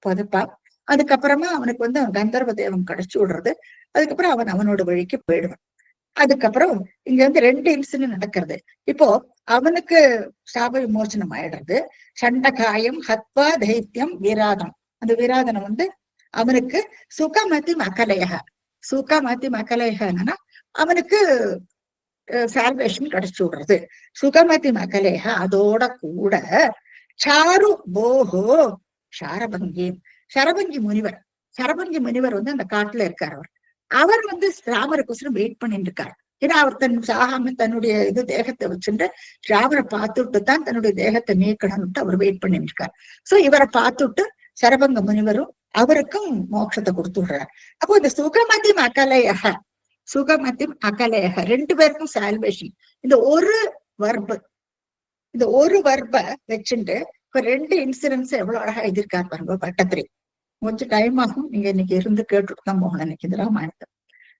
புதைப்பா. அதுக்கப்புறமா அவனுக்கு வந்து அவன் கந்தர்வ தேவன் கிடைச்சு விடுறது. அதுக்கப்புறம் அவனோட வழிக்கு போயிடுவான். அதுக்கப்புறம் இங்க வந்து 2 இன்சிடென்ட் நடக்கிறது. இப்போ அவனுக்கு சாப விமோசனம் ஆயிடுறது. சண்டகாயம் ஹத்வா தைத்தியம் விராதம். அந்த விராதனை வந்து அவனுக்கு சுகமதி மகலையக, சுகமதி மகலையகன்னா அவனுக்கு சால்வேஷன் கிடைச்சு விடுறது. சுகமதி மகலேக, அதோட கூட சாரு போகோ சாரபங்கி, சரபங்கி முனிவர். சரபங்கி முனிவர் வந்து அந்த காட்டுல இருக்கார். அவர் வந்து ராமருக்கோசரம் வெயிட் பண்ணிட்டு இருக்காரு. ஏன்னா அவர் சாகாம தன்னுடைய தேகத்தை வச்சுட்டு ராமரை பார்த்துட்டு தான் தன்னுடைய தேகத்தை நீக்கணும்ட்டு அவர் வெயிட் பண்ணிட்டு இருக்காரு. சோ இவரை பார்த்துட்டு சரபங்க முனிவரும் அவருக்கும் மோட்சத்தை கொடுத்து விடுறாரு. அப்போ இந்த சுகமதி மகலையக, சுகமதி அகலேக 2 பேருக்கும் சால்வேஷன். இந்த ஒரு வர்ப வச்சுட்டு இப்ப 2 இன்சூரன்ஸ் எவ்வளவு அழகா எழுதியிருக்காரு பாருங்க பட்டத்திரி. கொஞ்சம் டைம் ஆகும், நீங்க இன்னைக்கு இருந்து கேட்டுட்டு தான் போகணும் இன்னைக்கு இந்த ராமாயணத்தை.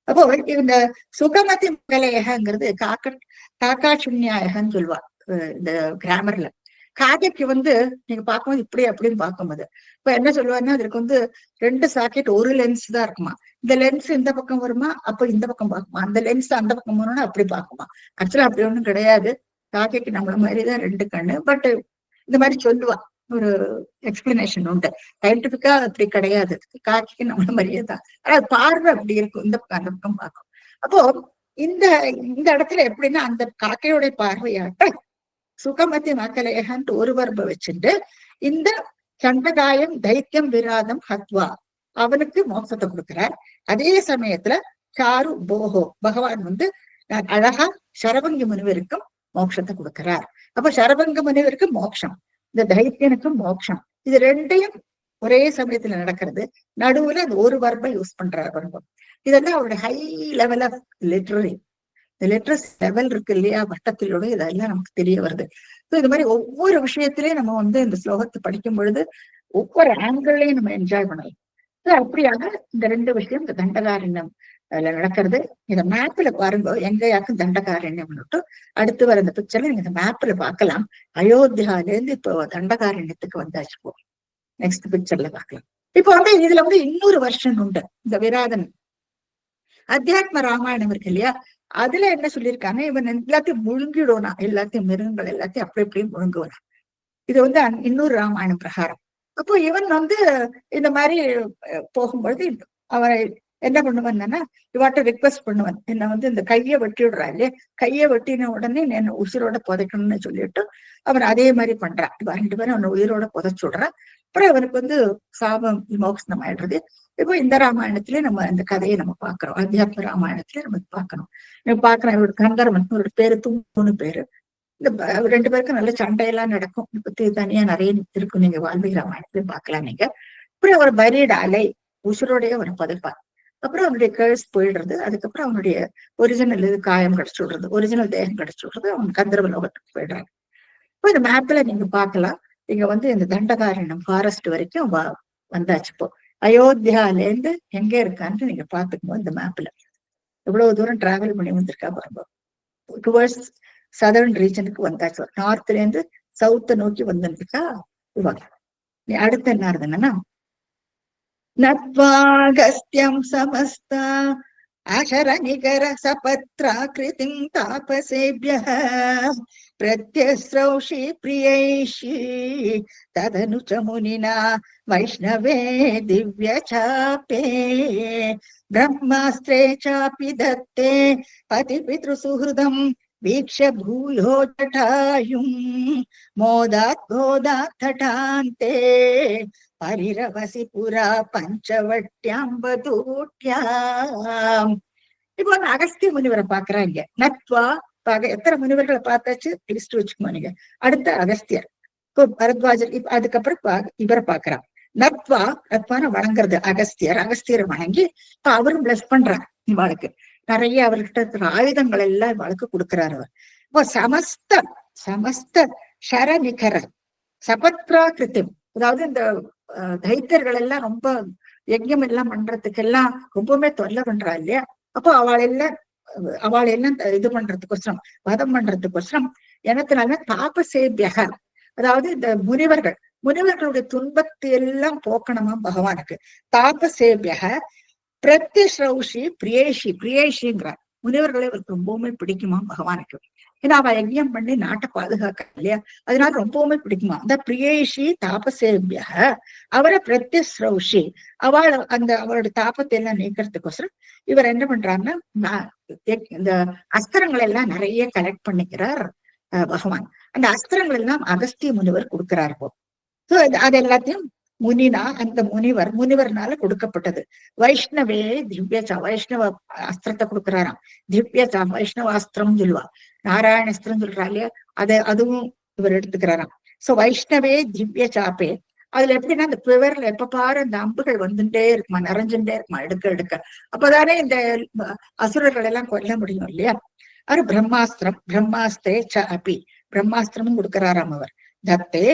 அப்போ இந்த சுகமதி மகலேகங்கிறது காக்காசுன்யாயகன்னு சொல்லுவா இந்த கிராமர்ல. காக்கைக்கு வந்து நீங்க பார்க்கும்போது இப்படி அப்படின்னு பார்க்கும்போது இப்ப என்ன சொல்லுவாருன்னா, அதுக்கு வந்து 2 சாக்கெட், ஒரு லென்ஸ் தான் இருக்குமா. இந்த லென்ஸ் இந்த பக்கம் வருமா, அப்ப இந்த பக்கம் பார்க்குமா, அந்த லென்ஸ் அந்த பக்கம் வரணும்னா அப்படி பார்க்குமா. ஆக்சுவலா அப்படி ஒண்ணும் கிடையாது. காக்கைக்கு நம்மள மாதிரிதான் 2 கண்ணு. பட் இந்த மாதிரி சொல்லுவா, ஒரு எக்ஸ்பிளனேஷன் உண்டு. சயின்டிபிக்கா அப்படி கிடையாது. காக்கைக்கு நம்மள மாதிரியே தான், ஆனா பார்வை அப்படி இருக்கும், இந்த பக்கம் அந்த பக்கம் பார்க்கும். அப்போ இந்த இடத்துல எப்படின்னா, அந்த காக்கையோடைய பார்வையாட்ட சுகமதி மகலேகன்ட்டு ஒரு வர்ப வச்சுட்டு இந்த சண்டகாயம் தைத்தியம் விராதம் ஹத்வா அவனுக்கு மோட்சத்தை கொடுக்கிறார். அதே சமயத்துல சாரு போகோ பகவான் வந்து அழகா சரபங்கி முனிவருக்கும் மோட்சத்தை கொடுக்கிறார். அப்ப சரபங்க முனிவருக்கு மோட்சம், இந்த தைத்தியனுக்கும் மோட்சம். இது 2யும் ஒரே சமயத்துல நடக்கிறது. நடுவுல அந்த ஒரு வர்பை யூஸ் பண்றாரு வர்பம். இதெல்லாம் அவருடைய ஹை லெவல் ஆஃப் லிட்ரரி. இந்த லிட்ரஸ் லெவல் இருக்கு இல்லையா வட்டத்திலோட, இதெல்லாம் நமக்கு தெரிய வருது. இது மாதிரி ஒவ்வொரு விஷயத்திலயும் நம்ம வந்து இந்த ஸ்லோகத்தை படிக்கும் பொழுது ஒவ்வொரு ஆங்கிள்லையும் நம்ம என்ஜாய் பண்ணலாம். அப்படியாக இந்த 2 விஷயம், இந்த தண்டகாரண்யம் அதுல நடக்கிறது. இந்த மேப்ல பாருங்க, எங்கேயாக்கும் தண்டகாரண்யம் அடுத்து வர இந்த பிக்சர்ல நீங்க இந்த மேப்ல பார்க்கலாம். அயோத்தியால இருந்து இப்போ தண்டகாரண்யத்துக்கு வந்தாச்சு. போ நெக்ஸ்ட் பிக்சர்ல பார்க்கலாம். இப்போ இதுல இன்னொரு வருஷன் உண்டு. இந்த விராதன் அத்தியாத்ம ராமாயணம் இருக்கு இல்லையா, அதுல என்ன சொல்லியிருக்காங்க, இவன் எல்லாத்தையும் முழுங்கிடுவனா, எல்லாத்தையும் மிருகங்கள் எல்லாத்தையும் அப்படி இப்படியும் முழுங்குவனா. இது இன்னொரு ராமாயணம் பிரகாரம். அப்போ இவன் இந்த மாதிரி போகும்பொழுது அவன் என்ன பண்ணுவான்னா, இவாட்ட ரிக்வெஸ்ட் பண்ணுவான், என்ன இந்த கையை வெட்டி விடுறா இல்லையா, கையை வெட்டின உடனே என்ன உயிரோட புதைக்கணும்னு சொல்லிட்டு அவன் அதே மாதிரி பண்றான். இவன் 2 பேரும் அவனை உயிரோட புதைச்சு விடுறான். அப்புறம் அவனுக்கு சாபம் விமோசனம் ஆயிடுறது. இப்போ இந்த ராமாயணத்திலே நம்ம இந்த கதையை நம்ம பாக்குறோம். அத்தியாத்ம ராமாயணத்திலே நம்ம பாக்கணும். பாக்குறோம், இவரோட கந்தர்வன், இவரோட பேரு தூணு பேரு. இந்த 2 பேருக்கும் நல்ல சண்டையெல்லாம் நடக்கும். இதை பத்தி தனியா நிறைய இருக்கும், நீங்க வால்மீகி ராமாயணத்திலையும் பார்க்கலாம் நீங்க. அப்புறம் அவர் பரீட அலை உசுரோடைய அவரை புதைப்பார். அப்புறம் அவனுடைய கேர்ஸ் போயிடுறது. அதுக்கப்புறம் அவனுடைய ஒரிஜினல் காயம் கிடைச்சு விடுறது, ஒரிஜினல் தேகம் கிடைச்சு விடுறது. அவன் கந்தர்வ லோகத்துக்கு போயிடுறாங்க. இப்போ இந்த மேப்ல நீங்க பார்க்கலாம், இங்க இந்த தண்டகாரண்யம் ஃபாரஸ்ட் வரைக்கும் வந்தாச்சு. இப்போ அயோத்தியால இருந்து எங்க இருக்கான்னு நீங்க பாத்துக்கணும். இந்த மேப்ல எவ்வளவு தூரம் டிராவல் பண்ணி வந்திருக்கா பாருங்க. டுவர்ட்ஸ் சதர்ன் ரீஜனுக்கு வந்தாச்சு. நார்த்ல இருந்து சவுத்த நோக்கி வந்துருக்கா. இவங்க அடுத்து என்ன இருந்ததுன்னா, நத்வாகஸ்தியம் சமஸ்தா அசர நிகர சபத்ராகிருதிம் தாபசேப்யः பிரத்யஸ்ரௌஷி பிரியைஷி ததனு ச முனினா வைஷ்ணவே திவ்ய சாபே பிரம்மாஸ்திரே சாபி தத்தே பதி பித்ரு சுஹ்ருதம் வீக்ஷ பூயோ ஜடாயும் மோதாத் கோதாத் தடாந்தே பரிரவசி புரா பஞ்சவட்டியாம்பதூட்யாம். இப்போ அகஸ்திய முனிவரை பாக்குறாங்க. நத்வா எத்தனை முனிவர்களை பார்த்தாச்சு, லிஸ்ட் வச்சுக்கோங்க நீங்க. அடுத்த அகஸ்தியர், பரத்வாஜர். அதுக்கப்புறம் இவரை பாக்குறான். நத்வான வணங்குறது அகஸ்தியர். அகஸ்தியரை வணங்கி இப்ப அவரும் பிளஸ் பண்றார். இவாளுக்கு நிறைய அவர்கிட்ட இருக்கிற ஆயுதங்கள் எல்லாம் இவாளுக்கு கொடுக்கிறார் அவர். இப்போ சமஸ்த ஷரநிகர சபத்ராகிருத்திம், அதாவது இந்த தைத்தியர்கள் எல்லாம் ரொம்ப யஜ்யம் எல்லாம் பண்றதுக்கெல்லாம் ரொம்பவுமே தொல்லை பண்றா இல்லையா. அப்போ அவள் எல்லாம் இது பண்றதுக்கோசரம், வதம் பண்றதுக்கோசரம் எனத்தினால தாபசேபியக, அதாவது இந்த முனிவர்களுடைய துன்பத்தை எல்லாம் போக்கணுமா பகவானுக்கு. தாபசேபியக பிரத்யஸ்ரௌஷி பிரியேஷிங்கிறார். முனிவர்களை அவருக்கு ரொம்பவுமே பிடிக்குமா பகவானுக்கு. ஏன்னா அவ யஜ்யம் பண்ணி நாட்டை பாதுகாக்க இல்லையா, அதனால ரொம்பவுமே பிடிக்குமா. அந்த பிரியேஷி தாபசேபிய அவரை பிரத்யஸ்ரௌஷி, அவளுடைய தாபத்தை எல்லாம் நீக்கிறதுக்கோசரம் இவர் என்ன பண்றாருன்னா, இந்த அஸ்திரங்களை எல்லாம் நிறைய கலெக்ட் பண்ணிக்கிறார் பகவான். அந்த அஸ்திரங்கள் எல்லாம் அகஸ்திய முனிவர் கொடுக்கிறார். சோ அது எல்லாத்தையும் முனினா, அந்த முனிவர்னால கொடுக்கப்பட்டது. வைஷ்ணவே திவ்யச்சா, வைஷ்ணவ அஸ்திரத்தை கொடுக்கிறாராம். திவ்யச்சா வைஷ்ணவ அஸ்திரம் சொல்லுவா, நாராயணஸ்திரம் சொல்றா இல்லையா, அதுவும் இவர் எடுத்துக்கிறாராம். சோ வைஷ்ணவே திவ்ய சாப்பே, அதுல எப்படின்னா அந்த பிவர்ல எப்ப பாரு அந்த அம்புகள் வந்துட்டே இருக்குமா, நிறைஞ்சுட்டே இருக்குமா, எடுக்க அப்பதானே இந்த அசுரர்கள் எல்லாம் கொல்ல முடியும் இல்லையா. அவரு பிரம்மாஸ்திரே சாப்பி, பிரம்மாஸ்திரமும் கொடுக்கிறாராம் அவர். தத்தே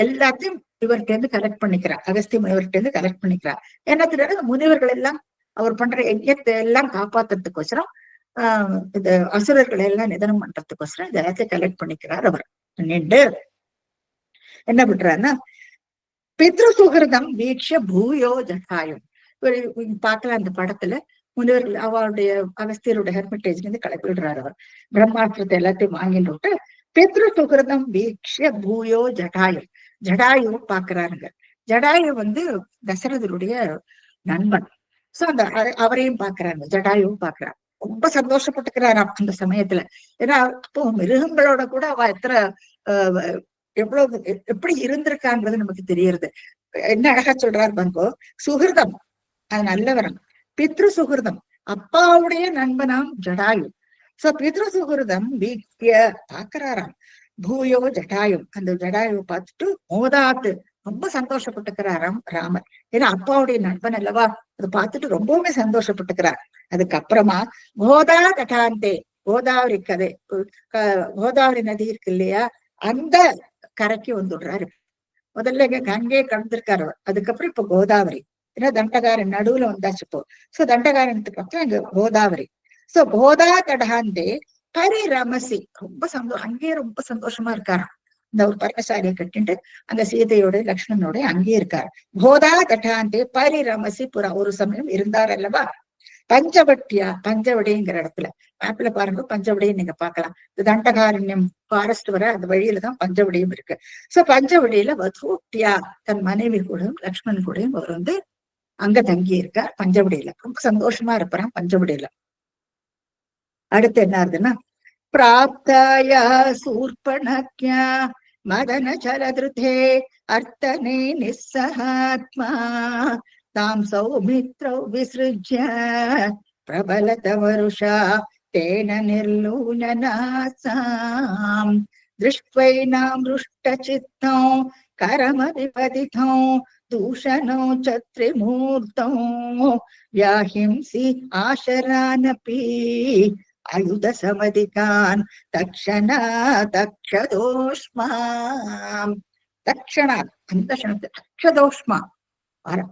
எல்லாத்தையும் இவர்கிட்ட இருந்து கலெக்ட் பண்ணிக்கிறார், அகஸ்திய முனிவர்கிட்ட இருந்து கலெக்ட் பண்ணிக்கிறார். என்ன முனிவர்கள் எல்லாம் அவர் பண்ற யஜ்யத்தை எல்லாம் காப்பாத்துறதுக்கோசரம், இந்த அசுரர்களை எல்லாம் நிதனம் பண்றதுக்கோசரம் இந்த எல்லாத்தையும் கலெக்ட் பண்ணிக்கிறார் அவர். நின்று என்ன பண்றாருன்னா, பித்ரு சுகிருதம் வீக்ஷ பூயோ ஜட்டாயும். பார்க்கலாம் அந்த படத்துல முனிவர்கள் அவருடைய அகஸ்தியருடைய ஹெர்மிட்டேஜ்ல இருந்து கிளப்பிடுறாரு அவர். பிரம்மாஸ்திரத்தை எல்லாத்தையும் வாங்கிட்டு விட்டு பித்ரு சுகிருதம் வீக்ஷ பூயோ ஜடாயு, ஜடாயுவும் பாக்குறாருங்க. ஜடாயு தசரதருடைய நண்பன். சோ அந்த அவரையும் பாக்குறாங்க, ஜடாயுவும் பாக்குறாரு. ரொம்ப சந்தோஷப்பட்டுக்கிறாராம் அந்த சமயத்துல. ஏன்னா அப்போ மிருகங்களோட கூட அவ எப்படி இருந்திருக்காங்கிறது நமக்கு தெரியறது. என்ன அழகா சொல்றாரு பாருங்கோ, சுகிருதம் அது நல்லவரம், பித்ரு சுகிருதம் அப்பாவுடைய நண்பனாம் ஜடாயு. சோ பித்ரு சுகிருதம் வீக்ய பாக்குறாராம். பூயோ ஜடாயும், அந்த ஜடாயுவை பார்த்துட்டு மோதாத்து ரொம்ப சந்தோஷப்பட்டுக்கிறாராம் ராமர். ஏன்னா அப்பாவுடைய நண்பன் அல்லவா, அதை பார்த்துட்டு ரொம்பவுமே சந்தோஷப்பட்டுக்கிறார். அதுக்கப்புறமா கோதா தட்டாந்தே, கோதாவரி கதை, கோதாவரி நதி இருக்கு இல்லையா, அந்த கரைக்கு வந்துடுறாரு. முதல்ல கங்கையை கடந்திருக்காரு, அதுக்கப்புறம் இப்ப கோதாவரி ஏன்னா தண்டகாரன் நடுவுல வந்தாச்சு இப்போ. சோ தண்டகாரனத்துக்கு அப்புறம் இங்க கோதாவரி. சோ கோதா தடாந்தே பரிரமசி, ரொம்ப அங்கேயே ரொம்ப சந்தோஷமா இருக்காராம். இந்த ஒரு பர்ணசாலியை கட்டிட்டு அந்த சீதையோட லக்ஷ்மணனோட அங்கேயே இருக்காரு. கோதா தடாந்தே பரிரமசி புறா, ஒரு சமயம் இருந்தார் அல்லவா பஞ்சவட்டியா, பஞ்சவடிங்கிற இடத்துல. மேப்ல பாருங்க, பஞ்சவடியும் நீங்க பாக்கலாம். இது தண்டகாரண்யம் ஃபாரஸ்ட் வர அந்த வழியில தான் பஞ்சவடியும் இருக்கு. சோ பஞ்சவடியில வதூட்டியா, தன் மனைவி கூடயும் லக்ஷ்மணன் கூடயும் அவர் வந்து அங்க தங்கி இருக்கார் பஞ்சவடியில. ரொம்ப சந்தோஷமா இருப்பாராம் பஞ்சவடியில. அடுத்து என்ன ஆகுதுன்னா, பிராப்தாயா சூர்பணக்யா மதன சலதிருதே அர்த்தனே நிஸ்ஸஹாத்மா தாம் சௌமித்ரௌ விசிருஜ்ய பிரபலதவருஷா தேன நிர்லூனநாசாம் திருஷ்ட்வைனாம் ருஷ்டசித்தௌ கரமதிபதிதௌ தூஷணௌ சத்ரிமூர்த்தௌ வியாஹிம்சி ஆசரானபி அயுத சமதிகான் தக்ஷணா தக்ஷதோஷ்மாம். தக்ஷணா அந்த அக்ஷதோஷ்மா,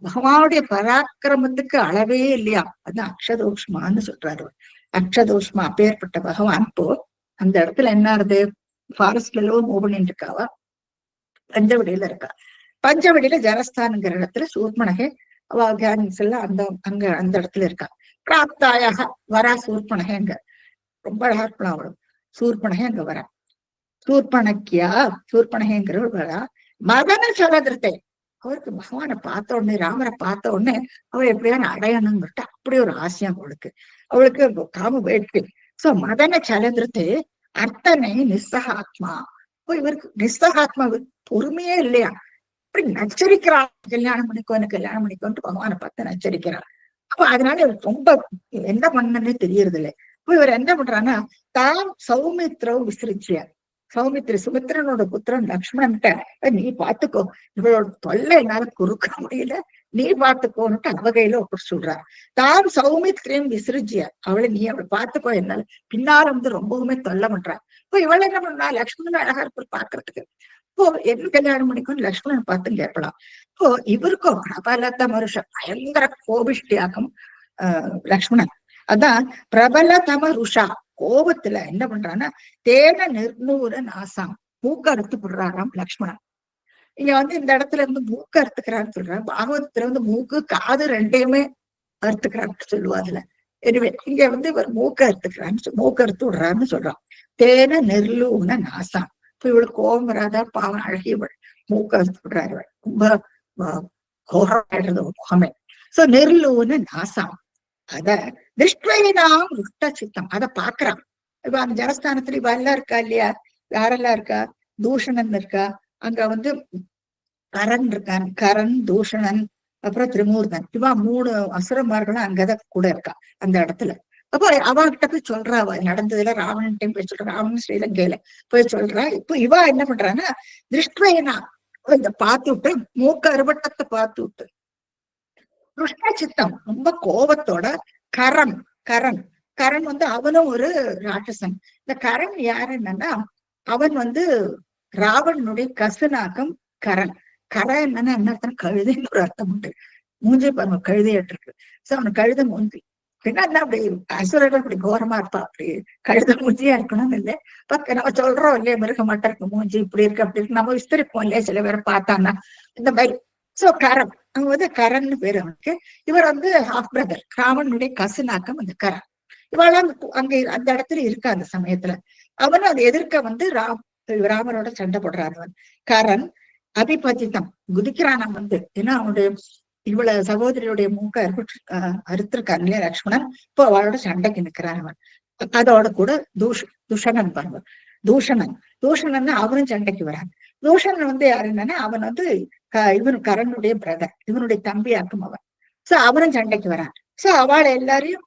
பகவானுடைய பராக்கிரமத்துக்கு அளவே இல்லையா, அதுதான் அக்ஷதோஷ்மான்னு சொல்றாரு. அக்ஷதோஷ்மா அப்பேற்பட்ட பகவான் இப்போ அந்த இடத்துல என்ன ஆகுது, ஃபாரஸ்ட்ல மூவ் பண்ணிட்டு இருக்காவா, பஞ்சவடியில இருக்கா. பஞ்சவடியில ஜனஸ்தானுங்கிற இடத்துல சூர்பனகை அவ கேங்ஸ் எல்லாம் அங்க அந்த இடத்துல இருக்கா. பிராப்தாயாக வரா சூர்பனகைங்க, ரொம்ப அழகா இருக்கலாம் அவளும். சூர்பனகை அங்க வரா. சூர்பனக்கியா, சூர்பனகைங்கிறவள் வரா. மதன சலதிருத்தை, அவருக்கு பகவானை பார்த்த உடனே, ராமரை பார்த்த உடனே அவள் எப்படியான அடையணும்னுட்டு அப்படி ஒரு ஆசையம் அவளுக்கு. அவளுக்கு காம வேட்கை. சோ மதன சலதிருத்து அர்த்தனை நிஸ்ஸகாத்மா. இவருக்கு நிஸ்ஸகாத்மா பொறுமையே இல்லையா, அப்படி நச்சரிக்கிறாள். கல்யாணம் பண்ணிக்கோன்னு கல்யாணம் பண்ணிக்கோன்ட்டு பகவானை பார்த்து நச்சரிக்கிறாள். அப்ப அதனால ரொம்ப என்ன பண்ணனே தெரியறது இல்லை. இப்ப இவர் என்ன பண்றான்னா, தாம் சௌமித்ரவ் விசிறிச்சியார். சௌமித்ரி, சுமித்ரனோட புத்திரன் லக்ஷ்மணன்ட்ட, நீ பாத்துக்கோ, இவளோட தொல்லை என்னால பொறுக்க முடியல, நீ பாத்துக்கோன்னுட்டு அவ கையில ஒப்படை சொல்றார். தாம் சௌமித்ரியும் விசிறிச்சியார், அவளை நீ அவளை பாத்துக்கோ, என்னால பின்னால வந்து ரொம்பவுமே தொல்லை பண்றான். இப்போ இவளை என்ன பண்ணா, லக்ஷ்மணன் அழகா இருப்பார் பாக்குறதுக்கு. இப்போ என்ன கல்யாணம் பண்ணிக்கோன்னு லக்ஷ்மணன் பார்த்து கேட்கலாம். இப்போ இவருக்கும் பிரபலத்த மனுஷன், பயங்கர கோபிஷ்டியாக்கும் லக்ஷ்மணன். அதான் பிரபலதம ருஷா, கோபத்துல என்ன பண்றான்னா, தேன நிர்ணூர நாசாம், மூக்க அறுத்து போடுறாராம் லக்ஷ்மணன். இங்க வந்து இந்த இடத்துல இருந்து மூக்க அறுத்துக்கிறான்னு சொல்றாரு. பாகவதத்துல வந்து மூக்கு காது ரெண்டையுமே அறுத்துக்கிறான்னு சொல்லுவா அதுல. எனவே இங்க வந்து இவர் மூக்க அறுத்துக்கிறான்னு, மூக்க அறுத்து விடுறாருன்னு சொல்றான். தேன நிர்லூன நாசாம். இப்ப இவளுக்கு கோபம் வராதா, பாவம் அழகியவள், மூக்க அறுத்து விடுறாரு. ரொம்ப கோரமாயிடுறது முகமே. சோ நிர்லூன நாசாம், அத திருஷ்டுவைனாம் ருஷ்ட சித்தம், அத பாக்குறான். இப்ப அந்த ஜனஸ்தானத்துல இவ எல்லாம் இருக்கா இல்லையா, யாரெல்லாம் இருக்கா, தூஷணன் இருக்கா, அங்க வந்து கரன் இருக்கான், கரன், தூஷணன், அப்புறம் திரிமூர்தன், இவா 3 அசுரமார்களும் அங்கதான் கூட இருக்கா அந்த இடத்துல. அப்போ அவகிட்ட போய் சொல்றா, அவ நடந்ததுல ராவணன் போய் சொல்ற, ராவணன் ஸ்ரீலங்கையில போய் சொல்றா. இப்போ இவா என்ன பண்றான்னா, திருஷ்டுவைனா இத பார்த்து விட்டு, மூக்க அறுவட்டத்தை பார்த்து விட்டு, கிருஷ்ண சித்தம் ரொம்ப கோபத்தோட, கரண், கரண், கரண் வந்து அவனும் ஒரு ராட்சசன். இந்த கரண் யாரு என்னன்னா, அவன் வந்து ராவணனுடைய கசுநாக்கம் கரண். கரண் என்னன்னா என்ன அர்த்தம், கழுதைன்னு ஒரு அர்த்தம் உண்டு. மூஞ்சி பாருங்க கழுதையாட்டு இருக்கு. சோ அவன் கழுத மூஞ்சி, பின்னா அப்படி அசுரர்கள் அப்படி கோரமா இருப்பா, அப்படி கழுத மூஞ்சியா இருக்கணும்னு இல்லை. பக்க நம்ம சொல்றோம் இல்லையா, மிருகமாட்டா இருக்கு மூஞ்சி, இப்படி இருக்கு அப்படி இருக்கு, நம்ம விஸ்தரிப்போம் இல்லையா சில பேரை பார்த்தான்னா இந்த மாதிரி. சோ கரண், அவங்க வந்து கரன்னு பேரு அவனுக்கு. இவர் வந்து ஹாஃப் பிரதர், ராவனுடைய கசுநாக்கம் அந்த கரண். இவெல்லாம் அங்க அந்த இடத்துல இருக்கா அந்த சமயத்துல. அவனும் அதை எதிர்க்க வந்து ராமரோட சண்டை போடுறான். அவன் கரண் அபிபதித்தம், குதிக்கிறான் அவன் வந்து. ஏன்னா அவனுடைய இவ்வளவு சகோதரியுடைய மூக்க அறுத்திருக்கான் இல்லையா லக்ஷ்மணன். இப்போ அவளோட சண்டைக்கு நிற்கிறான் அவன். அதோட கூட துஷணன் பாருங்க, தூஷணன், தூஷணன் அவனும் சண்டைக்கு வரான். தூஷணன் வந்து யாரு என்னன்னா, அவன் வந்து இவன் கரனுடைய பிரதர், இவனுடைய தம்பியாக்கும் அவன். சோ அவனும் சண்டைக்கு வரான். சோ அவளை எல்லாரையும்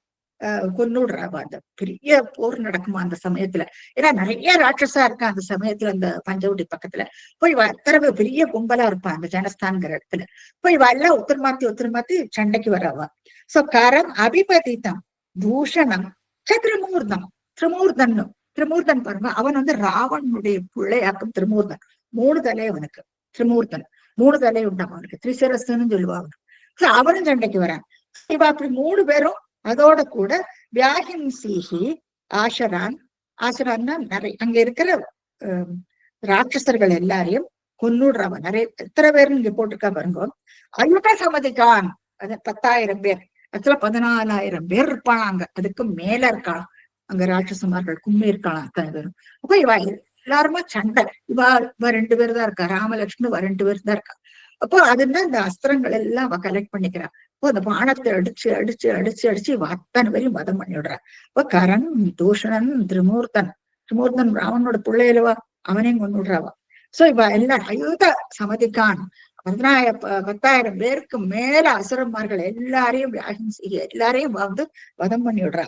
கொன்னுடுறா. அந்த பெரிய போர் நடக்குமா அந்த சமயத்துல, ஏன்னா நிறைய ராட்சசா இருக்கா அந்த சமயத்துல அந்த பஞ்சவடி பக்கத்துல. போய் அத்தனை பெரிய கும்பலா இருப்பான் அந்த ஜனஸ்தான்ங்கிற இடத்துல. போய் எல்லாம் ஒத்துரு மாத்தி சண்டைக்கு வரவா. சோ கரம் அபிபதித்தம் தூஷணம் திரிமூர்தம், திரிமூர்தன்னும், திரிமூர்தன் பாருங்க, அவன் வந்து ராவணனுடைய பிள்ளையாக்கும் திரிமூர்தன். 3 தலை அவனுக்கு, திரிமூர்தன் 3 தலை உண்டாம் அவனுக்கு, திரிசரஸ்ன்னு சொல்லுவாங்க. அவனும் சண்டைக்கு வரான். இவ அப்படி 3 பேரும் அதோட கூட வியாகின்சிஹி ஆசரான். ஆசரான்னா நிறைய அங்க இருக்கிற ராட்சசர்கள் எல்லாரையும் கொன்னுடுறவன். நிறைய எத்தனை பேர் இங்க போட்டிருக்கா பாருங்க. அயுத சமதிகான், அது 10,000 பேர். ஆக்சுவலா 14,000 பேர் இருப்பாங்க, அதுக்கு மேல இருக்கலாம் அங்க ராட்சசமார்கள் கும்மி இருக்கலாம் அத்தனை பேரும். அப்ப இவ எல்லாருமே சண்டை. இவ 2 பேர் தான் இருக்கா, ராமலட்சுமி 2 பேர் தான் இருக்கா. அப்போ அதுதான் இந்த அஸ்திரங்கள் எல்லாம் அவ கலெக்ட் பண்ணிக்கிறா. அப்போ அந்த பானத்தை அடிச்சு அடிச்சு அடிச்சு அடிச்சு இவ அத்தனை பேரையும் வதம் பண்ணி விடுறா. இப்போ கரண், தூஷணன், திரிமூர்த்தன் ராவனோட பிள்ளையிலவா அவனையும் கொண்டு விடுறாவா. சோ இவ எல்லாம் அயுத சமதிக்கான் 10,000 பேருக்கு மேல அசுரന്മാர்கள் எல்லாரையும் எல்லாரையும் வந்து வதம் பண்ணி விடுறா.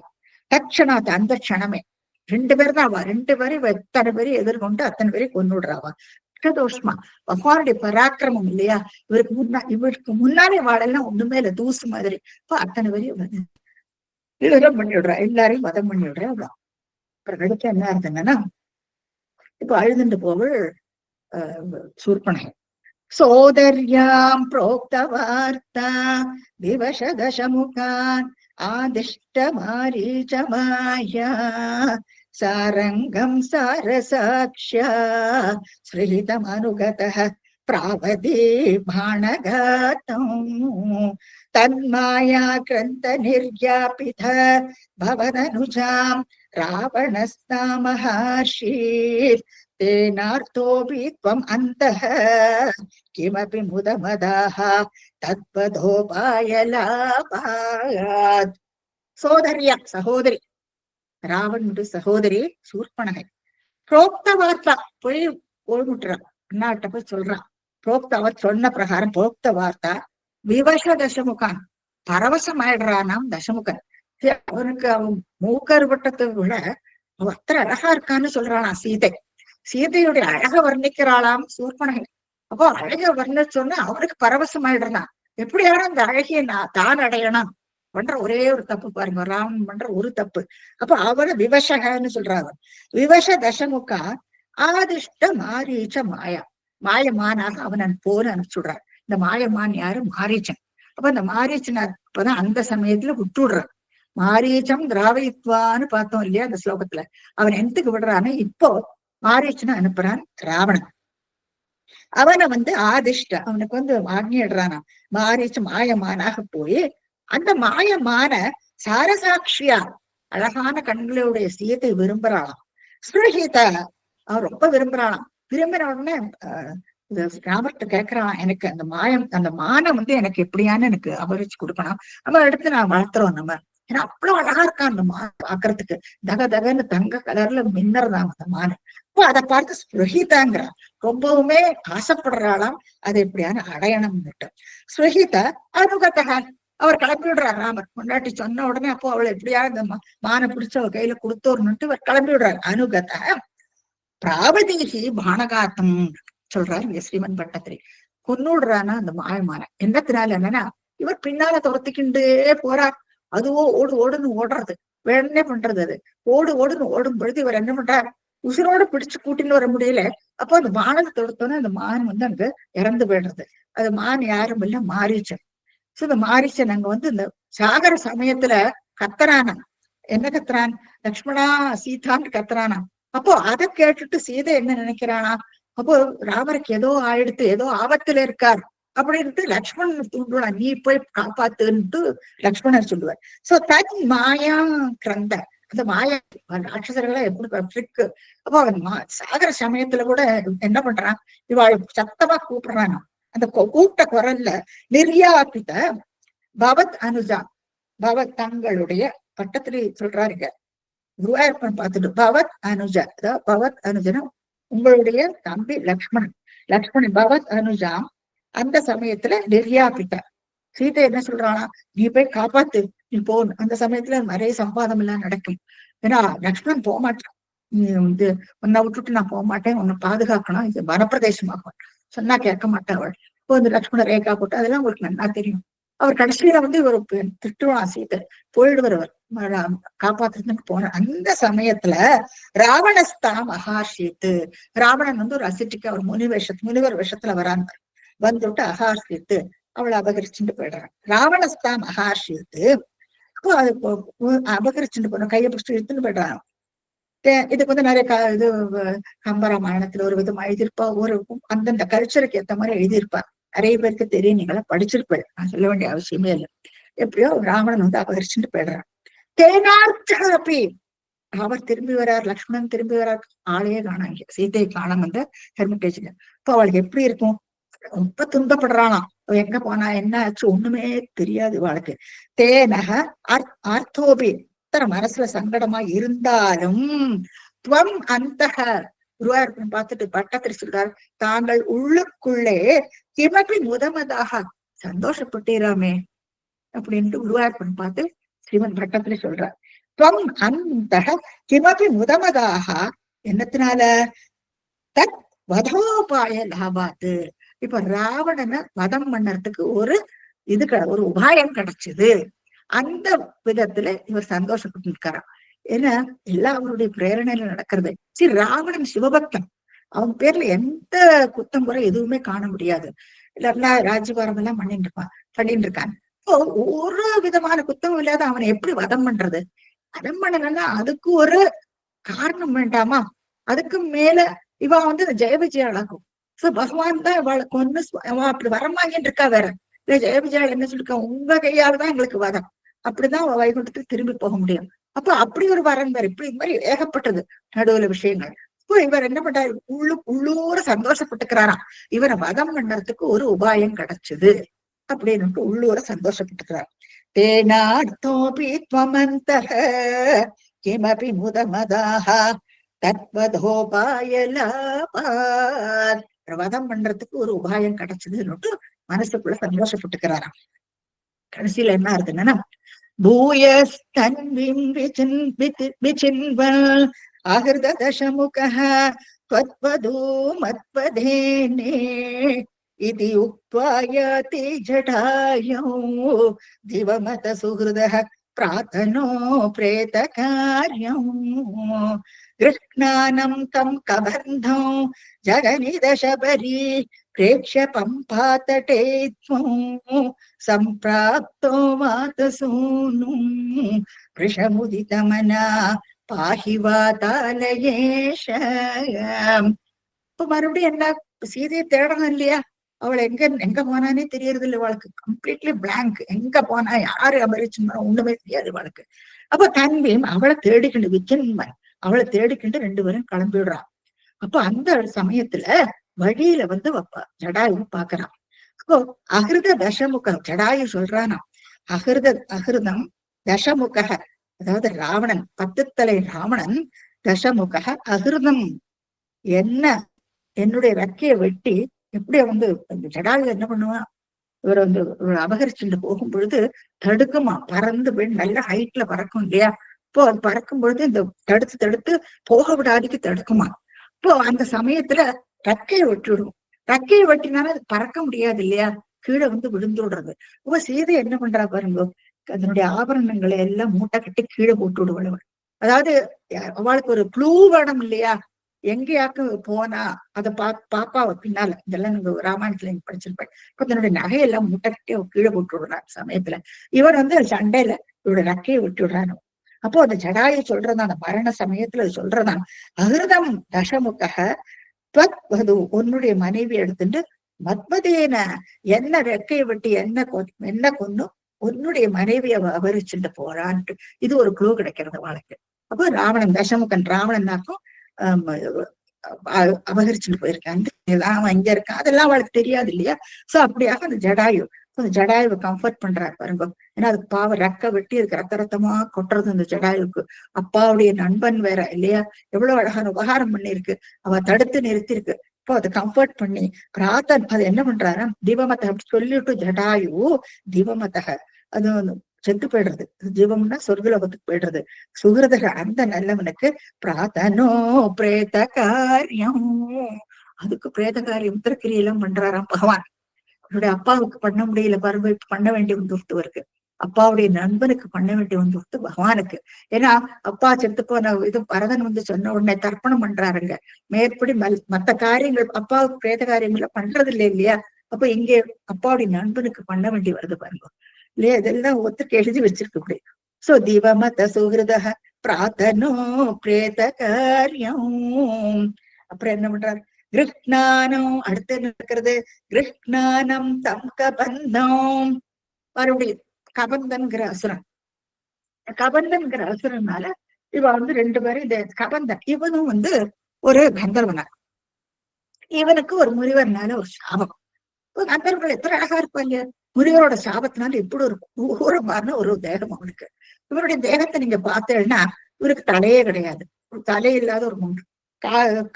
தட்சணாத், அந்த க்ஷணமே 2 பேர் தான் அவ. 2 பேரும் எத்தனை பேரையும் எதிர்கொண்டு அத்தனை பேரையும் கொண்டு விடுறாவா. தோஷ்மா பகவானுடைய பராக்கிரமம் இல்லையா. இவருக்கு முன்னாலே வாழெல்லாம் ஒண்ணுமே இல்லை, தூசு மாதிரி. இப்போ அத்தனை பேரையும் வதம் பண்ணி விடுறா, எல்லாரையும் வதம் பண்ணி விடுறா. அப்புறம் அடுத்து என்ன இருந்ததுன்னா, இப்ப அழுதுண்டு போவள் சூர்பனை. சோதர்யாம் புரோக்த வார்த்தா விவசதசமுகான் ஆதிஷ்ட மாரீச்ச மாயா சாரங்கம் சாரசாக்ஷ்யா ஸ்ரீதம் அனுகதः பிராவதி பாணகாதம் தன்மாயா கிரந்த நிர்யாபித பவதனுஜாம் ராவணஸ்தா மஹர்ஷீர் தேனார்த்தோபி த்வம் அந்தः கிமபி முதமதாः தத்வதோபாயலாபாத். சோதரியா, சகோதரி, ராவனுடைய சகோதரி சூர்பனகை. புரோக்த வார்த்தா போய் ஓடுமுட்டுறான், அண்ணாட்ட போய் சொல்றான். புரோக்த அவர் சொன்ன பிரகாரம் புரோக்த வார்த்தா விவச தசமுகான், பரவசம் ஆயிடுறானாம் தசமுகன். அவனுக்கு அவன் மூக்கறுபட்டத்தை விட அத்தனை அழகா இருக்கான்னு சொல்றானா சீதை. சீதையுடைய அழக வர்ணிக்கிறாளாம் சூர்பனகை. அப்போ அழக வர்ணிச்சோன்னா அவனுக்கு பரவசம் ஆயிடுறான். எப்படியான அந்த அழகிய தான் அடையணும் பண்ற ஒரே ஒரு தப்பு பாருங்க, ராமன் பண்ற ஒரு தப்பு. அப்ப அவனை விவசகன்னு சொல்றாங்க. விவச தசமுகா ஆதிஷ்ட மாரீச்ச மாயா, மாயமானாக அவன் போன அனுப்பிச்சுடுறான். இந்த மாயமான் யாரு? மாரீச்சன். அப்ப அந்த மாரீச்சனை அப்பதான் அந்த சமயத்துல விட்டுடுறான். மாரீச்சம் திராவித்வான்னு பார்த்தோம் இல்லையா அந்த ஸ்லோகத்துல. அவன் எந்தக்கு விடுறான்னு இப்போ மாரீச்சனை அனுப்புறான் ராவணன். அவனை ஆதிஷ்ட அவனுக்கு ஆக்ஞிடுறானா. மாரீச்ச மாயமானாக போய் அந்த மாயமான சாரசாட்சியா அழகான கண்களுடைய சீதை விரும்புறாளாம். ஸ்ருஹித அவன் ரொம்ப விரும்புறாளாம். விரும்பின உடனே ராமர்கிட்ட கேட்கிறான், எனக்கு அந்த அந்த மானை எனக்கு எப்படியான்னு எனக்கு அபரிச்சு கொடுக்கணும், நம்ம எடுத்து நான் வளர்த்துறோம் நம்ம. ஏன்னா அவ்வளவு அழகா இருக்கான் அந்த மான் பாக்குறதுக்கு, தக தகன்னு தங்க கலர்ல மின்னறதாம் அந்த மான். இப்போ அதை பார்த்து ஸ்ருஹிதாங்கிறான், ரொம்பவுமே ஆசைப்படுறாளாம் அதை எப்படியான அடையணும்னுட்டு. ஸ்ருஹித அனுகதக அவர் கிளம்பி விடுறார் ராமர். முன்னாடி சொன்ன உடனே அப்போ அவளை எப்படியா இந்த மானை பிடிச்சு அவ கையில கொடுத்தோர்னுட்டு இவர் கிளம்பி விடுறாரு. அனுகத பிராவதீகி பானகாத்தம் சொல்றாரு இங்க ஸ்ரீமன் பட்டத்திரி. கொன்னுடுறானா அந்த மாயமான. என்னத்தினால என்னன்னா, இவர் பின்னால துரத்திக்கிண்டே போறார். அதுவோ ஓடு ஓடுன்னு ஓடுறது, வேணே பண்றது. அது ஓடுன்னு ஓடும் பொழுது இவர் என்ன பண்றார், உசிரோட பிடிச்சு கூட்டின்னு வர முடியல. அப்போ அந்த மானத்தை தொடுத்தோன்னே அந்த மான் அங்க இறந்து போயிடுறது. அது மான் யாரும் இல்ல, மாரீச்சன். சோ இந்த மாரீச்சன் அங்க இந்த சாகர சமயத்துல கத்துறானா. என்ன கத்துறான்? லக்ஷ்மணா சீதான்னு கத்துறானா. அப்போ அதை கேட்டுட்டு சீதை என்ன நினைக்கிறானா, அப்போ ராமருக்கு ஏதோ ஆயிடுத்து, ஏதோ ஆபத்துல இருக்கார் அப்படின்ட்டு லக்ஷ்மணன் தூண்டுவான், நீ போய் காப்பாத்துன்ட்டு லக்ஷ்மணர் சொல்லுவார். சோ தன் மாயா கிரந்த, அந்த மாயா ராட்சசர்களா எப்படி ட்ரிக்கு. அப்போ அவன் சாகர சமயத்துல கூட என்ன பண்றான், இவாள் சத்தமா கூப்பிடுறானா. அந்த கூப்பிட்ட குரல்ல நிர்யாபித பவத் அனுஜா, பவத் தங்களுடைய பட்டத்திலே சொல்றாருங்க குருவாயூரப்பன் பார்த்துட்டு, பவத் அனுஜா, அதாவது பவத் அனுஜனா உங்களுடைய தம்பி லக்ஷ்மணன் பவத் அனுஜா. அந்த சமயத்துல நிர்யாபித்த சீதை என்ன சொல்றானா, நீ போய் காப்பாத்து, நீ போன்னு. அந்த சமயத்துல நிறைய சம்பாதம் எல்லாம் நடக்கும். ஏன்னா லக்ஷ்மணன் போக மாட்டான், நீ உன்னை விட்டுட்டு நான் போக மாட்டேன், உன்னை பாதுகாக்கணும், இது வனப்பிரதேசமாகும் சொன்னா கேட்க மாட்டேன் அவள். இப்போ லக்ஷ்மண ரேகா போட்டு அதெல்லாம் உங்களுக்கு நல்லா தெரியும். அவர் கடைசியில இவர் திட்டுவான் சீதை, போயிடுவார் அவர் காப்பாத்துறதுக்கு போன. அந்த சமயத்துல ராவணஸ்தா மகாஷீத்து, ராவணன் ஒரு அசிட்டிக்கு அவர் முனிவர் வேஷத்துல வராங்க. வந்துட்டு அகார்ஷித்து அவளை அபகரிச்சுட்டு போயிடுறான். ராவணஸ்தா மகாஷித்து அப்போ அது அபகரிச்சுட்டு போறோம், கையை பிடிச்சிட்டு இழுத்துன்னு போயிடுறான். இதுக்கு வந்து நிறைய இது கம்பராமாயணத்துல ஒரு விதமா எழுதியிருப்பா, ஒரு அந்தந்த கல்ச்சருக்கு ஏத்த மாதிரி எழுதியிருப்பா. நிறைய பேருக்கு தெரியும், நீங்களாம் படிச்சிருப்பேன், நான் சொல்ல வேண்டிய அவசியமே இல்லை. எப்படியோ ராவணன் வந்து அபகரிச்சுட்டு போயிடுறான். தேனார்த்தி அவர் திரும்பி வர்றார், லக்ஷ்மணன் திரும்பி வர்றார், ஆளையே காணாங்க, சீதையை காணாம அந்த ஹெர்மிட்டேஜ்ல. இப்போ அவளுக்கு எப்படி இருக்கும், ரொம்ப துன்பப்படுறானாம். எங்க போனா என்ன ஆச்சு ஒண்ணுமே தெரியாது அவளுக்கு. தேனக ஆர்த்தோபி மனசுல சங்கடமா இருந்தாலும் துவம் அந்த குருவாயூரப்பன் பார்த்துட்டு பட்டத்திரி சொல்றார், தாங்கள் உள்ளுக்குள்ளே கிமப்பி முதமதாக சந்தோஷப்பட்டீராமே அப்படின்ட்டு குருவாயூரப்பன் பார்த்து ஸ்ரீமன் பட்டத்திரி சொல்றார். துவம் அந்த கிமப்பி முதமதாக என்னத்தினால தத் வதோபாய லாபாத்து. இப்ப ராவணனை வதம் பண்ணறதுக்கு ஒரு ஒரு உபாயம் கிடைச்சது. அந்த விதத்துல இவர் சந்தோஷப்பட்டு இருக்காராம். ஏன்னா எல்லாம் அவருடைய பிரேரணையில நடக்கிறது. சரி, ராவணன் சிவபக்தன், அவன் பேர்ல எந்த குத்தம் குறை எதுவுமே காண முடியாது. இல்லைன்னா ராஜ்யபாரம் எல்லாம் பண்ணிட்டு இருக்கான். ஒரு விதமான குத்தமும் இல்லாத அவனை எப்படி வதம் பண்றது? வதம் பண்ணலன்னா அதுக்கு ஒரு காரணம் வேண்டாமா? அதுக்கு மேல இவ வந்து ஜெய விஜயாளாகும். சோ பகவான் தான் இவளுக்கு ஒண்ணு அப்படி வரம் வாங்கிட்டு இருக்கா. வேற இல்ல, ஜெய விஜயாள் என்ன சொல்லிருக்கா, உங்க கையால தான் எங்களுக்கு வரம், அப்படிதான் வைகுண்டத்துக்கு திரும்பி போக முடியும். அப்ப அப்படி ஒரு வரம் வேற, இப்படி இது மாதிரி ஏகப்பட்டது நடுவுல விஷயங்கள். இப்போ இவர் என்ன பண்றாரு, உள்ளூர சந்தோஷப்பட்டுக்கிறாராம். இவரை வதம் பண்றதுக்கு ஒரு உபாயம் கிடைச்சது அப்படின்னு உள்ளூர சந்தோஷப்பட்டுக்கிறார். தேனார்த்தோபி த்வமந்தஹ கிமபி முதமதாக தத்வதோபாய லாபாத். வதம் பண்றதுக்கு ஒரு உபாயம் கிடைச்சதுன்னு மனசுக்குள்ள சந்தோஷப்பட்டுக்கிறாராம். கடைசியில என்ன இருக்குன்னா, பூயஸ்தன்விம் விசின்வல் அஹிருத தசமுகஹ த்வத்வதோ மத்வதேனே இதி உக்த்வா யாதி ஜடாயோ திவமத சுஹ்ருதஹ பிரார்த்தனோ பிரேத காரியம் கிருஷ்ணானம் தம் கபந்தம் ஜகநிதசபரி பிரேக்ஷ்ய பம்பாதடே த்வம் சம்பிராப்தோ வாதசூனும் விஷமுதிதமனா பாஹி வாதாலயேஷ. இப்ப மறுபடியும் என்ன, சீதையை தேடணும் இல்லையா? அவளை எங்க போனானே தெரியறது இல்லை அவளுக்கு. கம்ப்ளீட்லி பிளாங்க், எங்க போனா யாரு அபரிச்சு ஒண்ணுமே தெரியாது அவளுக்கு. அப்ப தன்வியும் அவளை தேடிக்கிண்டு விக்கன்மன் அவளை தேடிக்கிண்டு ரெண்டு பேரும் கிளம்பிடுறான். அப்ப அந்த சமயத்துல வழியில வந்து ஜடாயு பாக்குறான். அப்போ அகிருத தசமுகம், ஜடாயு சொல்றானா, அகிருதம் தசமுக, அதாவது ராவணன் 10 தலை ராவணன், தசமுக அகிருதம் என்னுடைய ரெக்கையை வெட்டி எப்படி வந்து ஜடாயு என்ன பண்ணுவான், இவர் வந்து அபகரிச்சுட்டு போகும் பொழுது தடுக்குமா, பறந்து போய் நல்ல ஹைட்ல பறக்கும் இல்லையா? இப்போ அது பறக்கும் பொழுது இந்த தடுத்து போக விடாதிக்கு தடுக்குமா. இப்போ அந்த சமயத்துல ரெக்கையை வெட்டிவிடும். ரெக்கையை வெட்டினாலும் அது பறக்க முடியாது இல்லையா, கீழே வந்து விழுந்துடுறது. இப்ப சீதை என்ன பண்றா பாருங்க, அதனுடைய ஆபரணங்களை எல்லாம் மூட்டை கட்டி கீழே போட்டு விடுவாள். அதாவது அவளுக்கு ஒரு க்ளூ வேணும் இல்லையா, எங்கேயாக்கு போனா அதை பாப்பா பின்னால, இதெல்லாம் நீங்க ராமாயணத்துல நீங்க படிச்சிருப்பேன். இப்ப தன்னுடைய நகையெல்லாம் மூட்டை கட்டி கீழே போட்டு விடுறான் சமயத்துல. இவர் வந்து சண்டையில இவருடைய ரெக்கையை விட்டு விடுறான். அப்போ அந்த ஜடாயை சொல்றதான், அந்த மரண சமயத்துல சொல்றதான், அகிருதம் தசமுக வது, உன்னுடைய மனைவி எடுத்துட்டு மத்மதேன என்ன ரெக்கையை விட்டு என்ன கொன்னு உன்னுடைய மனைவியை அபகரிச்சுட்டு போறான்ட்டு இது ஒரு க்ளூ கிடைக்கிறது வாழ்க்கை. அப்போ ராவணன் தசமுகன் ராவணனாக்கும் அபகரிச்சுட்டு போயிருக்கான், அவன் இங்க இருக்கான், அதெல்லாம் அவளுக்கு தெரியாது இல்லையா. சோ அப்படியாக அந்த ஜடாயு ஜடாயுவை கம்ஃபர்ட் பண்றாரு பாருங்க. ஏன்னா அதுக்கு பாவம் ரெக்க வெட்டி அதுக்கு ரத்தமா கொட்டுறது அந்த ஜடாயுக்கு. அப்பாவுடைய நண்பன் வேற இல்லையா, எவ்வளவு அழகான உபகாரம் பண்ணிருக்கு, அவ தடுத்து நிறுத்திருக்கு. இப்போ அதை கம்ஃபர்ட் பண்ணி பிரார்த்தன் அது என்ன பண்றாரு, தீபமத்த அப்படி சொல்லிட்டு ஜடாயு தீபமத்தக அது செத்து போயிடுறது. ஜீவம்னா சொர்க்கலோகத்துக்கு போயிடுறது. சுகிருதக அந்த நல்லவனுக்கு பிரார்த்தனோ பிரேத காரியம், அதுக்கு பிரேத காரியம் உத்தரக்கிரியெல்லாம் பண்றாராம் பகவான். அவருடைய அப்பாவுக்கு பண்ண முடியல பாருங்க, பண்ண வேண்டிய வந்துருத்து இருக்கு. அப்பாவுடைய நண்பனுக்கு பண்ண வேண்டிய வந்துருத்து பகவானுக்கு. ஏன்னா அப்பா செத்து போன இது பரதன் வந்து சொன்ன உடனே தர்ப்பணம் பண்றாருங்க. மேற்படி மத்த காரியங்கள் அப்பாவுக்கு பிரேத காரியங்களை பண்றது இல்லை இல்லையா. அப்ப இங்கே அப்பாவுடைய நண்பனுக்கு பண்ண வேண்டி வருது பாருங்க இல்லையா, இதெல்லாம் ஒத்துக்கு எழுதி வச்சிருக்க முடியும். சோ தீபமத சுகிருத பிரார்த்தனோ பிரேத காரியம். அப்புறம் என்ன பண்றாரு, கிருஷ்ணானம், அடுத்து என்ன இருக்கிறது, கிருஷ்ணானம் தம் கபந்தம். மறுபடியும் கபந்தன்கிற அசுரன், கபந்தன்கிற அசுரனால இவ வந்து ரெண்டு பேரும், இந்த கபந்தன் இவனும் வந்து ஒரு கந்தர்வனா, இவனுக்கு ஒரு முனிவர்னால ஒரு சாபம். கந்தர்வர்கள் எத்தனை அழகா இருப்பாங்க, முனிவரோட சாபத்தினால எப்படி ஒரு ஊரமான ஒரு தேகம் அவனுக்கு. இவருடைய தேகத்தை நீங்க பார்த்தேன்னா இவருக்கு தலையே கிடையாது, ஒரு தலை இல்லாத ஒரு முண்டு,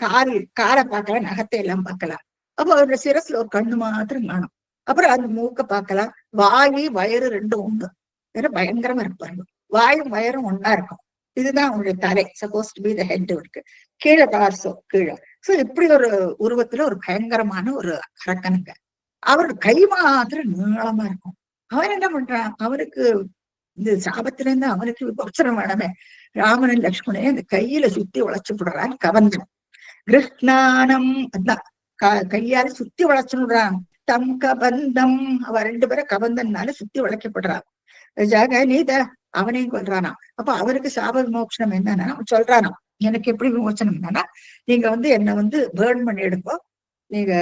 காலை பார்க்கலாம், நகத்தை எல்லாம் பார்க்கலாம். அப்போ அவருடைய சிரசுல ஒரு கண்ணு மாத்திரம் காணும். அப்புறம் அந்த மூக்க பார்க்கலாம், வாயு வயிறு ரெண்டும் உண்டு, வேற பயங்கரமா இருப்பாங்க. வாயும் வயரும் ஒன்னா இருக்கும். இதுதான் அவனுடைய தலை, suppose to be the head இருக்கு. கீழே டார்சோ கீழே. சோ இப்படி ஒரு உருவத்துல ஒரு பயங்கரமான ஒரு அரக்கனுங்க. அவரோட கை மாத்திரம் நீளமா இருக்கும். அவன் என்ன பண்றான், அவனுக்கு இந்த சாபத்துல இருந்து அவனுக்கு விபோச்சனம் வேணாமே, ராமனும் லக்ஷ்மணன் அந்த கையில சுத்தி உழைச்சு விடுறான் கவந்தன். கிருஷ்ணானம் அதான் கையால சுத்தி வளைச்சுடுறான். தம் கபந்தம், அவ ரெண்டு பேரும் கபந்தன்னால சுத்தி வளைக்கப்படுறான். ஜகநீத அவனையும் கொல்றானா. அப்ப அவருக்கு சாப விமோச்சனம் என்னன்னா சொல்றானா, எனக்கு எப்படி விமோச்சனம் என்னன்னா, நீங்க வந்து என்ன வந்து பேர்ன் பண்ணி எடுப்போம், நீங்க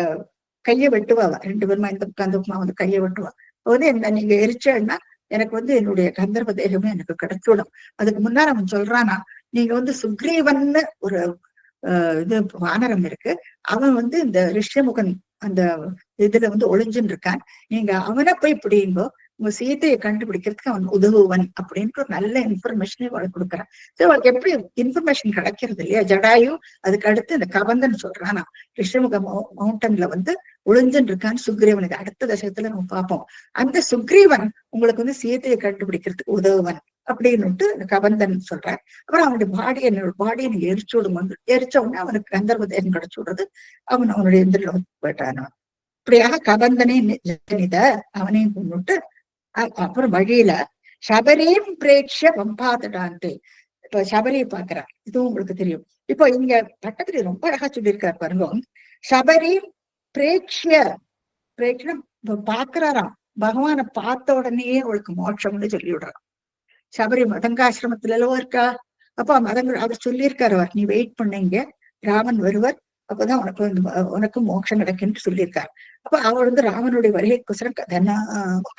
கையை வெட்டுவா, ரெண்டு பேருமா இந்த பக்கம் அந்த பக்கமா வந்து கையை வெட்டுவா. வந்து என்ன நீங்க எரிச்சேன்னா எனக்கு வந்து என்னுடைய கந்தர்வ தேகமே எனக்கு கிடைச்சுடும். அதுக்கு முன்னாடி அவன் சொல்றானா, நீங்க வந்து சுக்ரீவன்னு ஒரு இது வானரம் இருக்கு, அவன் வந்து இந்த ரிஷ்யமுகன் அந்த இதுல வந்து ஒளிஞ்சுன்னு இருக்கான், நீங்க அவனை போய் பிடிங்கோ, உங்க சீதையை கண்டுபிடிக்கிறதுக்கு அவன் உதவுவன் அப்படின்ட்டு ஒரு நல்ல இன்ஃபர்மேஷனே அவளுக்கு கொடுக்குறான். சோ அவளுக்கு எப்படி இன்ஃபர்மேஷன் கிடைக்கிறது இல்லையா, ஜடாயு அதுக்கு அடுத்து இந்த கபந்தன் சொல்றானா ரிஷமுக மவுண்டன்ல வந்து ஒளிஞ்சுன்னு இருக்கான்னு சுக்ரீவனுக்கு அடுத்த தசகத்துல நம்ம பார்ப்போம். அந்த சுக்ரீவன் உங்களுக்கு வந்து சீதையை கண்டுபிடிக்கிறதுக்கு உதவுவன் அப்படின்னுட்டு கபந்தன் சொல்றார். அப்புறம் அவனுடைய பாடியை நீங்க எரிச்சு விடும்போது, எரிச்ச உடனே அவனுக்கு கந்தர்வ தேகம் கிடைச்சு விடுறது, அவனுடைய இந்திரில போயிட்டான். இப்படியாக கபந்தனே நித அவனையும் கொண்டுட்டு அப்புறம் வழியில சபரியும் பிரேட்ச வம்பாதடான்ட்டு இப்ப சபரியை பாக்குறார். இதுவும் உங்களுக்கு தெரியும். இப்போ இங்க பட்டத்துல ரொம்ப அழகா சொல்லியிருக்காரு பாருங்க, சபரியும் பிரேட்சிய பிரேட்சம் பாக்குறாராம், பகவானை பார்த்த உடனேயே அவளுக்கு மோட்சம்னு சொல்லி விடுறான். சபரி மதங்காசிரமத்துல எல்லாம் இருக்கா, அப்ப மதங்கள் அவர் சொல்லியிருக்காரு, அவர் நீ வெயிட் பண்ணீங்க, ராமன் வருவர், அப்பதான் உனக்கு வந்து உனக்கு மோட்சம் கிடைக்குன்னு சொல்லியிருக்காரு. அப்ப அவர் வந்து ராமனுடைய வருகைக்குசரம்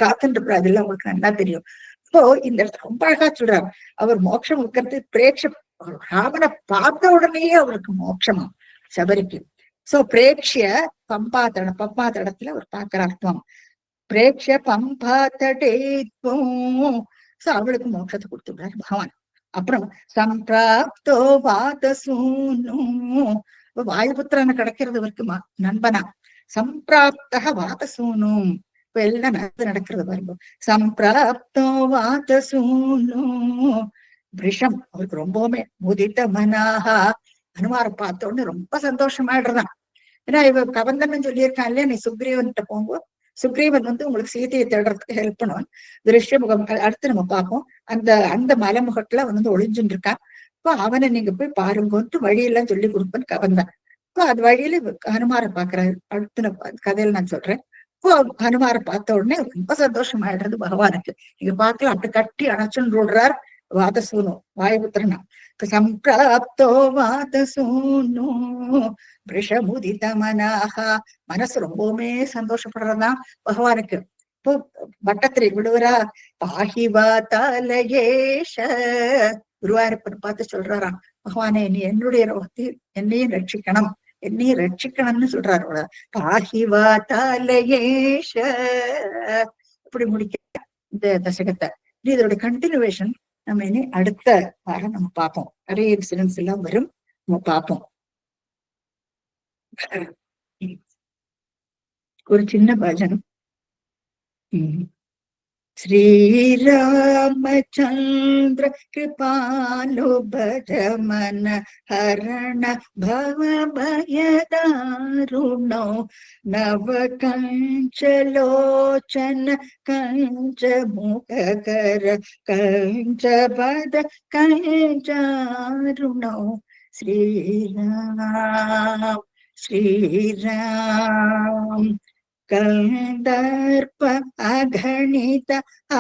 காத்துட்டு அதெல்லாம் உங்களுக்கு நல்லா தெரியும். இப்போ இந்த இடத்துல ரொம்ப அழகா சொல்றாரு, அவர் மோட்சம் இருக்கிறது பிரேட்ச, ராமனை பார்த்த உடனேயே அவருக்கு மோட்சமா சபரிக்கு. சோ பிரேட்சிய பம்பாத்தடத்துல அவர் பார்க்கிற அர்த்தம், பிரேட்ச பம்பாத்தடேத்வம். சோ அவளுக்கு மோட்சத்தை கொடுத்துடுறாரு பகவான். அப்புறம் சம்பிராப்தோ வாதசூனு, வாயுபுத்திரனை கிடைக்கிறது இவருக்கு நண்பனா. சம்பிராப்தக வாதசூனும், இப்ப எல்லாம் நடக்கிறது பாருங்க. சம்பிராப்தோ வாதசூனும் விஷம், அவருக்கு ரொம்பவுமே முதித்த மனாகா, அனுமாரை பார்த்த உடனே ரொம்ப சந்தோஷமாயிடுறான். ஏன்னா இவ கபந்தன் சொல்லியிருக்கான் இல்லையா, நீ சுக்ரீவன்கிட்ட போகும்போது சுக்ரீவன் வந்து உங்களுக்கு சீதையை தேடுறதுக்கு ஹெல்ப் பண்ணுவான். திருஷ்யமுகம் அடுத்து நம்ம பார்ப்போம். அந்த அந்த மலைமுகத்துல அவன் வந்து ஒளிஞ்சுட்டு இருக்கான். இப்போ அவனை நீங்க போய் பாருங்கன்ட்டு வழியெல்லாம் சொல்லி கொடுப்பேன்னு கவர்ந்தான். இப்போ அது வழியில ஹனுமாரை பாக்குறாரு. அடுத்த கதையில நான் சொல்றேன். இப்போ ஹனுமாரை பார்த்த உடனே ரொம்ப சந்தோஷம் ஆயிடுறது பகவானுக்கு. நீங்க பார்க்கலாம், அப்படி கட்டி அணைச்சுன்னு விடுறார் வாதசூனு வாயுபுத்திரனா. சம்பிராப்தோ வாதசூனு விஷமுதித மனாகா, மனசு ரொம்பவுமே சந்தோஷப்படுறதுதான் பகவானுக்கு. இப்போ பட்டத்திரை விடுவரா, பாகிவா தாலயேஷ, குருவாயூரப்பன் பார்த்து சொல்றாராம், பகவானே நீ என்னுடைய என்னையும் ரட்சிக்கணும், என்னையும் ரட்சிக்கணும்னு சொல்றாரு. பாகிவா தாலயேஷ, இப்படி முடிக்க இந்த தசகத்தை. இதோட கண்டினியூவேஷன் நம்ம இனி அடுத்த வாரம் நம்ம பார்ப்போம். நிறைய இன்சிடென்ட்ஸ் எல்லாம் வரும், நம்ம பார்ப்போம். ஒரு சின்ன பஜனம். श्रीरामचंद्र कृपालु भज मन हरण भव भय दारुणो नव कंच लोचन कंच मुख कर कंच बद कंचारुणो श्रीराम श्रीराम கந்தர்ப்ப அகணித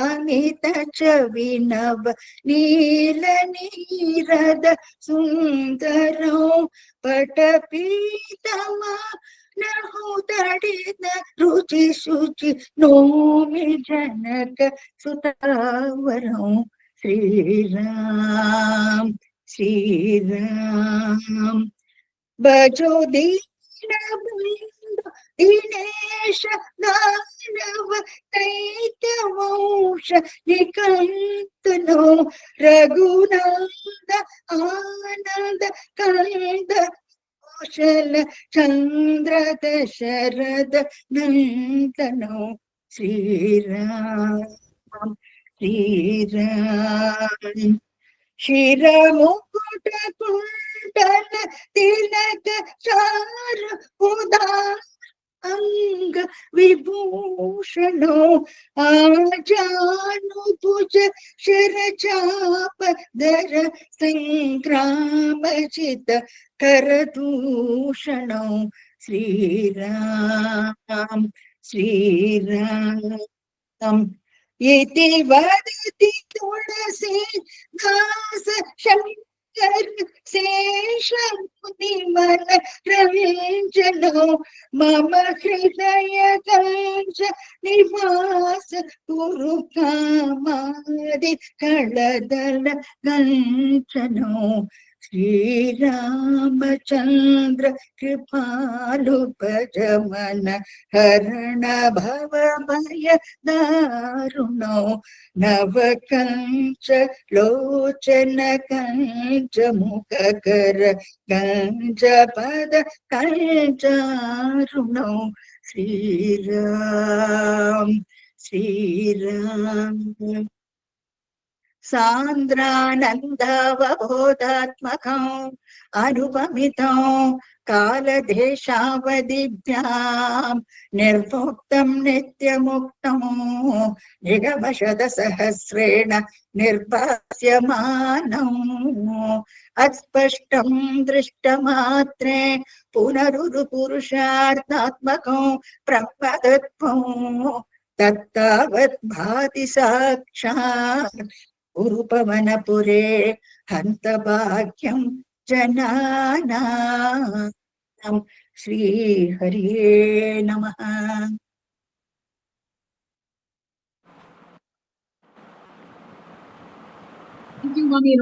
அமித சவினவ நீல நீரத சுந்தரோ பட்டபீதமா நಹುதடித ருச்சி சுச்சி நோமி ஜனக சுதாவரம் ஸ்ரீராம் ஸ்ரீராம் भजो दीनबन्धु दिनेश दानव दैत्यवंश निकन्दनो रघुनन्द आनन्द कन्द कौशल चन्द्र दशरथ नन्दनो श्रीराम श्रीराम शिरमुकुट कुण्डल तिलक चारु उदार अंग विभूषणो आजानुभुज शिरचाप धर संग्रामजित करदूषणो श्रीराम श्रीराम इति वदति तुलसी दास शंकर शेषमुनिमन रंजनो मम हृदय कंज निवास कुरु कामादि कलदल कंचनो श्रीरामचंद्र कृपालु भज मन हरण भव भय दारुणो नव कंच लोचन कंच मुख कर कंच पद कंचारुणो श्रीराम श्रीराम सान्द्रानन्दावबोधात्मकम् अनुपमितम् कालदेशावधिभ्याम् निर्मुक्तम् नित्यमुक्तम् निगमशतसहस्रेण निर्भास्यमानम् अस्पष्टम् दृष्टमात्रे पुनरुरुपुरुषार्थात्मकम् ब्रह्मतत्त्वम् तत्तावत् भाति साक्षात् उरुपवनपुरे हन्तभाग्यं जनानां श्रीहरिये नमः.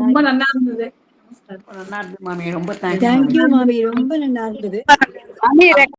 ரொம்ப நல்லா இருந்தது மாமி. ரொம்ப தேங்க்யூ மாமி. ரொம்ப நல்லா இருந்தது.